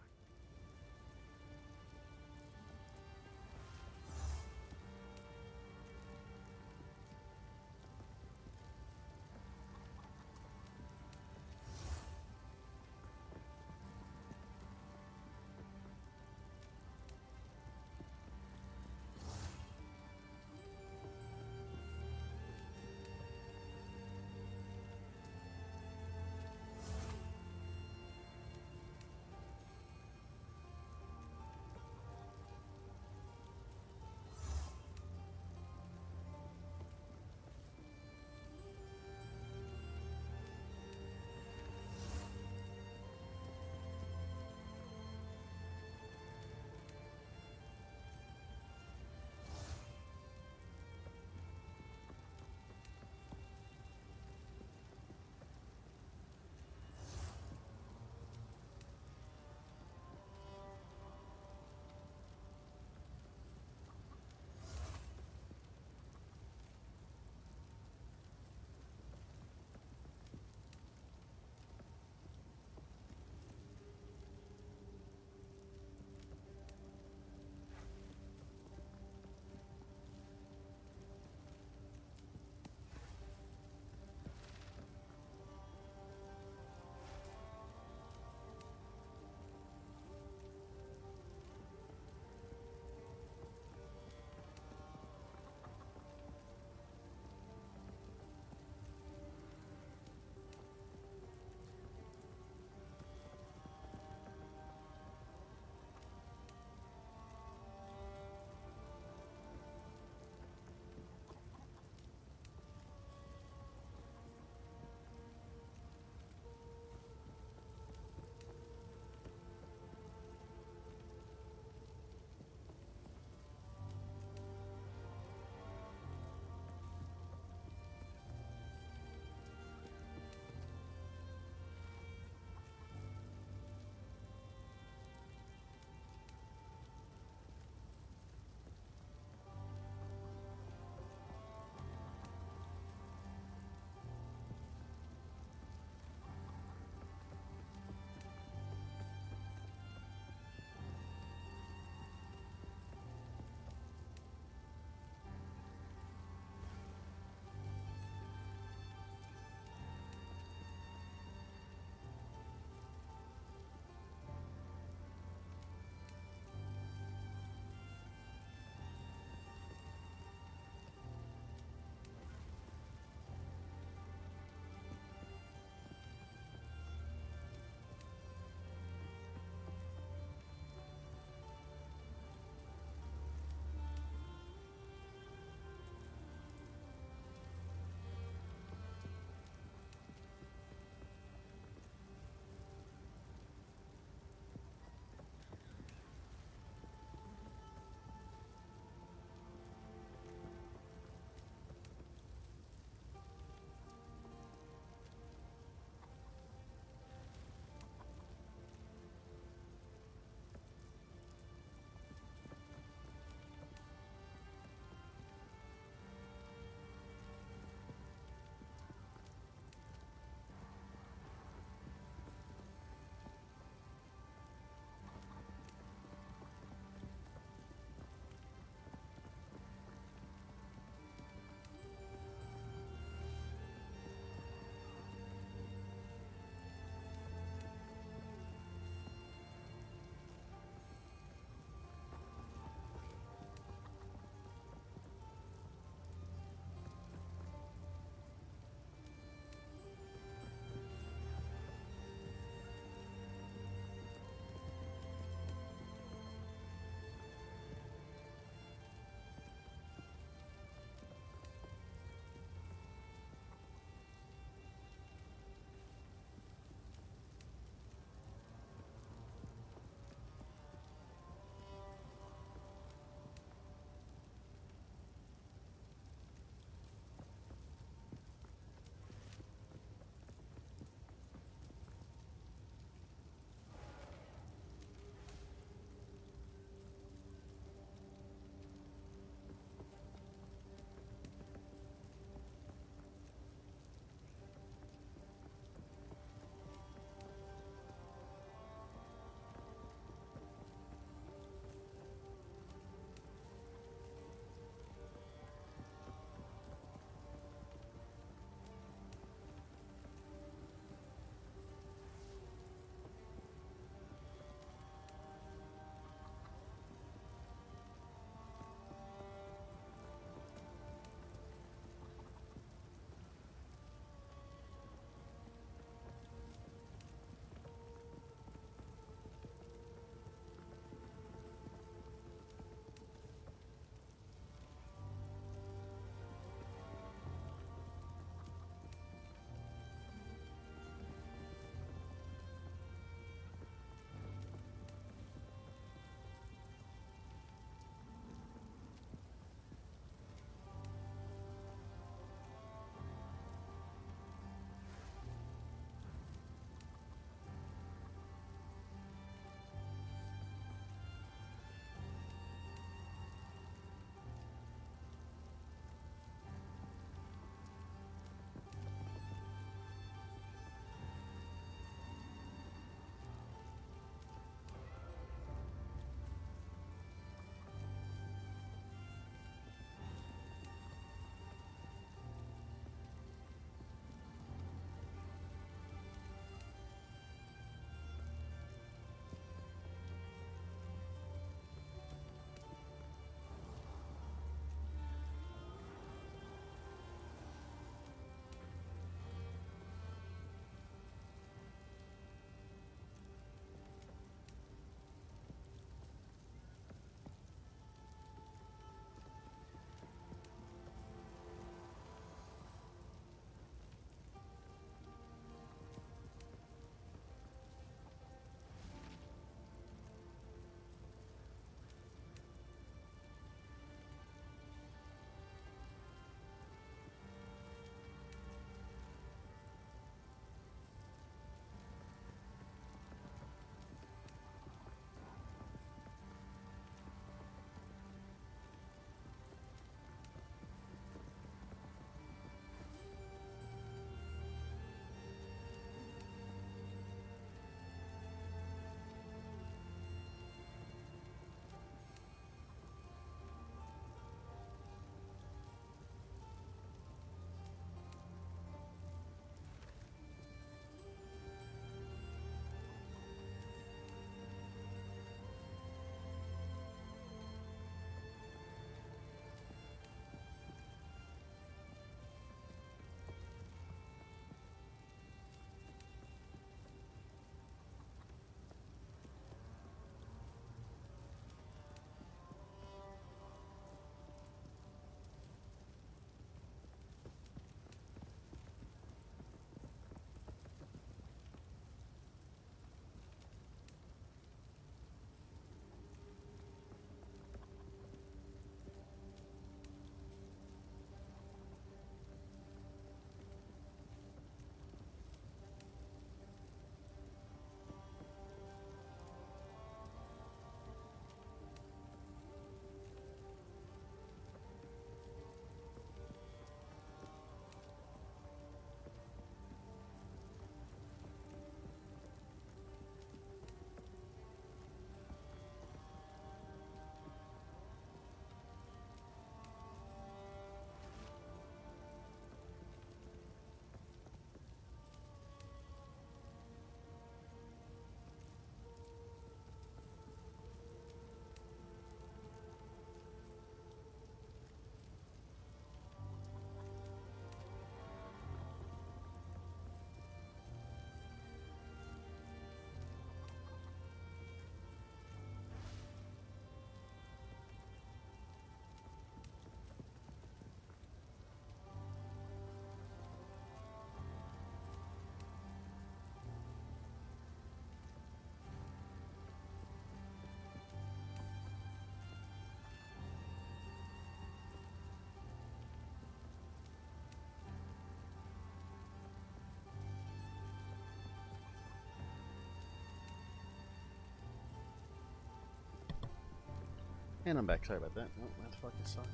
And I'm back. Sorry about that. Oh, that's fucking Saki.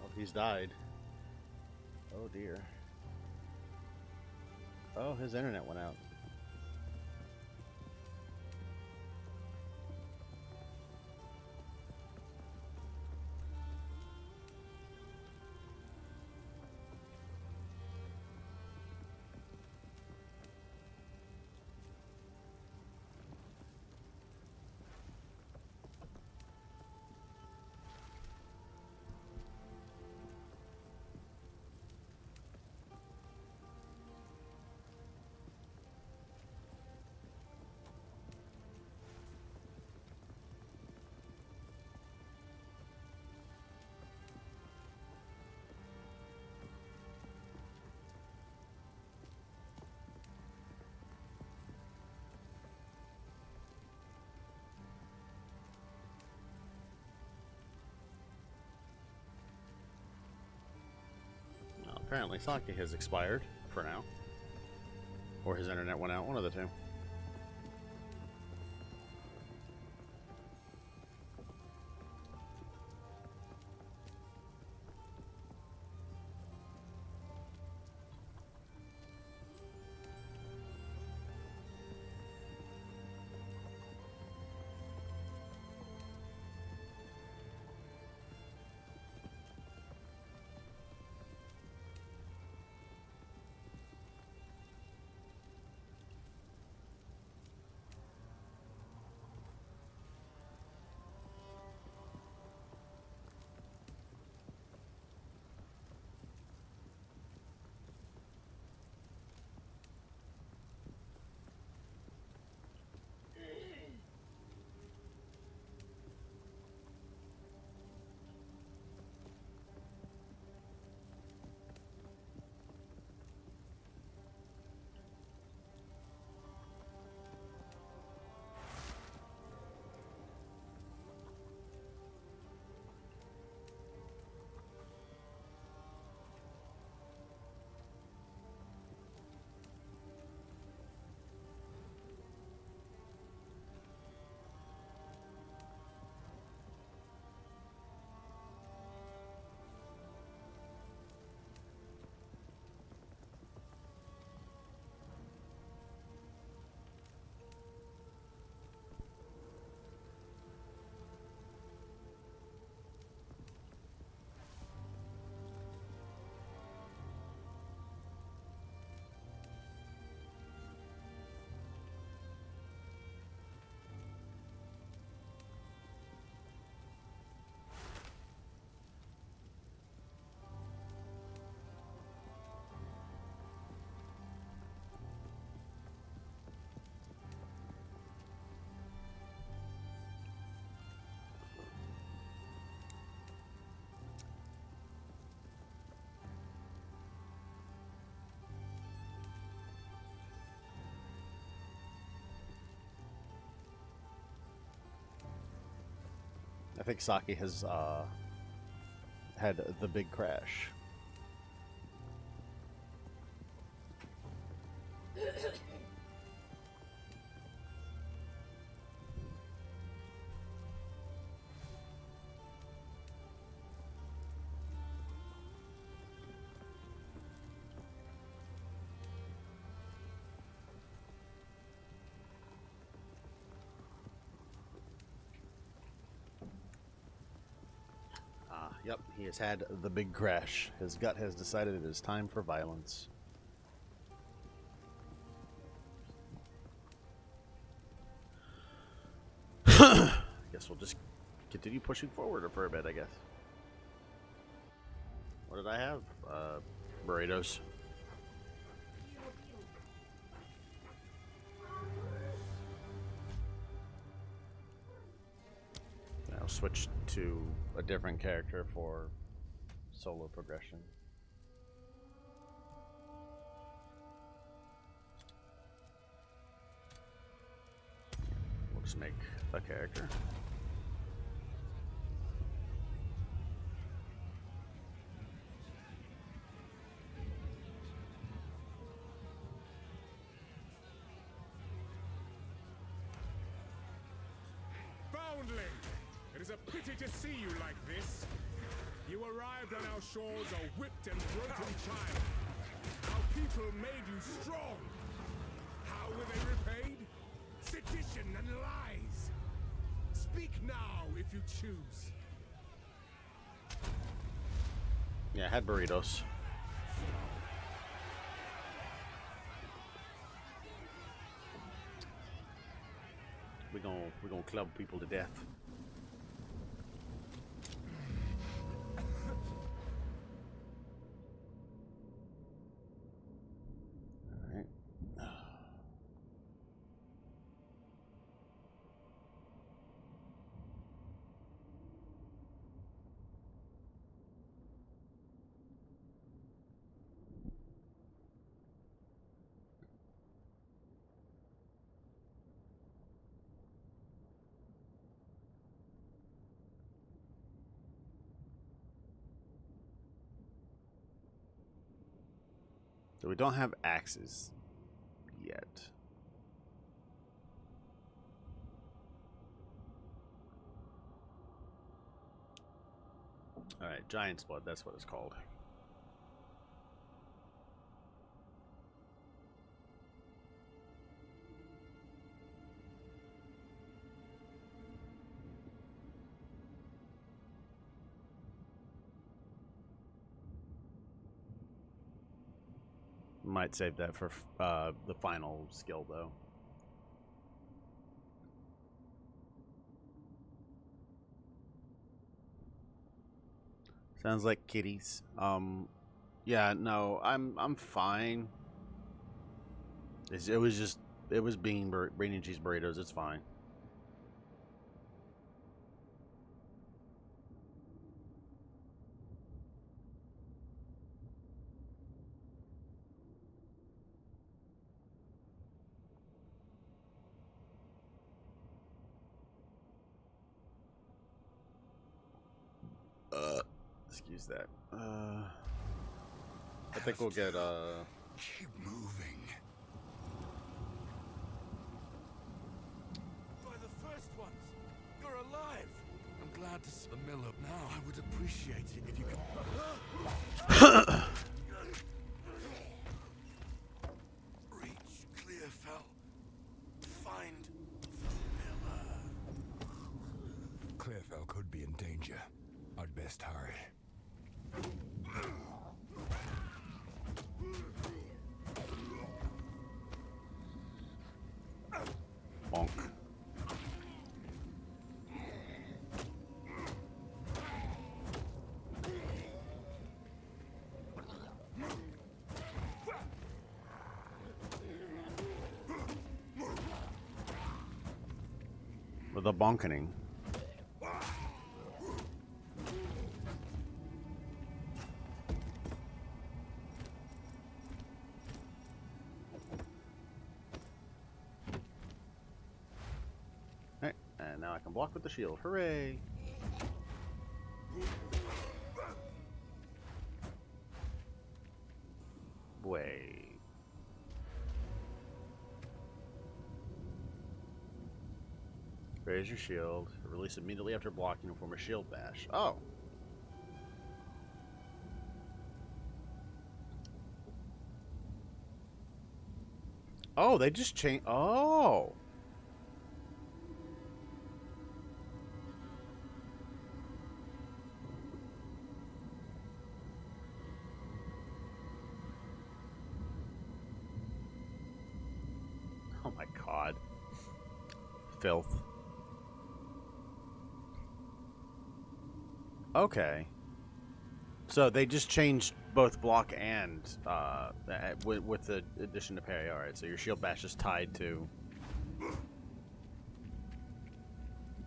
Oh, he's died. Oh dear. Oh, his internet went out. Well, apparently Saki has expired for now. Or his internet went out, one of the two. I think Saki has had the big crash. Yep, he has had the big crash. His gut has decided it is time for violence. I guess we'll just continue pushing forward for a bit, I guess. What did I have? Burritos. I'll switch to a different character for solo progression. We'll just make a character. was a pity to see you like this. You arrived on our shores a whipped and broken child. Our people made you strong. How were they repaid? Sedition and lies. Speak now if you choose. Yeah, I had burritos. We're gonna club people to death. Alright. So we don't have axes yet. Alright, Giant's Blood, that's what it's called. Might save that for the final skill, though. Sounds like kitties. Yeah, no, I'm fine. It was bean and cheese burritos. It's fine. Excuse that. I think we'll get Keep moving. By the first ones, you're alive. I'm glad to see the miller. Now I would appreciate it if you could reach Clearfell. Find the miller. Clearfell could be in danger. I'd best hurry. bonk. With a bonkening. Alright, and now I can block with the shield. Hooray! Wait. Raise your shield. Release immediately after blocking and form a shield bash. Oh. Oh, they just changed. Oh. Oh my god. Filth. Okay. So they just changed both block and with the addition to parry. Alright, so your shield bash is tied to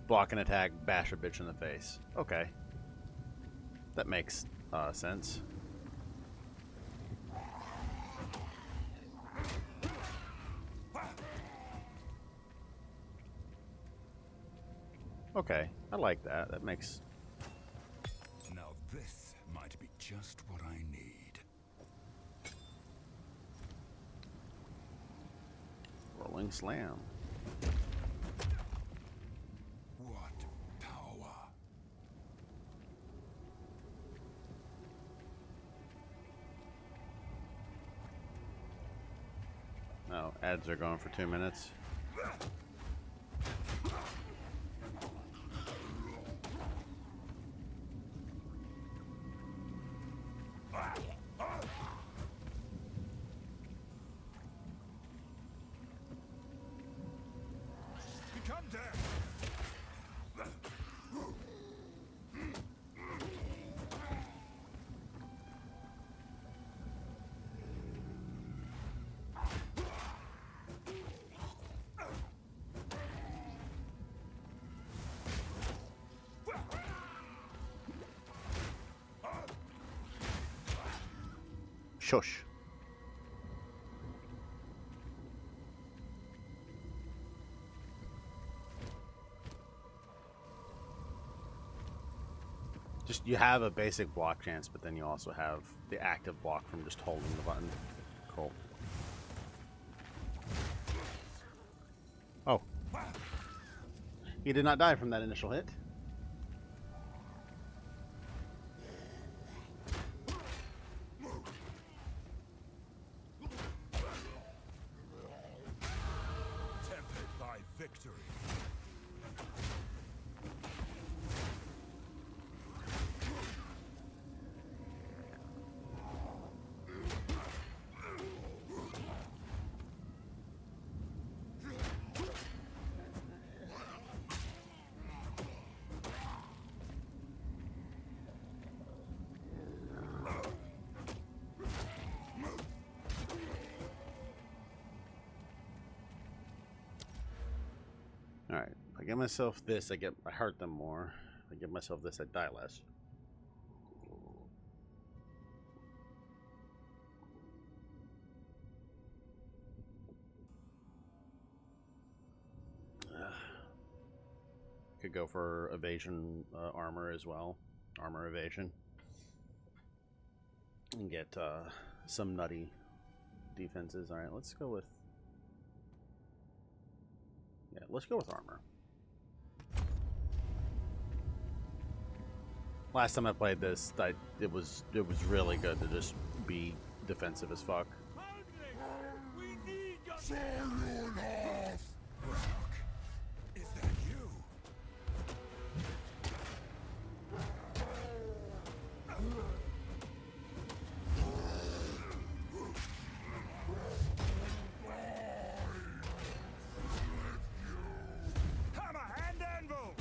block and attack, bash a bitch in the face. Okay. That makes sense. Okay, I like that. That makes... Now this might be just what I need. Rolling slam. What power! Oh, ads are going for 2 minutes. Become dead. Shush. Just, you have a basic block chance, but then you also have the active block from just holding the button. Cool. Oh. He did not die from that initial hit. Tempered by victory. Alright, if I give myself this, I hurt them more. If I give myself this, I die less. Could go for evasion armor as well. Armor evasion. And get some nutty defenses. Alright, let's go with... Yeah, let's go with armor. Last time I played this, it was really good to just be defensive as fuck. We need your Brock, is that you? Hammer and anvil.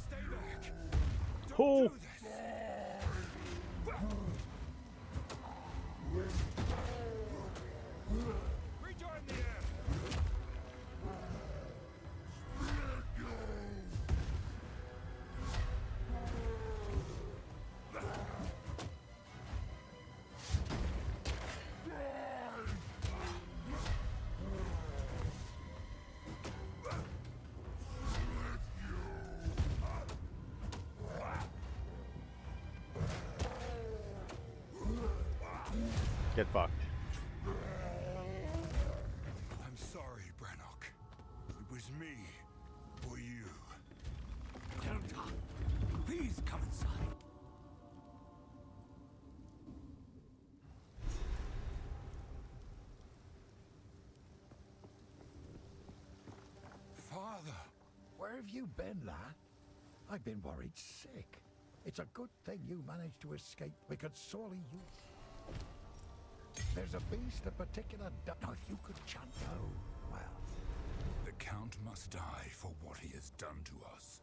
Stay back. Oh! Do this. Rejoin the air. Get fucked. I'm sorry, Brannock. It was me or you. Delta, please come inside. Father. Where have you been, lad? I've been worried sick. It's a good thing you managed to escape. We could sorely use... There's a beast of particular... Now, if you could chant... Oh, well... The Count must die for what he has done to us.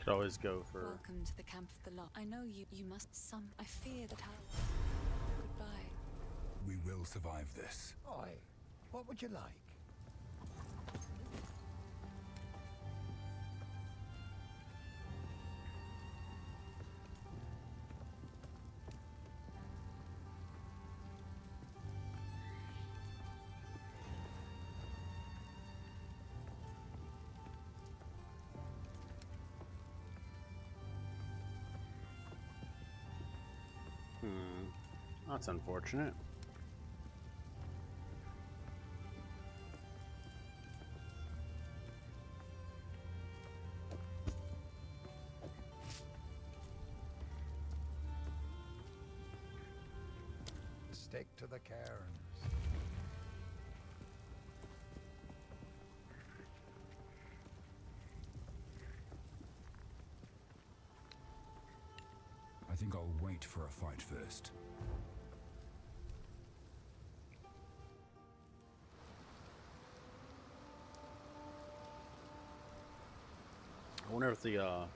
Could always go for. Welcome to the camp of the law. I know you must some. I fear that goodbye. We will survive this. Oi, what would you like? That's unfortunate. Stick to the cairns. I think I'll wait for a fight first. I wonder if the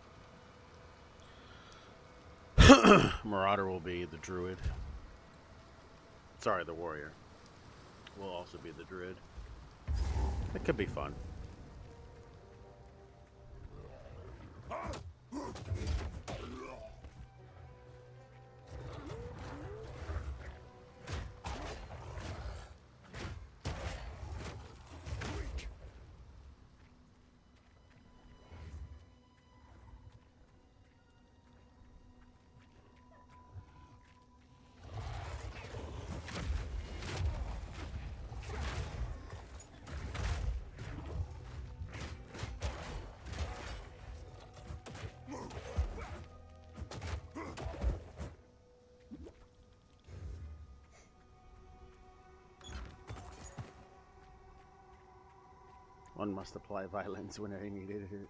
Marauder will be the druid. Sorry, the warrior will also be the druid. It could be fun. One must apply violence whenever he needed it.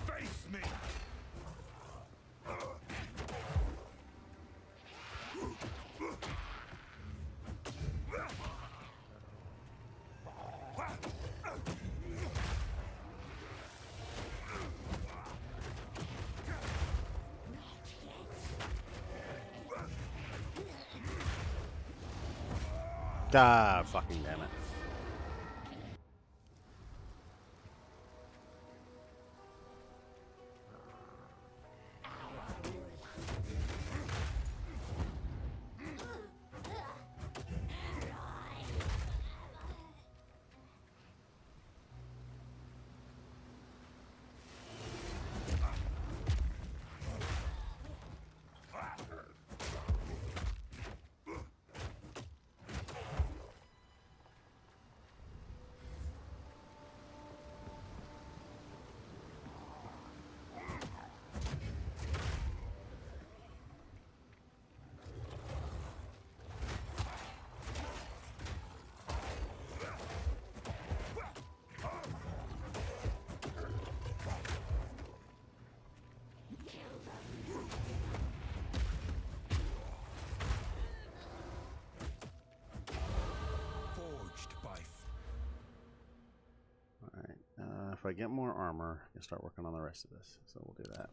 Face me! Ah, fucking damn it. If I get more armor, I can start working on the rest of this. So we'll do that.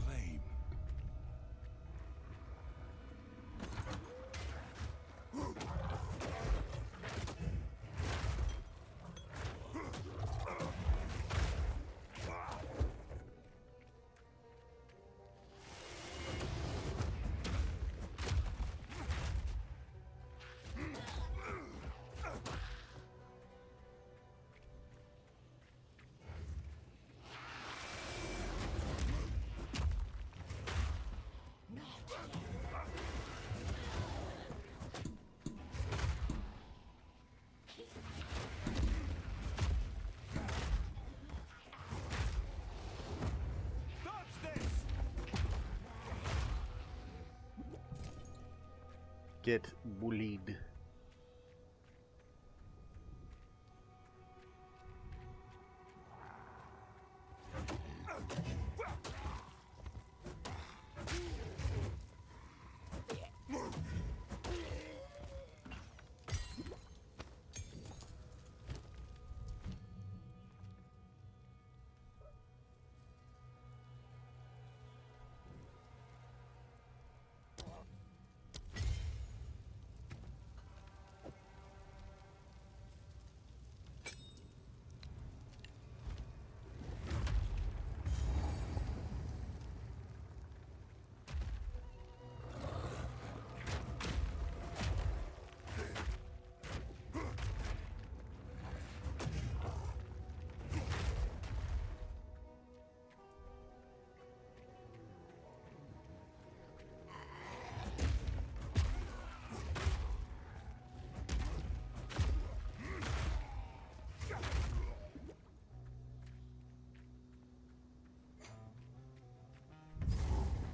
Flame. Get bullied.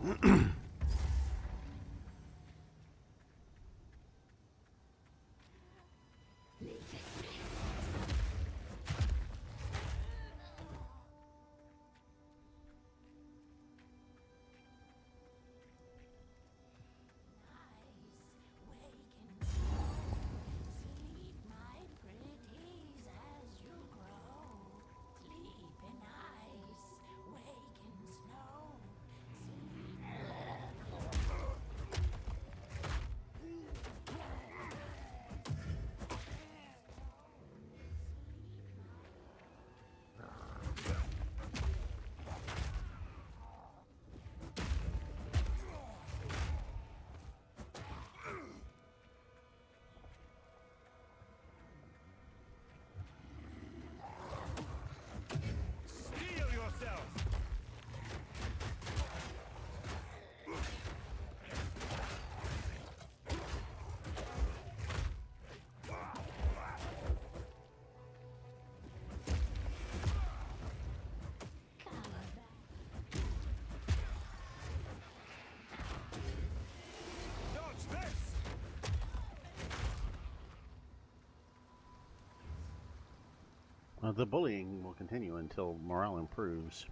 Steel yourself! Dodge this! The bullying will continue until morale improves.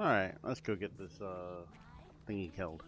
Alright, let's go get this thingy killed.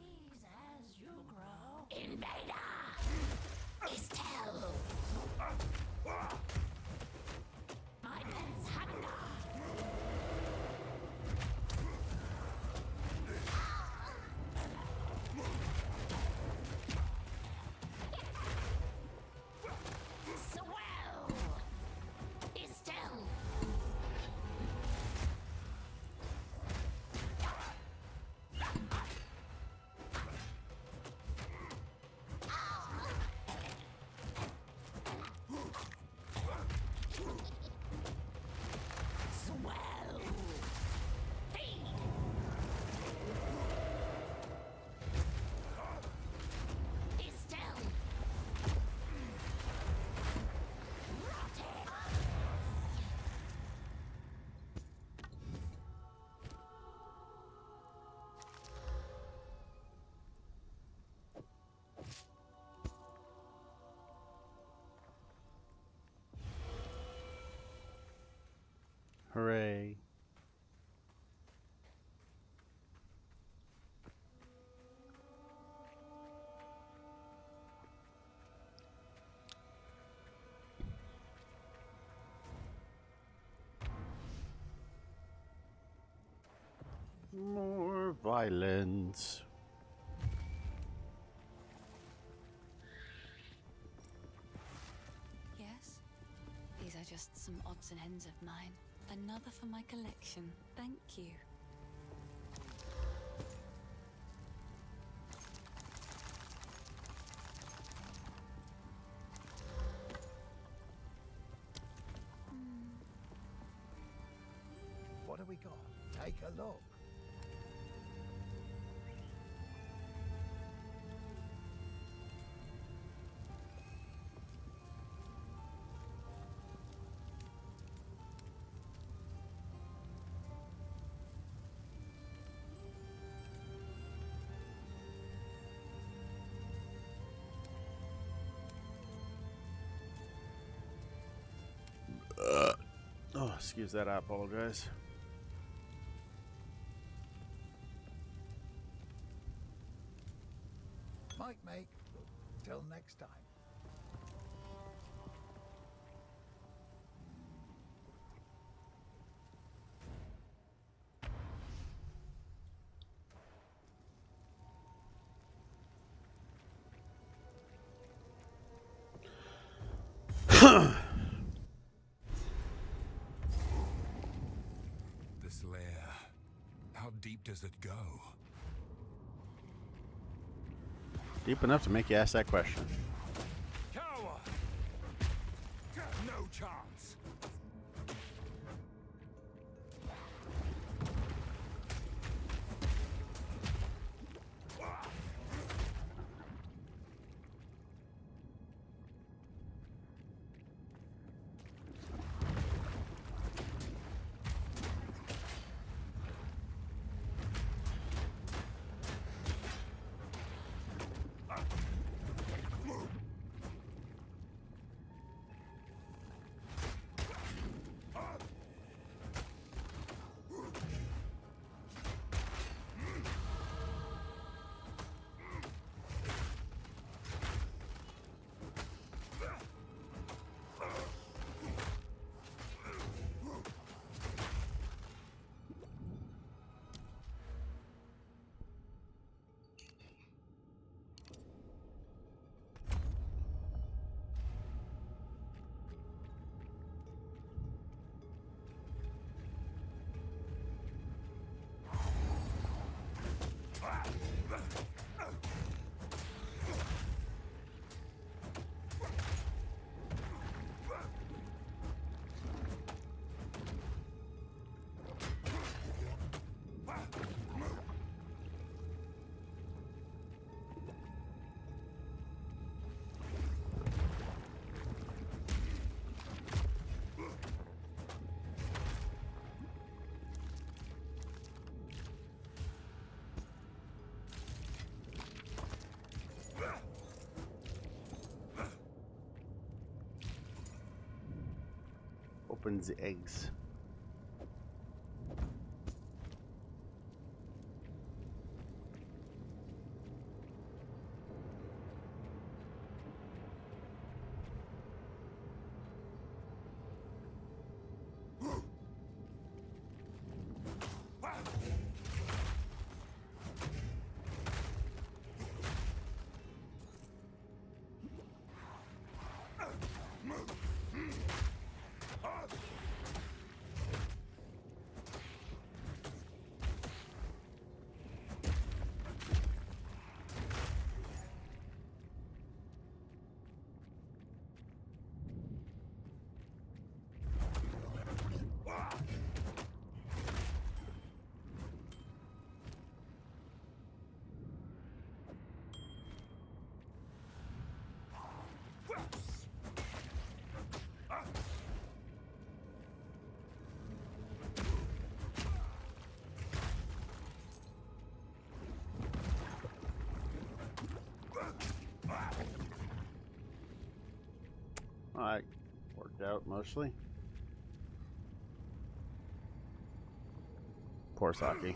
Hooray. More violence. Yes? These are just some odds and ends of mine. Another for my collection. Thank you. What have we got? Take a look. Oh, excuse that. I apologize. Might make. Till next time. This lair, how deep does it go? Deep enough to make you ask that question. Coward! No chance! Open the eggs. Alright, worked out mostly. Poor Saki.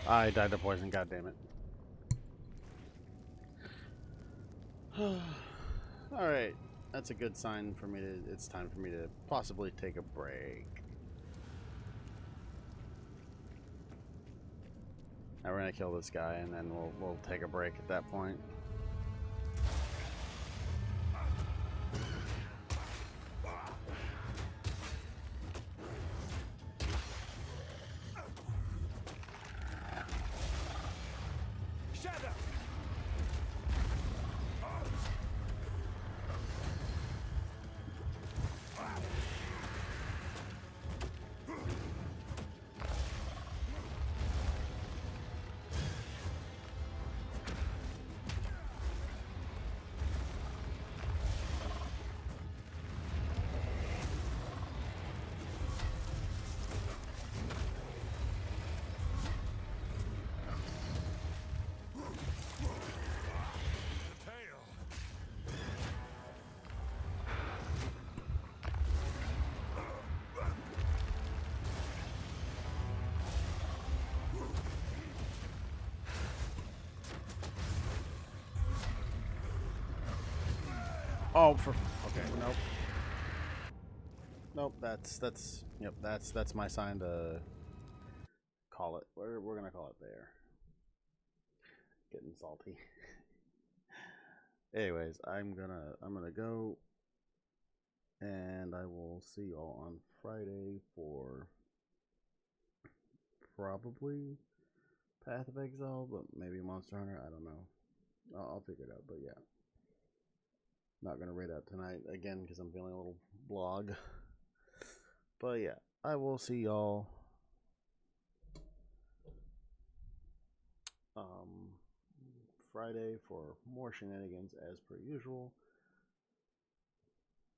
I died to poison, god damn it. Alright. That's a good sign for me to it's time for me to possibly take a break. Now we're gonna kill this guy and then we'll take a break at that point. Oh, for okay, nope, nope. That's my sign to call it. We're gonna call it there. Getting salty. Anyways, I'm gonna go, and I will see y'all on Friday for probably Path of Exile, but maybe Monster Hunter. I don't know. I'll figure it out. But yeah. Not gonna raid out tonight again because I'm feeling a little blog. But yeah, I will see y'all Friday for more shenanigans as per usual.